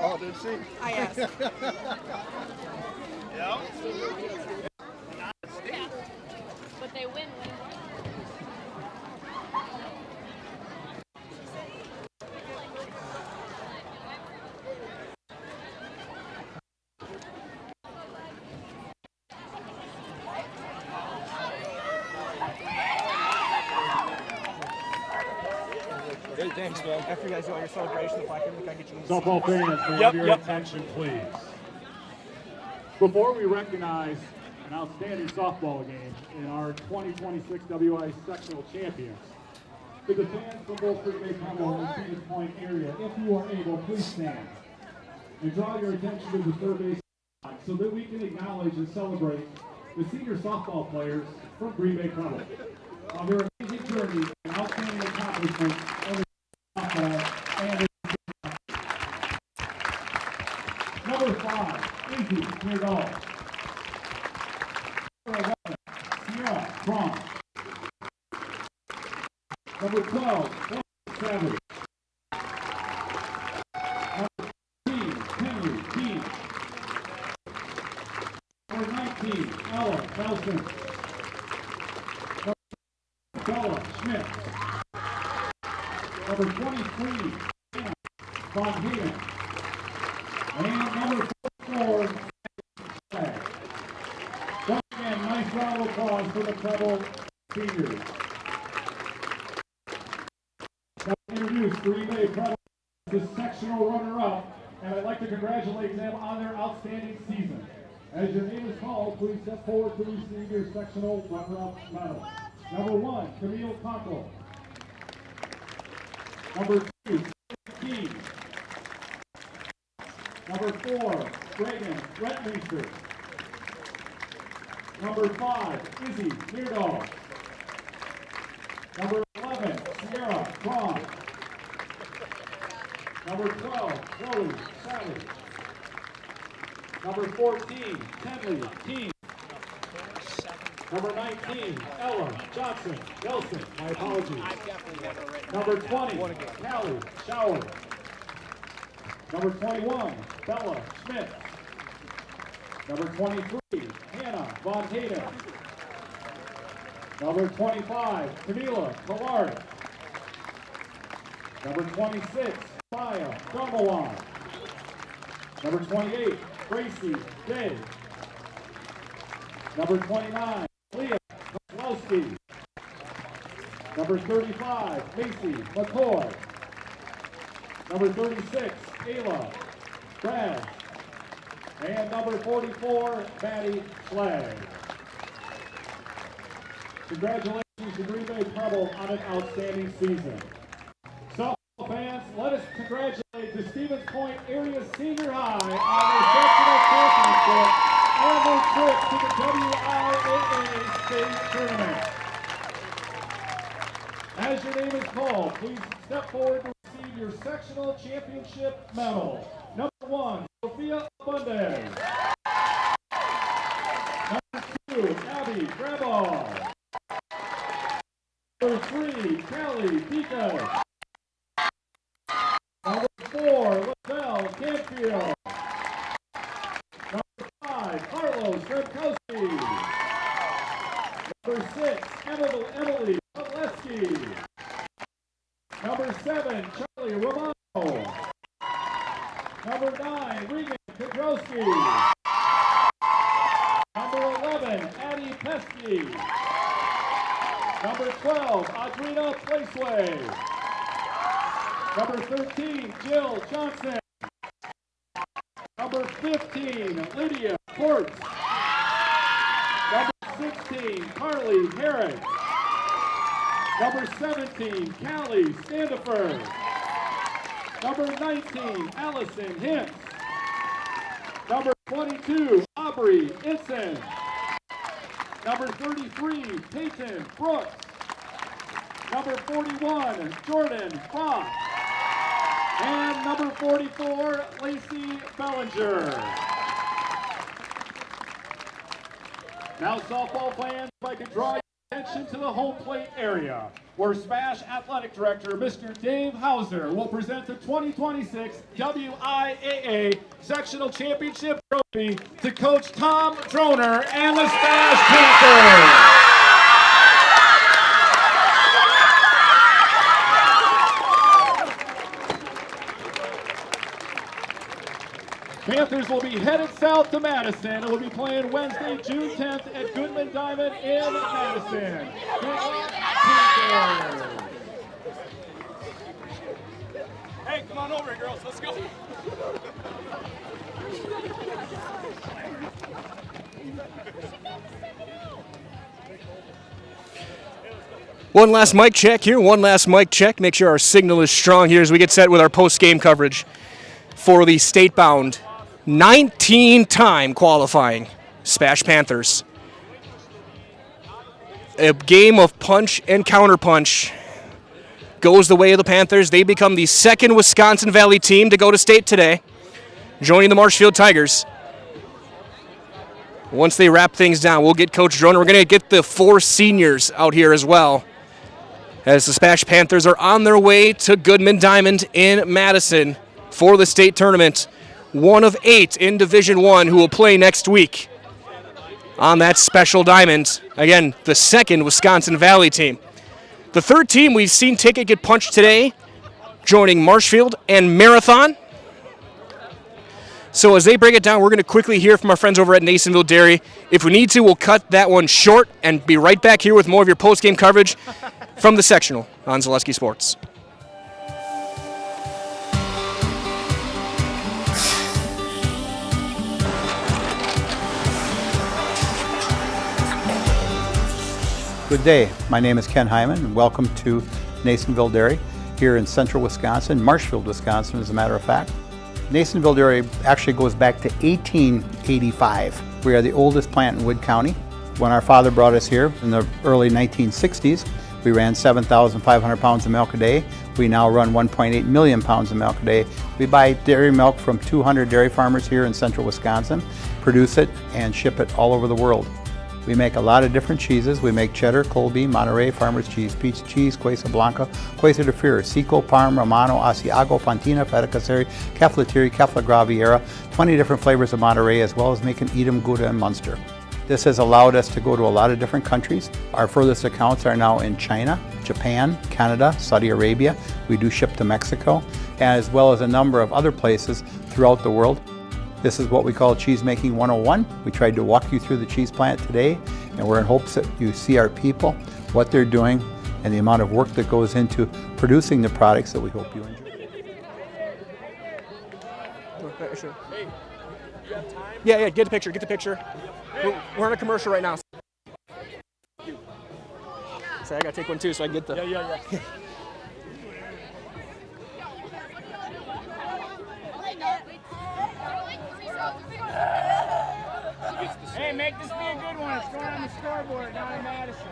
Oh, did she? I asked. But they win. Great, thanks, man. After you guys do all your celebration, the plaque, can I get you? Softball fans, may I have your attention, please. Before we recognize an outstanding softball game in our 2026 WIAA Sectional Champions, to the fans from both Preble, Preble, and Stevens Point area, if you are able, please stand and draw your attention to the third base line so that we can acknowledge and celebrate the senior softball players from Preble, Preble on their amazing journey and outstanding accomplishments in softball and Number 5, Izzy Preble. Number 11, Sierra Cron. Number 12, Savage. Number 13, Henry Keene. Number 19, Ella Nelson. Number 20, Bella Schmidt. Number 23, Anna Von Hayden. And number 44, once again, nice round of applause for the Preble seniors. Now introduce Preble Preble, the sectional runner-up, and I'd like to congratulate them on their outstanding season. As your name is called, please step forward to receive your sectional runner-up medal. Number 1, Camille Cockle. Number 2, Keene. Number 4, Reagan Retmeister. Number 5, Izzy Neerdal. Number 11, Sierra Cron. Number 12, Chloe Savage. Number 14, Henley Keene. Number 19, Ella Johnson Nelson. My apologies. Number 20, Callie Shower. Number 21, Bella Schmidt. Number 23, Hannah Von Hayden. Number 25, Camila Collard. Number 26, Maya Darmawan. Number 28, Gracie Day. Number 29, Leah Kozlowski. Number 35, Macy McCoy. Number 36, Ayla Brad. And number 44, Maddie Schlag. Congratulations to Preble Preble on an outstanding season. So, fans, let us congratulate the Stevens Point Area Senior High on their sectional championship and their trip to the WIAA State Tournament. As your name is called, please step forward to receive your sectional championship medal. Number 1, Sophia Bundes. Number 2, Abby Graball. Number 3, Callie Pika. Number 4, Lavelle Canfield. Number 5, Carlos Remkowski. Number 6, Emily Podleski. Number 7, Charlie Romano. Number 9, Regan Kudrowski. Number 11, Addie Pesky. Number 12, Audrina Placeway. Number 13, Jill Johnson. Number 15, Lydia Ports. Number 16, Carly Herrick. Number 17, Callie Standifer. Number 19, Allison Hintz. Number 22, Aubrey Itson. Number 33, Peyton Brooks. Number 41, Jordan Fox. And number 44, Lacey Bellinger. Now, softball fans, if I could draw your attention to the home plate area, where SPASH Athletic Director Mr. Dave Hauser will present the 2026 WIAA Sectional Championship Trophy to Coach Tom Droner and the SPASH Panthers. Panthers will be headed south to Madison and will be playing Wednesday, June 10th at Goodman Diamond in Madison. Good luck, Panthers. Hey, come on over here, girls. Let's go. One last mic check here. One last mic check. Make sure our signal is strong here as we get set with our post-game coverage for the state-bound 19-time qualifying SPASH Panthers. A game of punch and counterpunch goes the way of the Panthers. They become the second Wisconsin Valley team to go to state today, joining the Marshfield Tigers. Once they wrap things down, we'll get Coach Droner. We're going to get the 4 seniors out here as well, as the SPASH Panthers are on their way to Goodman Diamond in Madison for the state tournament. One of 8 in Division I who will play next week on that special diamond. Again, the second Wisconsin Valley team. The third team we've seen ticket get punched today, joining Marshfield and Marathon. So as they break it down, we're going to quickly hear from our friends over at Nasonville Dairy. If we need to, we'll cut that one short and be right back here with more of your post-game coverage from the sectional on Zaleski Sports. Good day. My name is Ken Hyman, and welcome to Nasonville Dairy here in central Wisconsin, Marshfield, Wisconsin, as a matter of fact. Nasonville Dairy actually goes back to 1885. We are the oldest plant in Wood County. When our father brought us here in the early 1960s, we ran 7,500 pounds of milk a day. We now run 1.8 million pounds of milk a day. We buy dairy milk from 200 dairy farmers here in central Wisconsin, produce it, and ship it all over the world. We make a lot of different cheeses. We make cheddar, Colby, Monterey, Farmer's Cheese, Peach Cheese, Quesa Blanca, Quesa de Fear, Seco, Parm, Romano, Asiago, Fontina, Feta Caseri, Keflatiri, Kefla Graviera, 20 different flavors of Monterey, as well as making Edam, Gouda, and Munster. This has allowed us to go to a lot of different countries. Our furthest accounts are now in China, Japan, Canada, Saudi Arabia. We do ship to Mexico, as well as a number of other places throughout the world. This is what we call Cheese Making 101. We tried to walk you through the cheese plant today, and we're in hopes that you see our people, what they're doing, and the amount of work that goes into producing the products that we hope you enjoy. Yeah, get the picture. We're on a commercial right now. So I gotta take one too so I can get the... Yeah. Hey, make this be a good one. It's going on the scoreboard down in Madison.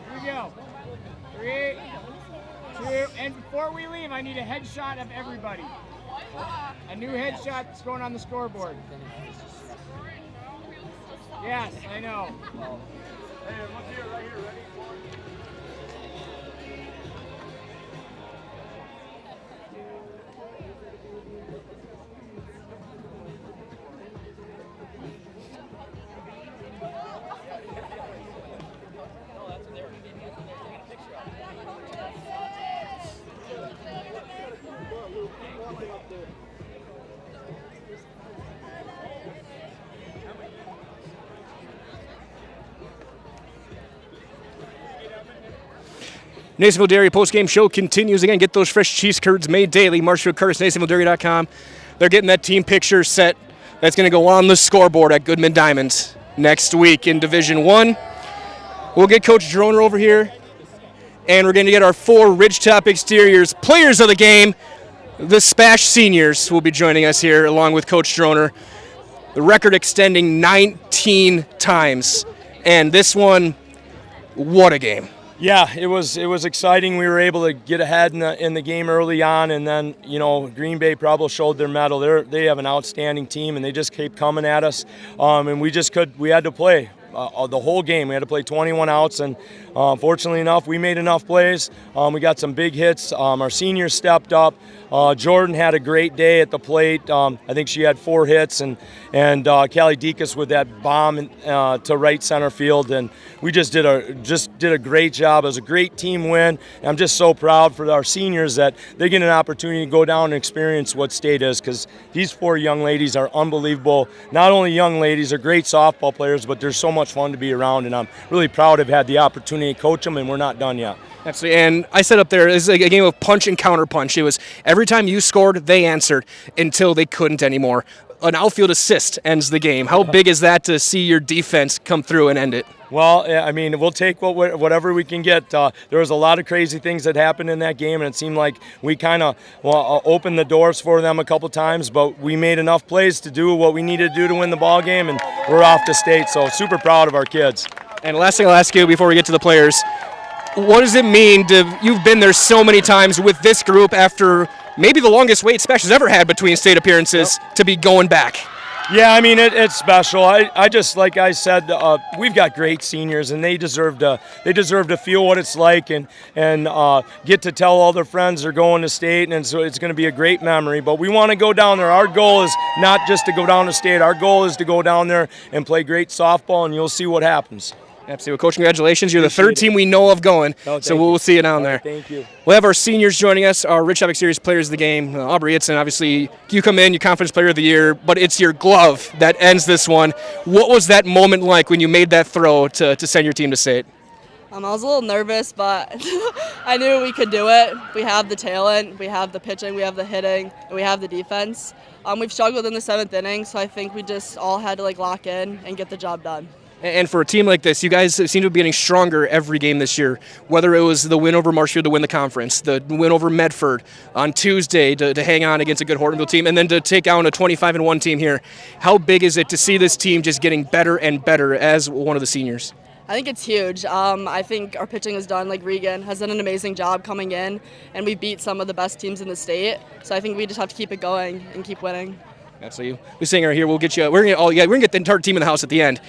Here we go. 3, 2, and before we leave, I need a headshot of everybody. A new headshot that's going on the scoreboard. Yes, I know. Hey, look here, right here, ready? Nasonville Dairy postgame show continues. Again, get those fresh cheese curds made daily. Marshfield Curtis, NasonvilleDairy.com. They're getting that team picture set that's going to go on the scoreboard at Goodman Diamond next week in Division 1. We'll get Coach Droner over here, and we're going to get our 4 Ridgetop Exteriors players of the game. The SPASH seniors will be joining us here along with Coach Droner. The record extending 19 times. And this one, what a game. Yeah, it was exciting. We were able to get ahead in the game early on, and then, you know, Green Bay Preble showed their mettle. They have an outstanding team, and they just kept coming at us. And we had to play the whole game. We had to play 21 outs, and fortunately enough, we made enough plays. We got some big hits. Our seniors stepped up. Jordan had a great day at the plate. I think she had 4 hits, and Callie Dekas with that bomb to right center field, and we just did a great job. It was a great team win. And I'm just so proud for our seniors that they get an opportunity to go down and experience what state is, because these 4 young ladies are unbelievable. Not only young ladies, they're great softball players, but they're so much fun to be around, and I'm really proud to have had the opportunity to coach them, and we're not done yet. Absolutely, and I said up there, it's like a game of punch and counter punch. It was every time you scored, they answered until they couldn't anymore. An outfield assist ends the game. How big is that to see your defense come through and end it? Well, I mean, we'll take whatever we can get. There was a lot of crazy things that happened in that game, and it seemed like we kind of opened the doors for them a couple times, but we made enough plays to do what we needed to do to win the ball game, and we're off to state, so super proud of our kids. And last thing I'll ask you before we get to the players, what does it mean you've been there so many times with this group after maybe the longest wait SPASH has ever had between state appearances to be going back? Yeah, I mean, it's special. I just, like I said, we've got great seniors, and they deserve to feel what it's like and get to tell all their friends they're going to state, and so it's going to be a great memory. But we want to go down there. Our goal is not just to go down to state. Our goal is to go down there and play great softball, and you'll see what happens. Absolutely. Well, Coach, congratulations. You're the 3rd team we know of going, so we'll see you down there. Thank you. We'll have our seniors joining us, our Ridgetop Exteriors players of the game. Aubrey Itzen, obviously, you come in, your Conference Player of the Year, but it's your glove that ends this one. What was that moment like when you made that throw to send your team to state? I was a little nervous, but I knew we could do it. We have the talent, we have the pitching, we have the hitting, and we have the defense. We've struggled in the 7th inning, so I think we just all had to lock in and get the job done. And for a team like this, you guys seem to be getting stronger every game this year, whether it was the win over Marshfield to win the conference, the win over Medford on Tuesday to hang on against a good Hortonville team, and then to take on a 25-1 team here. How big is it to see this team just getting better and better as one of the seniors? I think it's huge. I think our pitching is done. Regan has done an amazing job coming in, and we beat some of the best teams in the state. So I think we just have to keep it going and keep winning. Absolutely. We're sitting right here. We'll get you. We're gonna get the entire team in the house at the end.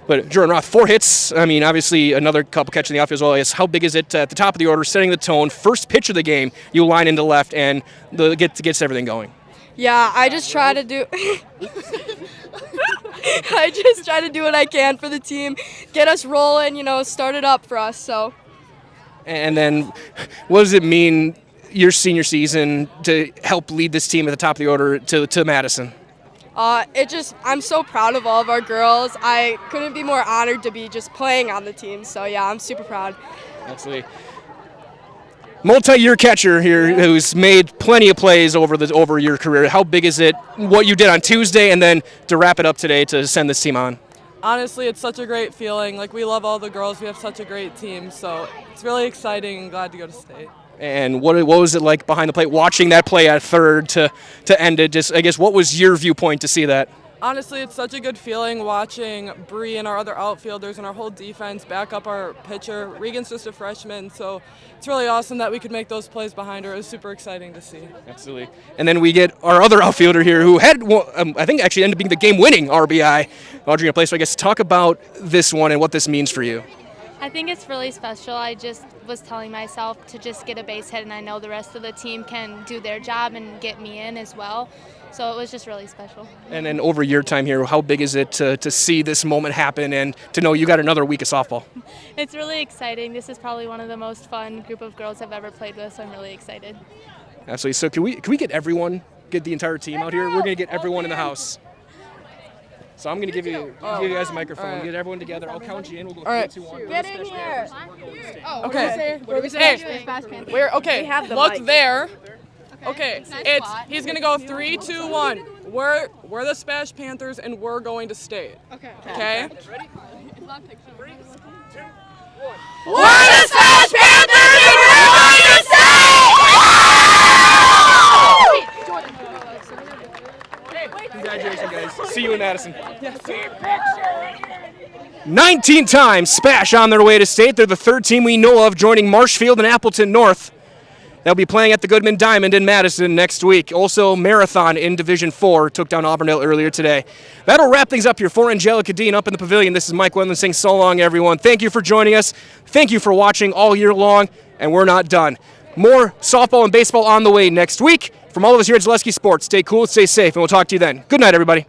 But Jordan Roth, 4 hits. I mean, obviously another couple catching the outfield as well. Yes, how big is it at the top of the order, setting the tone? First pitch of the game, you line into left and gets everything going. Yeah, I just try to do. I just try to do what I can for the team, get us rolling. Start it up for us. So. And then, what does it mean your senior season to help lead this team at the top of the order to Madison? I'm so proud of all of our girls. I couldn't be more honored to be just playing on the team. So yeah, I'm super proud. Absolutely. Multi-year catcher here who's made plenty of plays over your career. How big is it what you did on Tuesday and then to wrap it up today to send this team on? Honestly, it's such a great feeling. We love all the girls. We have such a great team. So it's really exciting and glad to go to state. And what was it like behind the plate, watching that play at third to end it? Just, I guess, what was your viewpoint to see that? Honestly, it's such a good feeling watching Bree and our other outfielders and our whole defense back up our pitcher. Regan's just a freshman, so it's really awesome that we could make those plays behind her. It was super exciting to see. Absolutely. And then we get our other outfielder here who had, I think, actually ended up being the game-winning RBI, Audrina Place. So I guess talk about this one and what this means for you. I think it's really special. I just was telling myself to just get a base hit, and I know the rest of the team can do their job and get me in as well. So it was just really special. And then over your time here, how big is it to see this moment happen and to know you got another week of softball? It's really exciting. This is probably one of the most fun group of girls I've ever played with, so I'm really excited. Absolutely. So can we get the entire team out here? We're going to get everyone in the house. So I'm going to give you guys a microphone. Right. Get everyone together. I'll count you in. We'll go 3, 2, 1. Get in here. Okay. What do we say? We have the look mic. There. Okay. He's going to go 3, 2, 1. We're the SPASH Panthers, and we're going to state. Okay. Ready? 3, 2, 1. We're the SPASH Panthers and we're going to stay! Congratulations, guys. See you in Madison. 19 times SPASH on their way to state. They're the third team we know of joining Marshfield and Appleton North. They'll be playing at the Goodman Diamond in Madison next week. Also, Marathon in Division 4 took down Auburn Hill earlier today. That'll wrap things up here for Angelica Dean up in the pavilion. This is Mike Wendland saying so long, everyone. Thank you for joining us. Thank you for watching all year long, and we're not done. More softball and baseball on the way next week. From all of us here at Zaleski Sports, stay cool, stay safe, and we'll talk to you then. Good night, everybody.